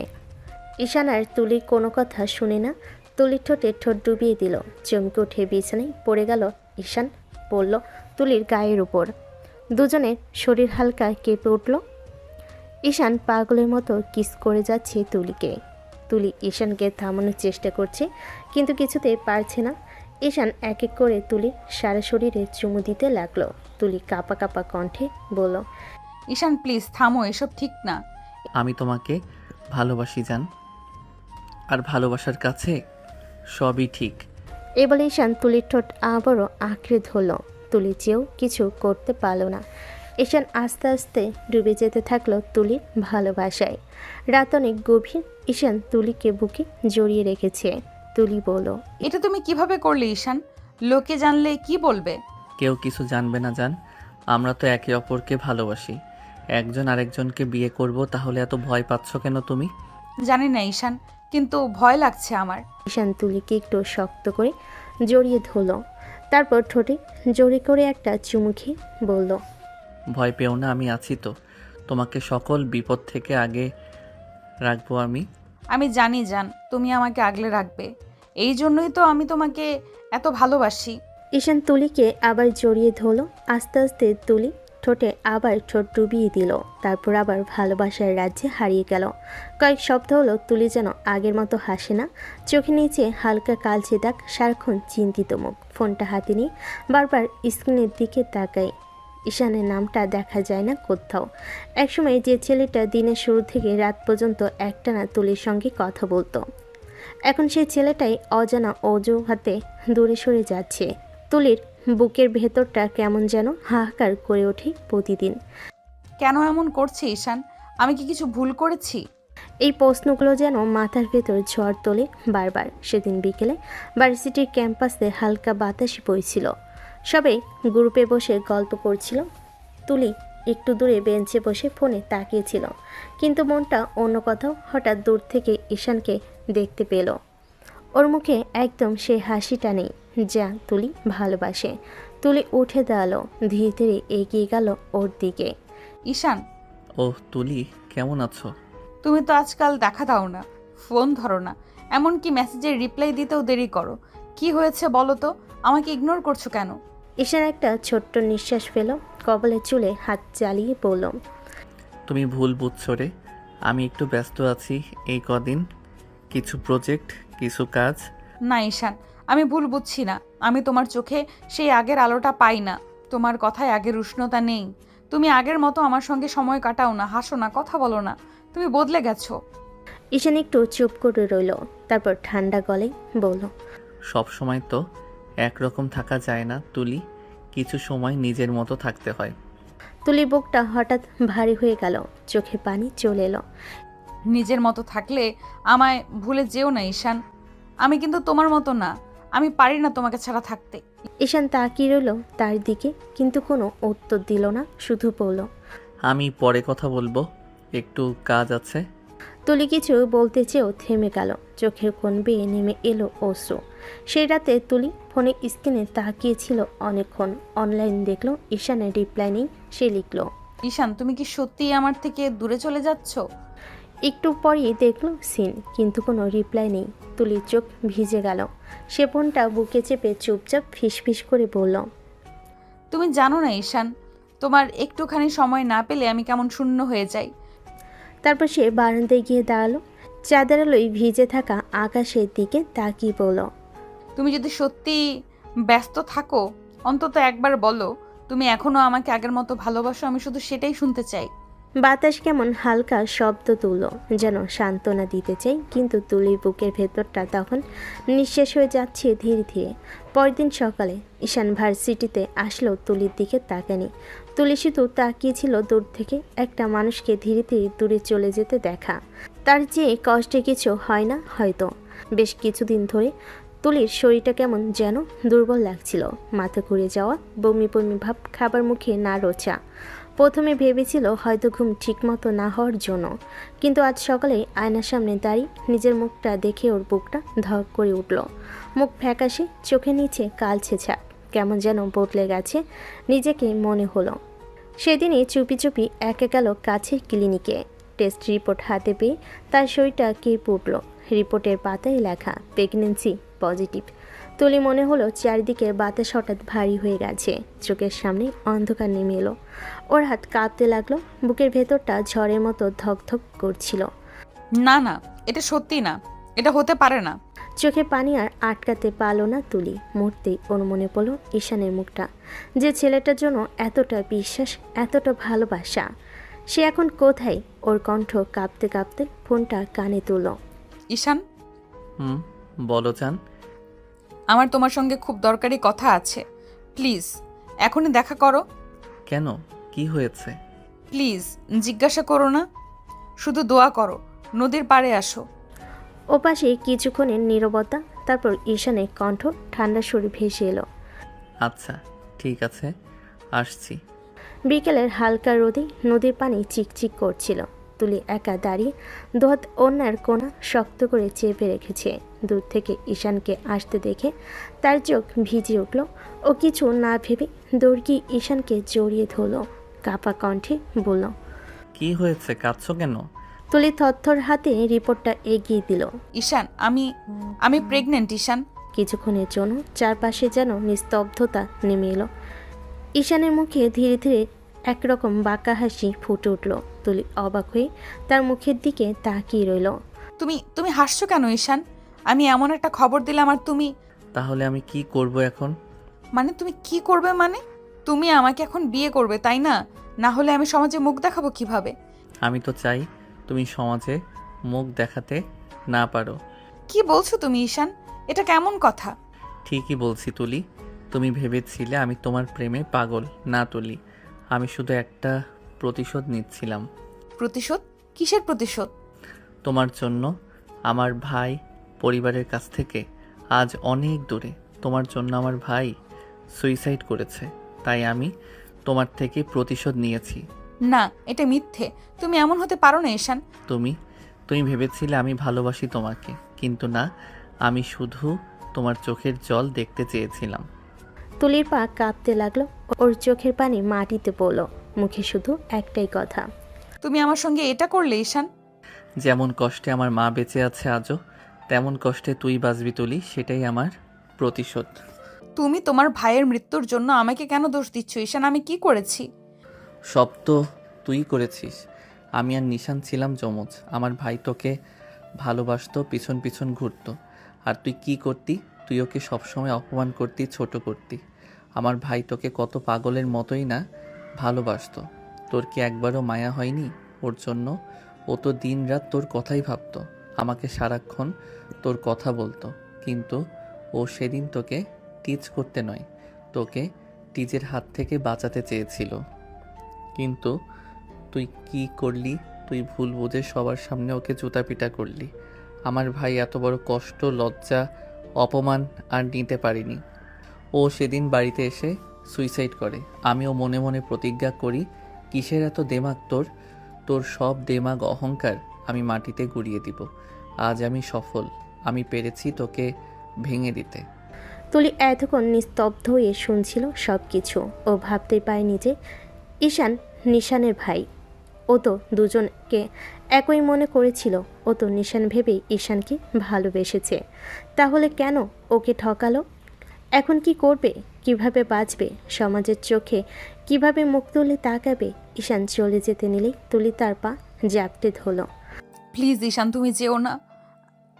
[SPEAKER 3] ঈশান আর তুলি কোনো কথা শুনে না, তুলির ঠোঁটে ঠোঁট ডুবিয়ে দিল। চমকে উঠে বিছানায় পড়ে গেল ঈশান, পড়ল তুলির গায়ের উপর। দুজনের শরীর হালকা কেঁপে উঠল। ঈশান পাগলের মতো কিস করে যাচ্ছে তুলিকে। তুলি ঈশানকে থামানোর চেষ্টা করছে, কিন্তু কিছুতেই পারছে না। ঈশান এক এক করে তুলি সারা শরীরে চুমু দিতে লাগলো। তুলি কাঁপা কাঁপা কণ্ঠে বলল,
[SPEAKER 1] ঈশান প্লিজ থামো, এসব ঠিক না।
[SPEAKER 2] আমি তোমাকে ভালোবাসি জান, আর ভালোবাসার কাছে সবই ঠিক।
[SPEAKER 3] এই বলে ঈশান তুলির ঠোঁট আবারও আঁকড়ে ধরল। তুলি চেয়েও কিছু করতে পারল না। ঈশান আস্তে আস্তে ডুবে যেতে থাকলো তুলির ভালোবাসায়। রাত অনেক গভীর। ঈশান তুলিকে বুকে জড়িয়ে রেখেছে। তুলি বলল,
[SPEAKER 1] এটা তুমি কিভাবে করলে ঈশান? লোকে জানলে কি বলবে?
[SPEAKER 2] কেউ কিছু জানবে না জান, আমরা তো একে অপরকে ভালোবাসি। একজন আরেকজনকে বিয়ে করব, তাহলে এত ভয় পাচ্ছ কেন তুমি?
[SPEAKER 1] জানি না ঈশান, কিন্তু ভয় লাগছে আমার।
[SPEAKER 3] ঈশান তুলিকে একটু শক্ত করে জড়িয়ে ধরল, তারপর ঠোঁটে জোরে করে একটা চুমু খেয়ে বলল,
[SPEAKER 2] ভয় পেও না, আমি আছি তো। তোমাকে সকল বিপদ থেকে আগে রাখবো আমি।
[SPEAKER 1] আমি জানি জান, তুমি আমাকে আগলে রাখবে। এই জন্যই তো আমি তোমাকে এত ভালোবাসি।
[SPEAKER 3] ঈশান তুলিকে আবার জড়িয়ে ধরল। আস্তে আস্তে তুলি ঠোঁটে আবার ঠোঁট ডুবিয়ে দিল, তারপর আবার ভালোবাসার রাজ্যে হারিয়ে গেল। কয়েক সপ্তাহ হলো তুলি যেন আগের মতো হাসে না, চোখের নিচে হালকা কালচে দাগ, সারাক্ষণ চিন্তিত মুখ, ফোনটা হাতে নিয়ে বারবার স্ক্রিনের দিকে তাকায়। ঈশানের নামটা দেখা যায় না কোথাও। একসময় যে ছেলেটা দিনের শুরু থেকে রাত পর্যন্ত একটানা তুলির সঙ্গে কথা বলতো, এখন সেই ছেলেটাই অজানা অজুহাতে দূরে সরে যাচ্ছে। তুলির বুকের ভেতরটা কেমন যেন হাহাকার করে ওঠে প্রতিদিন।
[SPEAKER 1] কেন এমন করছে ঈশান? আমি কি কিছু ভুল করেছি?
[SPEAKER 3] এই প্রশ্নগুলো যেন মাথার ভেতর ঝড় তোলে বারবার। সেদিন বিকেলে ভার্সিটির ক্যাম্পাসে হালকা বাতাসে বইছিল, সবাই গ্রুপে বসে গল্প করছিল। তুলি একটু দূরে বেঞ্চে বসে ফোনে তাকিয়েছিল, কিন্তু মনটা অন্য কোথাও। হঠাৎ দূর থেকে ঈশানকে দেখতে পেল। ওর মুখে একদম সে হাসিটা নেই যা তুলি ভালোবাসে। তুলি উঠে দাঁড়ালো, ধীরে ধীরে এগিয়ে গেল ওর দিকে।
[SPEAKER 1] ঈশান,
[SPEAKER 2] ওহ তুলি, কেমন আছো?
[SPEAKER 1] তুমি তো আজকাল দেখা দাও না, ফোন ধরো না, এমনকি মেসেজের রিপ্লাই দিতেও দেরি করো। কি হয়েছে বলো তো? আমাকে ইগনোর করছো কেন?
[SPEAKER 3] ঈশান একটা ছোট্ট নিঃশ্বাস ফেল, কপালের চুলে হাত চালিয়ে বলল,
[SPEAKER 2] তুমি ভুল বুঝছো রে, আমি একটু ব্যস্ত আছি এই কদিন, কিছু প্রজেক্ট, কিছু কাজ।
[SPEAKER 1] না ঈশান, আমি ভুল বুঝছি না। আমি তোমার চোখে সেই আগের আলোটা পাই না, তোমার কথায় আগের উষ্ণতা নেই। তুমি আগের মতো আমার সঙ্গে সময় কাটাও না, হাসো না, কথা বলো না। তুমি বদলে গেছো।
[SPEAKER 3] ঈশান একটু চুপ করে রইল, তারপর ঠান্ডা গলায় বলল,
[SPEAKER 2] সব সময় তো একরকম থাকা যায় না তুলি, কিছু সময় নিজের মতো থাকতে হয়।
[SPEAKER 3] তুলির বুকটা হঠাৎ ভারী হয়ে গেল, চোখে পানি চলে এলো।
[SPEAKER 1] নিজের মতো থাকলে আমায় ভুলে যেও না ঈশান। আমি কিন্তু তোমার মতো না, আমি পারি না তোমাকে ছাড়া থাকতে।
[SPEAKER 3] ঈশান তাকিয়ে রইল তার দিকে, কিন্তু কোনো উত্তর দিল না, শুধু বলল,
[SPEAKER 2] আমি পরে কথা বলবো, একটু কাজ আছে।
[SPEAKER 3] তুলি কিছু বলতে চেয়েও থেমে গেল, চোখের কোণ বেয়ে নেমে এলো অশ্রু। সেই রাতে তুলি ফোনের স্ক্রিনে তাকিয়েছিল অনেকক্ষণ। অনলাইন দেখলো, ঈশানের রিপ্লাই নেই। সে লিখল,
[SPEAKER 1] ঈশান, তুমি কি সত্যিই আমার থেকে দূরে চলে যাচ্ছ?
[SPEAKER 3] একটু পরেই দেখলো সিন, কিন্তু কোনো রিপ্লাই নেই। তুলির চোখ ভিজে গেল, সে ফোনটা বুকে চেপে চুপচাপ ফিসফিস করে বলল,
[SPEAKER 1] তুমি জানো না ঈশান, তোমার একটুখানি সময় না পেলে আমি কেমন শূন্য হয়ে যাই।
[SPEAKER 3] তারপর সে বারান্দায় গিয়ে দাঁড়ালো, চাঁদের আলোয় ভিজে থাকা আকাশের দিকে তাকিয়ে বলল,
[SPEAKER 1] তুমি যদি সত্যি ব্যস্ত থাকো, অন্তত একবার বলো তুমি এখনো আমাকে আগের মতো ভালোবাসো। আমি শুধু সেটাই শুনতে চাই।
[SPEAKER 3] বাতাস কেমন হালকা শব্দ তুলল, যেন সান্ত্বনা দিতে চাই, কিন্তু তুলির বুকের ভেতরটা তখন নিঃশেষ হয়ে যাচ্ছে ধীরে ধীরে। পরদিন সকালে ঈশান ভার্সিটিতে আসলো, তুলির দিকে তাকানি। তুলি শুধু তাকিয়েছিল দূর থেকে, একটা মানুষকে ধীরে ধীরে দূরে চলে যেতে দেখা। তার চেয়ে কষ্টে কিছু হয় না হয়তো। বেশ কিছুদিন ধরে তুলির শরীরটা কেমন যেন দুর্বল লাগছিল, মাথা ঘুরে যাওয়া, বমি বমি ভাব, খাবার মুখে না রোচা। প্রথমে ভেবেছিল হয়তো ঘুম ঠিকমতো না হওয়ার জন্য, কিন্তু আজ সকালে আয়নার সামনে দাঁড়িয়ে নিজের মুখটা দেখে ওর বুকটা ধক করে উঠল। মুখ ফ্যাকাশে, চোখের নিচে কালছে ছাপ, কেমন যেন বদলে গেছে নিজেকে মনে হলো। সেদিনই চুপি চুপি একা গেল কাছের ক্লিনিকে। টেস্ট রিপোর্ট হাতে পেয়ে তার শরীরটা কেঁপে উঠল। রিপোর্টের পাতায় লেখা প্রেগনেন্সি পজিটিভ। তুলি মনে হলো চারিদিকে বাতাস হঠাৎ ভারী হয়ে গেছে, চোখের সামনে অন্ধকার নেমে এলো। ওর হাত কাঁপতে লাগলো, বুকের ভেতরটা ঝড়ের মতো ধকধক করছিল।
[SPEAKER 1] না না, এটা সত্যি না, এটা হতে পারে না।
[SPEAKER 3] চোখে পানি আর আটকাতে পারল না তুলি। মুহূর্তেই ওর মনে পড়ল ঈশানের মুখটা, যে ছেলেটার জন্য এতটা বিশ্বাস, এতটা ভালোবাসা। সে এখন কোথায়? ওর কণ্ঠ কাঁপতে কাঁপতে ফোনটা কানে তুলল।
[SPEAKER 1] ঈশান,
[SPEAKER 2] বলো জান।
[SPEAKER 1] আমার তোমার সঙ্গে খুব দরকারি কথা আছে, প্লিজ এখনই দেখা করো।
[SPEAKER 2] কেন, কি হয়েছে?
[SPEAKER 1] প্লিজ জিজ্ঞাসা করো না, শুধু দোয়া করো, নদীর পাড়ে আসো।
[SPEAKER 3] ওপাশে কিছুক্ষণের নীরবতা, তারপর ঈশানের কণ্ঠ ঠান্ডা সুরে ভেসে এলো।
[SPEAKER 2] আচ্ছা ঠিক আছে, আসছি।
[SPEAKER 3] বিকেলের হালকা রোদে নদীর পানি চিকচিক করছিল। তুলি একা দাঁড়িয়ে দুহাত অন্যার কোণা শক্ত করে চেপে রেখেছে। দূর থেকে ঈশানকে আসতে দেখে তার চোখ ভিজে উঠল। ও কিছু না ভেবে দৌড় গিয়ে ঈশানকে জড়িয়ে ধরল। কাঁপা কণ্ঠে বলল,
[SPEAKER 2] কি হয়েছে, কাঁদছো কেন?
[SPEAKER 3] তুলি থরথর হাতে রিপোর্টটা এগিয়ে দিল।
[SPEAKER 1] ঈশান, আমি প্রেগনেন্ট ঈশান।
[SPEAKER 3] কিছুক্ষণের জন্য চারপাশে যেন নিস্তব্ধতা নেমে এলো। ঈশানের মুখে ধীরে ধীরে একরকম বাঁকা হাসি ফুটে উঠল। তুলি অবাক হয়ে তার মুখের দিকে তাকিয়ে রইল।
[SPEAKER 1] তুমি হাসছো কেন ঈশান? আমি এমন একটা খবর দিলাম আর তুমি...
[SPEAKER 2] তাহলে আমি কি করব এখন?
[SPEAKER 1] মানে তুমি কি করবে? মানে তুমি আমাকে এখন বিয়ে করবে, তাই না? না হলে আমি সমাজে মুখ দেখাবো কিভাবে?
[SPEAKER 2] আমি তো চাই তুমি সমাজে মুখ দেখাতে না পারো।
[SPEAKER 1] কি বলছো তুমি ঈশান? এটা কেমন কথা?
[SPEAKER 2] ঠিকই বলছি তুলি। তুমি ভেবেছিলে আমি তোমার প্রেমে পাগল। না তুলি, আমি শুধু একটা প্রতিশোধ নিচ্ছিলাম।
[SPEAKER 1] প্রতিশোধ? কিসের প্রতিশোধ?
[SPEAKER 2] তোমার জন্য আমার ভাই পরিবারের কাছ থেকে আজ অনেক দূরে। তোমার জন্য আমার ভাই সুইসাইড করেছে, তাই আমি তোমার থেকে প্রতিশোধ নিয়েছি।
[SPEAKER 1] না, এটা মিথ্যে। তুমি এমন হতে পারো না ঈশান।
[SPEAKER 2] তুমি ভেবেছিলে আমি ভালোবাসি তোমাকে, কিন্তু না, আমি শুধু তোমার চোখের জল দেখতে চেয়েছিলাম।
[SPEAKER 3] তুলির পা কাঁপতে লাগলো। ওর চোখের পানি মাটিতে পড়ল। মুখে শুধু একটাই কথা,
[SPEAKER 1] তুমি আমার সঙ্গে এটা করলে ঈশান?
[SPEAKER 2] যেমন কষ্টে আমার মা বেঁচে আছে আজও, তেমন কষ্টে তুই বাঁচবি তুলি, সেটাই আমার প্রতিশোধ।
[SPEAKER 1] তুমি তোমার ভাইয়ের মৃত্যুর জন্য আমাকে কেন দোষ দিচ্ছ ঈশান? আমি কি করেছি?
[SPEAKER 2] সব তো তুই করেছিস। আমি আর নিশান ছিলাম যমজ। আমার ভাই তোকে ভালোবাসতো, পিছন পিছন ঘুরতো। আর তুই কি করতি? তুই ওকে সবসময় অপমান করতি, ছোট করতি। আমার ভাই তোকে কত পাগলের মতোই না ভালোবাসতো। তোর কি একবারও মায়া হয়নি ওর জন্য? ও তো দিন রাত তোর কথাই ভাবতো, আমাকে সারাক্ষণ তোর কথা বলতো। কিন্তু ও সেদিন তোকে টিচ করতে নয়, তোকে টিজের হাত থেকে বাঁচাতে চেয়েছিল। কিন্তু তুই কি করলি? তুই ভুল বুঝে সবার সামনে ওকে জুতাপিটা করলি। আমার ভাই এত বড় কষ্ট, লজ্জা, অপমান আর নিতে পারিনি। ও সেদিন বাড়িতে এসে সুইসাইড করে। আমিও মনে মনে প্রতিজ্ঞা করি, কিসের এত দেমাগ তোর? তোর সব দেমাগ অহংকার আমি মাটিতে গুড়িয়ে দিব। আজ আমি সফল, আমি পেরেছি তোকে ভেঙে দিতে।
[SPEAKER 3] তুলি এতক্ষণ নিস্তব্ধ হয়ে শুনছিল সব কিছু। ও ভাবতে পারেনি যে ঈশান নিশানের ভাই। ও তো দুজনকে একই মনে করেছিল। ও তো নিশান ভেবেই ঈশানকে ভালোবেসেছে। তাহলে কেন ওকে ঠকালো? এখন কি করবে? কিভাবে বাঁচবে? সমাজের চোখে কিভাবে মুখ তুলে তাকাবে? ঈশান চলে যেতে নিলেই তুলি তার পা জাপটে ধরল।
[SPEAKER 1] প্লিজ ঈশান, তুমি যেও না।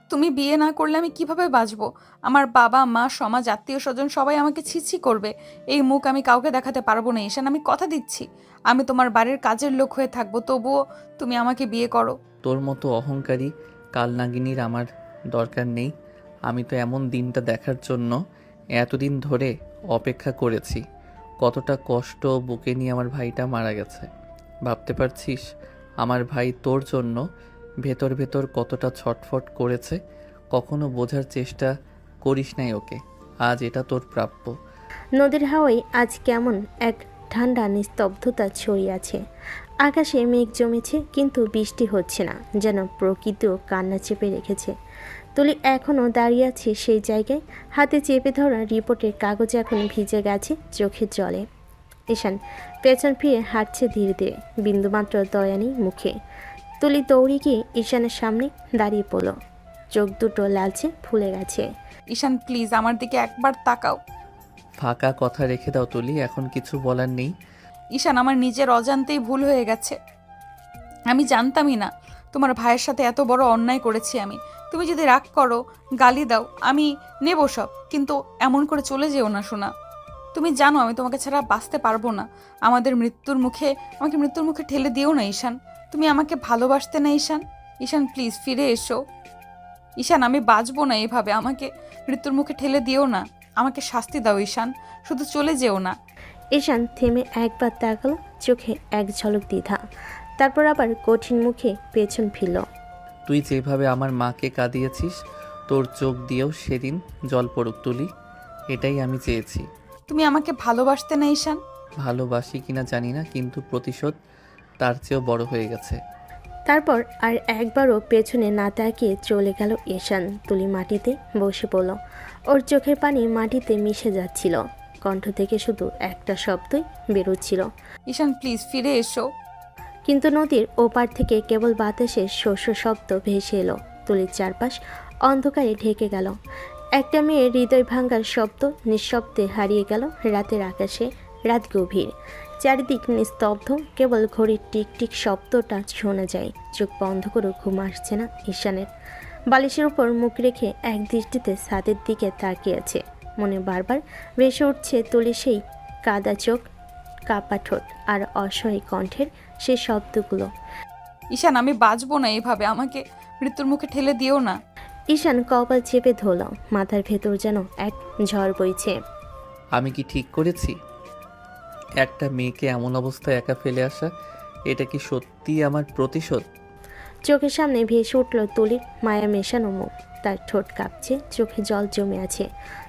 [SPEAKER 1] তুমি বিয়ে না করলে আমি কিভাবে বাঁচবো? আমার বাবা মা, সমাজ, আত্মীয় স্বজন সবাই আমাকে ছিছি করবে। এই মুখ আমি কাউকে দেখাতে পারবো না ঈশান, আমি কথা দিচ্ছি। আমি তোমার বাড়ির কাজের লোক হয়ে থাকবো, তবুও তুমি আমাকে বিয়ে করো।
[SPEAKER 2] তোর মতো অহংকারী কালনাগিনীর আমার দরকার নেই। আমি তো এমন দিনটা দেখার জন্য এতদিন ধরে অপেক্ষা করেছি। কতটা কষ্ট বুকে নিয়ে আমার ভাইটা মারা গেছে ভাবতে পারছিস? আমার ভাই তোর জন্য ভেতর ভেতর কতটা ছটফট করেছে। কখনো বোঝার চেষ্টা করিস নাই ওকে। আজ এটা তোর প্রাপ্য।
[SPEAKER 3] নদীর হাওয়ায় আজ কেমন এক ঠান্ডা নিস্তব্ধতা ছড়িয়ে আছে। আকাশে মেঘ জমেছে, কিন্তু বৃষ্টি হচ্ছে না, যেন প্রকৃতিও কান্না চেপে রেখেছে। তুলি এখনও দাঁড়িয়ে আছে সেই জায়গায়। হাতে চেপে ধরা রিপোর্টের কাগজ এখন ভিজে গেছে চোখের জলে। ঈশান পেছন ফিরে হাঁটছে ধীরে ধীরে, বিন্দুমাত্র দয়া নেই মুখে। তুলি দৌড়ে গিয়ে ঈশানের সামনে দাঁড়িয়ে পড়ল। চোখ দুটো লালচে ফুলে গেছে।
[SPEAKER 1] ঈশান প্লিজ আমার দিকে একবার তাকাও।
[SPEAKER 2] ফাঁকা কথা রেখে দাও তুলি, এখন কিছু বলার নেই।
[SPEAKER 1] ঈশান, আমার নিজের অজান্তেই ভুল হয়ে গেছে। আমি জানতামই না তোমার ভাইয়ের সাথে এত বড় অন্যায় করেছি আমি। তুমি যদি রাগ করো, গালি দাও, আমি নেব সব, কিন্তু এমন করে চলে যেও না শোনা। তুমি জানো আমি তোমাকে ছাড়া বাঁচতে পারবো না। আমাকে মৃত্যুর মুখে ঠেলে দিও না ঈশান। তুমি আমাকে ভালোবাসতে না ঈশান? ঈশান প্লিজ ফিরে এসো। ঈশান, আমি বাঁচবো না এভাবে, আমাকে মৃত্যুর মুখে ঠেলে দিও না। আমাকে শাস্তি দাও ঈশান, শুধু চলে যেও না।
[SPEAKER 3] ঈশান থেমে একবার তাকালো, চোখে এক ঝলক দ্বিধা, তারপর আবার কঠিন মুখে পেছন ফিরল।
[SPEAKER 2] তুই যেভাবে আমার মাকে কাঁদিয়েছিস, তোর চোখ দিয়েও সেদিন জল পড়ুক তুলি, এটাই আমি চেয়েছি।
[SPEAKER 1] তুমি আমাকে ভালোবাসতে না ঈশান?
[SPEAKER 2] ভালোবাসি কিনা জানি না, কিন্তু প্রতিশোধ তার চেয়েও বড় হয়ে গেছে।
[SPEAKER 3] তারপর আর একবারও পেছনে না তাকিয়ে চলে গেল ঈশান। তুলি মাটিতে বসে পড়ল। ওর চোখের পানি মাটিতে মিশে যাচ্ছিল, কণ্ঠ থেকে শুধু একটা শব্দই বেরোচ্ছিল,
[SPEAKER 1] ঈশান প্লিজ ফিরে এসো।
[SPEAKER 3] কিন্তু নদীর ওপার থেকে কেবল বাতাসে শস্য শব্দ ভেসে এলো। তুলির চারপাশ অন্ধকারে ঢেকে গেল। একটা মেয়ের হৃদয় ভাঙার শব্দ নিঃশব্দে হারিয়ে গেল রাতের আকাশে। রাত গভীর, চারিদিক নিস্তব্ধ, কেবল ঘড়ির টিকটিক শব্দটা শোনা যায়। চোখ বন্ধ করে ঘুম আসছে না ঈশানের। বালিশের উপর মুখ রেখে এক দৃষ্টিতে ছাদের দিকে তাকিয়ে আছে। মনে বারবার ভেসে উঠছে তুলির সেই কাদা চোখ, কাপা ঠোঁট আর অসহায় কণ্ঠের সেই শব্দগুলো।
[SPEAKER 1] ঈশান আমি বাঁচবো না এভাবে, আমাকে মৃত্যুর মুখে ঠেলে দিও না।
[SPEAKER 3] ঈশান কপাল চেপে ধরল, মাথার ভেতর যেন এক ঝড় বইছে।
[SPEAKER 2] আমি কি ঠিক করেছি? একটা মেয়েকে এমন অবস্থায় একা ফেলে আসা, এটা কি সত্যিই আমার প্রতিশোধ?
[SPEAKER 3] চোখের সামনে ভেসে উঠল তুলির মায়া মেশানো মুখ। তার ঠোঁট কাঁপছে, চোখে জল জমে আছে।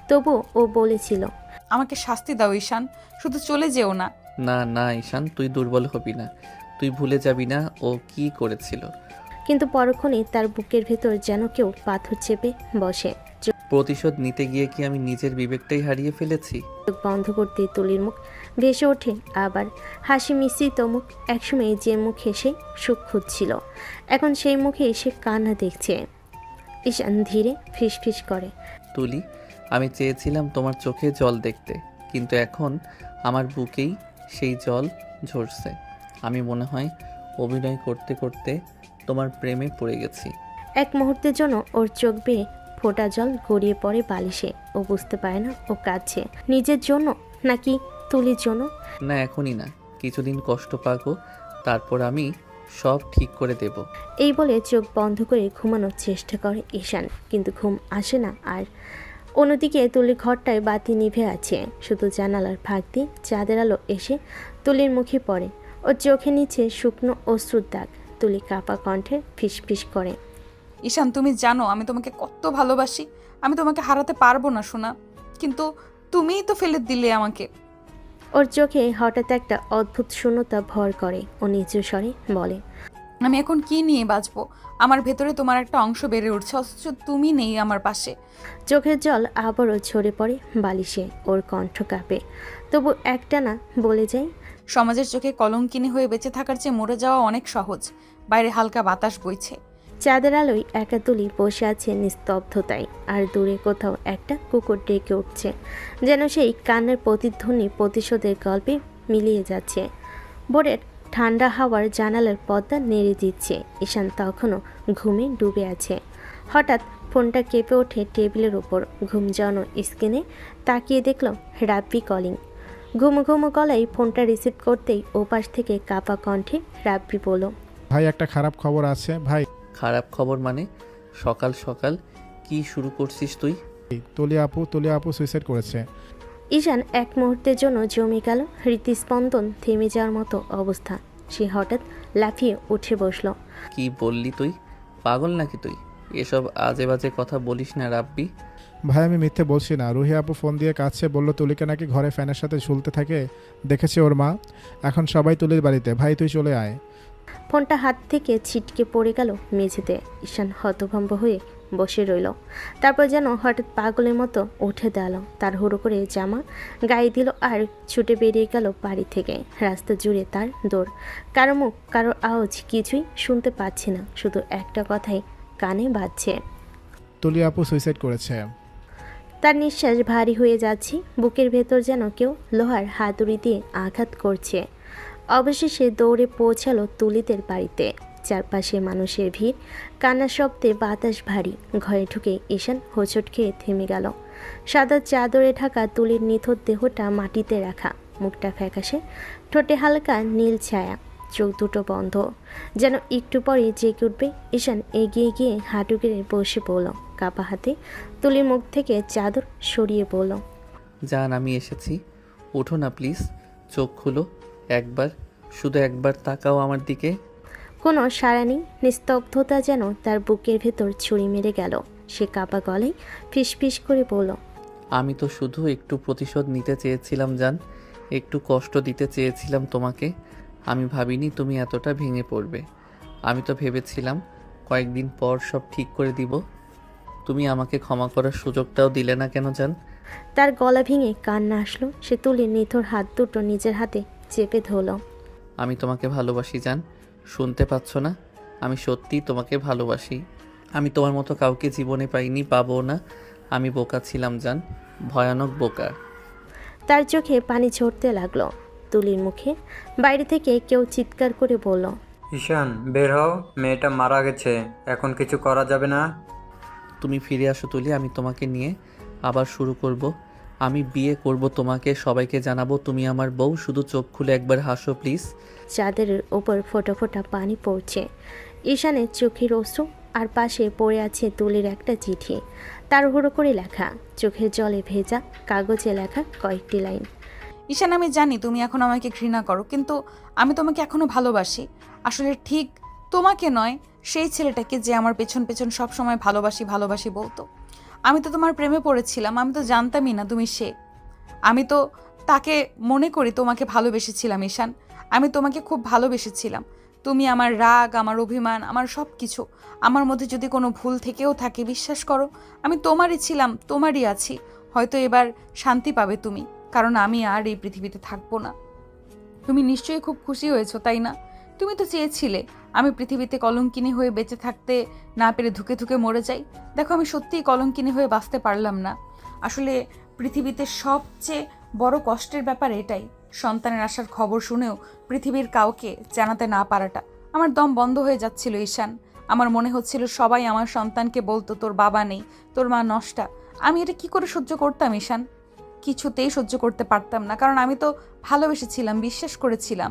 [SPEAKER 3] তবু ও বলেছিল,
[SPEAKER 1] আমাকে শাস্তি দাও ঈশান, শুধু চলে যেও না।
[SPEAKER 2] না না ঈশান, তুই দুর্বল হবি না, তুই ভুলে যাবি না ও কি করেছিল।
[SPEAKER 3] কিন্তু পরক্ষণেই তার বুকের ভেতর যেন কেউ পাথর চেপে বসে।
[SPEAKER 2] প্রতিশোধ নিতে গিয়ে কি আমি নিজের বিবেকটাই হারিয়ে ফেলেছি?
[SPEAKER 3] চোখ বন্ধ করতে তুলির মুখ ভেসে ওঠে আবার, হাসি মিশ্রিত মুখ। একসময় যে মুখ হেসে সুখ খুঁজছিল, এখন সেই মুখে এসে কান্না দেখছে। ঈশান ধীরে ফিসফিস করে,
[SPEAKER 2] তুলি, আমি চেয়েছিলাম তোমার চোখে জল দেখতে, কিন্তু এখন আমার বুকেই সেই জল ঝরছে। আমি মনে হয় অভিনয় করতে করতে তোমার প্রেমে পড়ে গেছি।
[SPEAKER 3] এক মুহূর্তের জন্য ওর চোখ বেয়ে ফোঁটা জল গড়িয়ে পড়ে বালিশে। ও বুঝতে পারে না ও কাঁদছে নিজের জন্য নাকি তুলির জন্য।
[SPEAKER 2] না এখনই না, কিছুদিন কষ্ট পাবো, তারপর আমি সব ঠিক করে দেব।
[SPEAKER 3] এই বলে চোখ বন্ধ করে ঘুমানোর চেষ্টা করে ঈশান, কিন্তু ঘুম আসে না। আর অন্যদিকে তুলির ঘরটায় বাতি নিভে আছে, শুধু জানালার ফাঁক দিয়ে চাঁদের আলো এসে তুলির মুখে পড়ে। ওর চোখে নিচে শুকনো অশ্রুর দাগ। তুলি কাপা কণ্ঠে ফিসফিস করে,
[SPEAKER 1] ঈশান তুমি জানো আমি তোমাকে কত ভালোবাসি, আমি তোমাকে হারাতে পারবো না সোনা, কিন্তু তুমিই তো ফেলে দিলে আমাকে।
[SPEAKER 3] ওর চোখে হঠাৎ একটা অদ্ভুত শূন্যতা ভর করে। ও নিচু স্বরে বলে,
[SPEAKER 1] আমি এখন কি নিয়ে বাঁচবো? আমার ভেতরে তোমার একটা অংশ বেড়ে উঠছে, অথচ তুমি নেই আমার পাশে।
[SPEAKER 3] চোখের জল আবারও ঝরে পড়ে বালিশে। ওর কণ্ঠ কাঁপে, তবু একটানা বলে যায়,
[SPEAKER 1] সমাজের চোখে কলঙ্কিনী হয়ে বেঁচে থাকার চেয়ে মরে যাওয়া অনেক সহজ। বাইরে হালকা বাতাস বইছে,
[SPEAKER 3] চাঁদের আলোয় একা তুলি বসে আছে নিস্তব্ধতায়। আর দূরে কোথাও একটা কুকুর ডেকে উঠছে, যেন সেই কান্নার প্রতিধ্বনি প্রতিশোধের গল্পে মিলিয়ে যাচ্ছে। ভোরের ঠান্ডা হাওয়ার জানালার পর্দা নেড়ে দিচ্ছে। ঈশান তখনও ঘুমে ডুবে আছে। হঠাৎ ফোনটা কেঁপে ওঠে টেবিলের ওপর। ঘুম যাওয়ানো স্ক্রিনে তাকিয়ে দেখল রাব্বি কলিং। ঘুমো ঘুমো গলায় ফোনটা রিসিভ করতেই ওপাশ থেকে কাপা কণ্ঠে রাব্বি বলল,
[SPEAKER 9] ভাই একটা খারাপ খবর আছে ভাই।
[SPEAKER 2] খারাপ খবর মানে? সকাল সকাল কি শুরু করছিস তুই?
[SPEAKER 9] তুলি আপু সুইসাইড করেছে।
[SPEAKER 3] ঈশান এক মুহূর্তের জন্য জমে গেল। হৃদস্পন্দন থেমে যাওয়ার মতো অবস্থা। সে হঠাৎ লাফিয়ে উঠে বসল।
[SPEAKER 2] কি বললি তুই? পাগল নাকি তুই? এসব আজে বাজে কথা বলিস না রাব্বি।
[SPEAKER 9] ভাই আমি মিথ্যে বলছি না, রুহি আপু ফোন দিয়ে কাছে বলল তুলিকে নাকি ঘরে ফ্যানের সাথে ঝুলতে থাকে দেখেছে ওর মা। এখন সবাই তুলির বাড়িতে, ভাই তুই চলে আয়।
[SPEAKER 3] ফোনটা হাত থেকে ছিটকে পড়ে গেল মেঝেতে। ঈশান হতভম্ব হয়ে বসে রইল। তারপর যেন হঠাৎ পাগলের মতো উঠে দাঁড়ালো। তার হুড়ো করে জামা গায়ে দিল আর ছুটে বেরিয়ে গেল বাড়ি থেকে। রাস্তা জুড়ে তার দৌড়। কারো মুখ, কারো আওয়াজ কিছুই শুনতে পাচ্ছে না, শুধু একটা কথাই কানে বাজছে,
[SPEAKER 9] তুলি আপু সুইসাইড করেছে।
[SPEAKER 3] তার নিঃশ্বাস ভারী হয়ে যাচ্ছে। বুকের ভেতর যেন কেউ লোহার হাতুড়ি দিয়ে আঘাত করছে। অবশেষে দৌড়ে পৌঁছালো তুলিদের বাড়িতে। চারপাশে মানুষের ভিড়, কান্নার শব্দে বাতাস ভারী। ঘরে ঢুকে ঈশান হোঁচট খেয়ে থেমে গেল। সাদা চাদরে ঢাকা তুলির নিথর দেহটা মাটিতে রাখা, মুখটা ফ্যাকাশে, ঠোঁটে হালকা নীল ছায়া, চোখ দুটো বন্ধ, যেন একটু পরে জেগে উঠবে। ঈশান এগিয়ে গিয়ে হাঁটু গেড়ে বসে পড়ল। কাপা হাতে তুলির মুখ থেকে চাদর সরিয়ে বলল,
[SPEAKER 2] জান আমি এসেছি, ওঠো না প্লিজ, চোখ খুলো একবার, শুধু একবার তাকাও আমার দিকে।
[SPEAKER 3] কোনো সাড়া নেই। নিস্তব্ধতা যেন তার বুকের ভেতর ছুরি মেরে গেল। সে কাপা গলায় ফিসফিস করে বলল,
[SPEAKER 2] আমি তো শুধু একটু প্রতিশোধ নিতে চেয়েছিলাম জান, একটু কষ্ট দিতে চেয়েছিলাম তোমাকে। আমি ভাবিনি তুমি এতটা ভেঙে পড়বে। আমি তো ভেবেছিলাম কয়েকদিন পর সব ঠিক করে দিব। তুমি আমাকে ক্ষমা করার সুযোগটাও দিলে না কেন জান?
[SPEAKER 3] তার গলা ভেঙে কান্না আসলো। সে তুলির নিথর হাত দুটো নিজের হাতে চেপে ধরল।
[SPEAKER 2] আমি তোমাকে ভালোবাসি জান, শুনতে পাচ্ছ না? আমি সত্যিই তোমাকে ভালোবাসি। আমি তোমার মতো কাউকে জীবনে পাইনি, পাবো না। আমি বোকা ছিলাম জান, ভয়ানক বোকা।
[SPEAKER 3] তার চোখে পানি ঝরতে লাগলো। তুলির মুখে বাইরে থেকে কেউ চিৎকার করে বলল,
[SPEAKER 8] ঈশান বের হও, মেয়েটা মারা গেছে, এখন কিছু করা যাবে না।
[SPEAKER 2] তুমি ফিরে আসো তুলি, আমি তোমাকে নিয়ে আবার শুরু করব। আমি বিয়ে করব তোমাকে, সবাইকে জানাবো তুমি আমার বউ। শুধু চোখ খুলে একবার হাসো প্লিজ।
[SPEAKER 3] চাঁদের ওপর ফোঁটা ফোঁটা পানি পড়ছে। ঈশানের চোখের অশ্রু, আর পাশে পড়ে আছে তুলির একটা চিঠি, তাড়াহুড়ো করে লেখা, চোখের জলে ভেজা কাগজে লেখা কয়েকটি লাইন।
[SPEAKER 1] ঈশান, আমি জানি তুমি এখন আমাকে ঘৃণা করো, কিন্তু আমি তোমাকে এখনো ভালোবাসি। আসলে ঠিক তোমাকে নয়, সেই ছেলেটাকে যে আমার পেছন পেছন সবসময় ভালোবাসি ভালোবাসি বলতো। আমি তো তোমার প্রেমে পড়েছিলাম, আমি তো জানতামই না তুমি সে। আমি তো তাকে মনে করি তোমাকে ভালোবেসেছিলাম ঈশান। আমি তোমাকে খুব ভালোবেসেছিলাম। তুমি আমার রাগ, আমার অভিমান, আমার সব কিছু। আমার মধ্যে যদি কোনো ভুল থেকেও থাকে, বিশ্বাস করো আমি তোমারই ছিলাম, তোমারই আছি। হয়তো এবার শান্তি পাবে তুমি, কারণ আমি আর এই পৃথিবীতে থাকবো না। তুমি নিশ্চয়ই খুব খুশি হয়েছো, তাই না? তুমি তো চেয়েছিলে আমি পৃথিবীতে কলঙ্কিনী হয়ে বেঁচে থাকতে না পেরে ধুকে ধুকে মরে যাই। দেখো, আমি সত্যিই কলঙ্কিনী হয়ে বাঁচতে পারলাম না। আসলে পৃথিবীতে সবচেয়ে বড় কষ্টের ব্যাপার এটাই, সন্তানের আসার খবর শুনেও পৃথিবীর কাউকে জানাতে না পারাটা। আমার দম বন্ধ হয়ে যাচ্ছিল ঈশান। আমার মনে হচ্ছিল সবাই আমার সন্তানকে বলতো তোর বাবা নেই, তোর মা নষ্টা। আমি এটা কি করে সহ্য করতাম ঈশান? কিছুতেই সহ্য করতে পারতাম না, কারণ আমি তো ভালোবেসেছিলাম, বিশ্বাস করেছিলাম।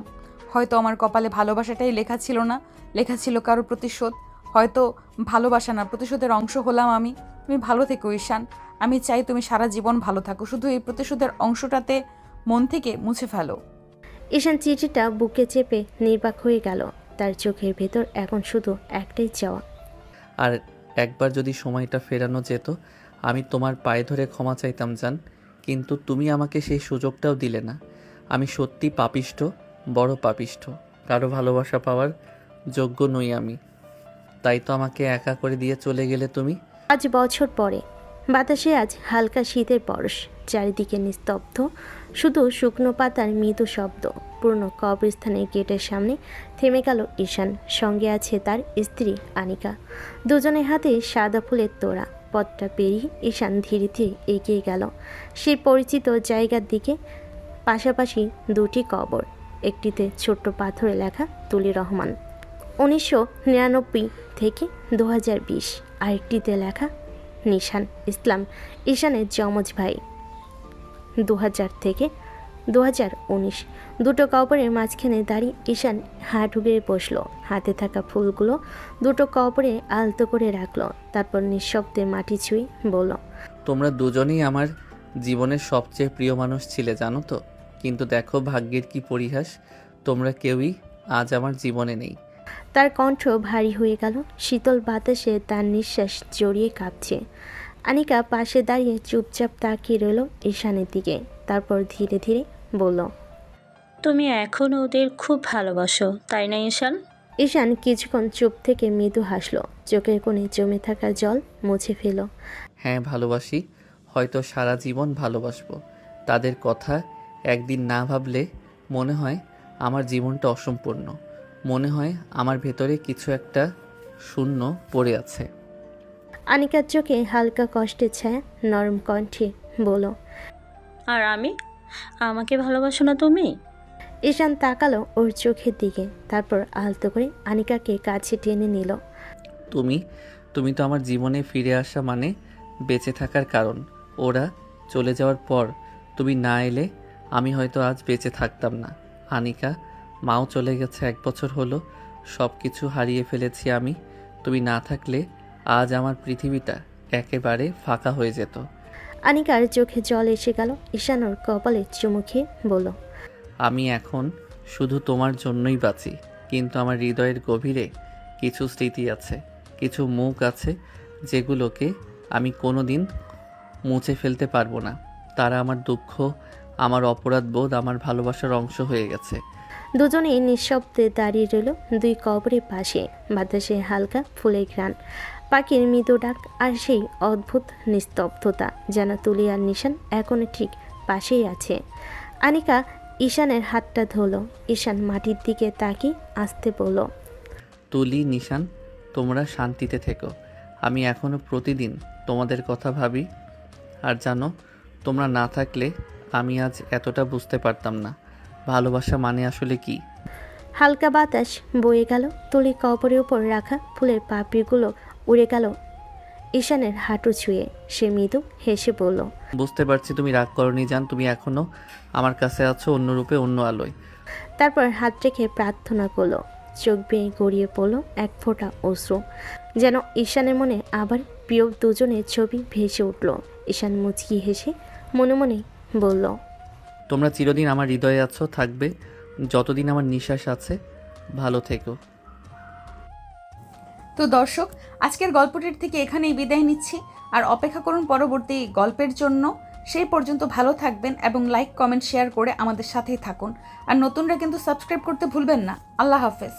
[SPEAKER 1] হয়তো আমার কপালে ভালোবাসাটাই লেখা ছিল না, লেখা ছিল কারো প্রতিশোধ। হয়তো ভালোবাসা না, প্রতিশোধের অংশ হলাম আমি। তুমি ভালো থেকো ঈশান, আমি চাই তুমি সারা জীবন ভালো থাকো। শুধু এই প্রতিশোধের অংশটাতে মন থেকে মুছে ফেলো।
[SPEAKER 3] ঈশান চিঠিটা বুকে চেপে নির্বাক হয়ে গেল। তার চোখের ভেতর এখন শুধু একটাই চাওয়া,
[SPEAKER 2] আর একবার যদি সময়টা ফেরানো যেত, আমি তোমার পায়ে ধরে ক্ষমা চাইতাম জান, কিন্তু তুমি আমাকে সেই সুযোগটাও দিলে না। আমি সত্যি পাপিষ্ঠ, বড় পাপিষ্ঠ। কারো ভালোবাসা পাওয়ার যোগ্য নই আমি। তাই তো আমাকে একা করে দিয়ে চলে গেলে তুমি।
[SPEAKER 3] 5 বছর পরে বাতাসে আজ হালকা শীতের পরশ, চারিদিকে নিস্তব্ধ, শুধু শুকনো পাতার মৃদু শব্দ। পুরনো কবরস্থানের গেটের সামনে থেমে গেল ঈশান, সঙ্গে আছে তার স্ত্রী আনিকা। দুজনের হাতে সাদা ফুলের তোড়া। পথটা পেরিয়ে ঈশান ধীরে ধীরে এগিয়ে গেল সেই পরিচিত জায়গার দিকে। পাশাপাশি দুটি কবর, একটিতে ছোট্ট পাথরে লেখা তুলি রহমান 1999 থেকে 2020, আরেকটিতে লেখা নিশান ইসলাম, ঈশানের যমজ ভাই 2000 থেকে 2019। দুটো কবরের মাঝখানে দাঁড়িয়ে ঈশান হাঁটু গেড়ে বসলো। হাতে থাকা ফুলগুলো দুটো কবরে আলতো করে রাখলো, তারপর নিঃশব্দে মাটি ছুঁয়ে বলল,
[SPEAKER 2] তোমরা দুজনেই আমার জীবনের সবচেয়ে প্রিয় মানুষ ছিলে জানো তো, কিন্তু দেখো ভাগ্যের কি পরিহাস, তোমরা কেউই আজ আমার জীবনে নেই।
[SPEAKER 3] তার কণ্ঠ ভারী হয়ে গেল। শীতল বাতাসে তার নিঃশ্বাস জড়িয়ে কাঁপছে। আনিকা পাশে দাঁড়িয়ে চুপচাপ তাকিয়ে রইল ঈশানের দিকে, তারপর ধীরে ধীরে বলল,
[SPEAKER 14] তুমি এখন ওদের খুব ভালোবাসো, তাই না ঈশান?
[SPEAKER 3] ঈশান কিছুক্ষণ চুপ থেকে মৃদু হাসলো, চোখের কোণে জমে থাকা জল মুছে ফেল।
[SPEAKER 2] হ্যাঁ ভালোবাসি, হয়তো সারা জীবন ভালোবাসবো। তাদের কথা একদিন না ভাবলে মনে হয় আমার জীবনটা অসম্পূর্ণ। মনে হয় আমার ভেতরে কিছু একটা শূন্য পড়ে আছে।
[SPEAKER 3] আনিকার চোখে হালকা কষ্টের ছায়া, নরম কণ্ঠে বলল,
[SPEAKER 14] আর আমাকে ভালোবাসো না তুমি?
[SPEAKER 3] ঈশান তাকালো ওর চোখের দিকে, তারপর আলতো করে আনিকাকে কাছে টেনে নিল।
[SPEAKER 2] তুমি তো আমার জীবনে ফিরে আসা মানে বেঁচে থাকার কারণ। ওরা চলে যাওয়ার পর তুমি না এলে আমি হয়তো আজ বেঁচে থাকতাম না। আনিকা, মাও চলে গেছে, 1 বছর হলো, সব কিছু হারিয়ে ফেলেছি আমি। তুমি না থাকলে আজ আমার পৃথিবীটা একেবারে ফাঁকা হয়ে যেত।
[SPEAKER 3] আনিকার চোখে জল এসে গেল। ঈশান ওর কপালে চুমু খেয়ে বলল,
[SPEAKER 2] আমি এখন শুধু তোমার জন্যই বাঁচি, কিন্তু আমার হৃদয়ের গভীরে কিছু স্মৃতি আছে, কিছু মুখ আছে যেগুলোকে আমি কোনো দিন মুছে ফেলতে পারবো না। তারা আমার দুঃখ, আমার অপরাধ বোধ, আমার ভালোবাসার অংশ হয়ে গেছে।
[SPEAKER 3] দুজনেই নিঃশব্দে দাঁড়িয়ে রইল দুই কবরের পাশে। বাতাসে হালকা ফুলের ঘ্রাণ, পাখির মৃদু ডাক, আর সেই অদ্ভুত নিস্তব্ধতা, যেন তুলি আর নিশান এখনো ঠিক পাশেই আছে। আনিকা ঈশানের হাতটা ধরল। ঈশান মাটির দিকে তাকিয়ে আসতে বলল,
[SPEAKER 2] তুলি, নিশান, তোমরা শান্তিতে থেকো। আমি এখনও প্রতিদিন তোমাদের কথা ভাবি। আর জানো, তোমরা না থাকলে আমি আজ এতটা বুঝতে পারতাম না ভালোবাসা মানে আসলে কি।
[SPEAKER 3] হালকা বাতাস বয়ে গেল, তুলি কবরের উপর রাখা ফুলের পাপড়িগুলো উড়ে গেল ঈশানের হাঁটু ছুঁয়ে। সে মৃদু হেসে বলল,
[SPEAKER 2] বুঝতে পারছি তুমি রাগ করনি জান, তুমি এখনও আমার কাছে আছো, অন্য রূপে, অন্য আলোয়।
[SPEAKER 3] তারপর হাত রেখে প্রার্থনা করলো। চোখ বেয়ে গড়িয়ে পড়ল এক ফোঁটা অশ্রু, যেন ঈশানের মনে আবার প্রিয় দুজনের ছবি ভেসে উঠল। ঈশান মুচকি হেসে মনে মনে বলল,
[SPEAKER 2] তোমরা চিরদিন আমার হৃদয়ে আছো, থাকবে যতদিন আমার নিঃশ্বাস আছে। ভালো থেকো।
[SPEAKER 1] তো দর্শক, আজকের গল্পটির থেকে এখানেই বিদায় নিচ্ছি। আর অপেক্ষা করুন পরবর্তী গল্পের জন্য। সেই পর্যন্ত ভালো থাকবেন এবং লাইক, কমেন্ট, শেয়ার করে আমাদের সাথেই থাকুন। আর নতুনরা কিন্তু সাবস্ক্রাইব করতে ভুলবেন না। আল্লাহ হাফেজ।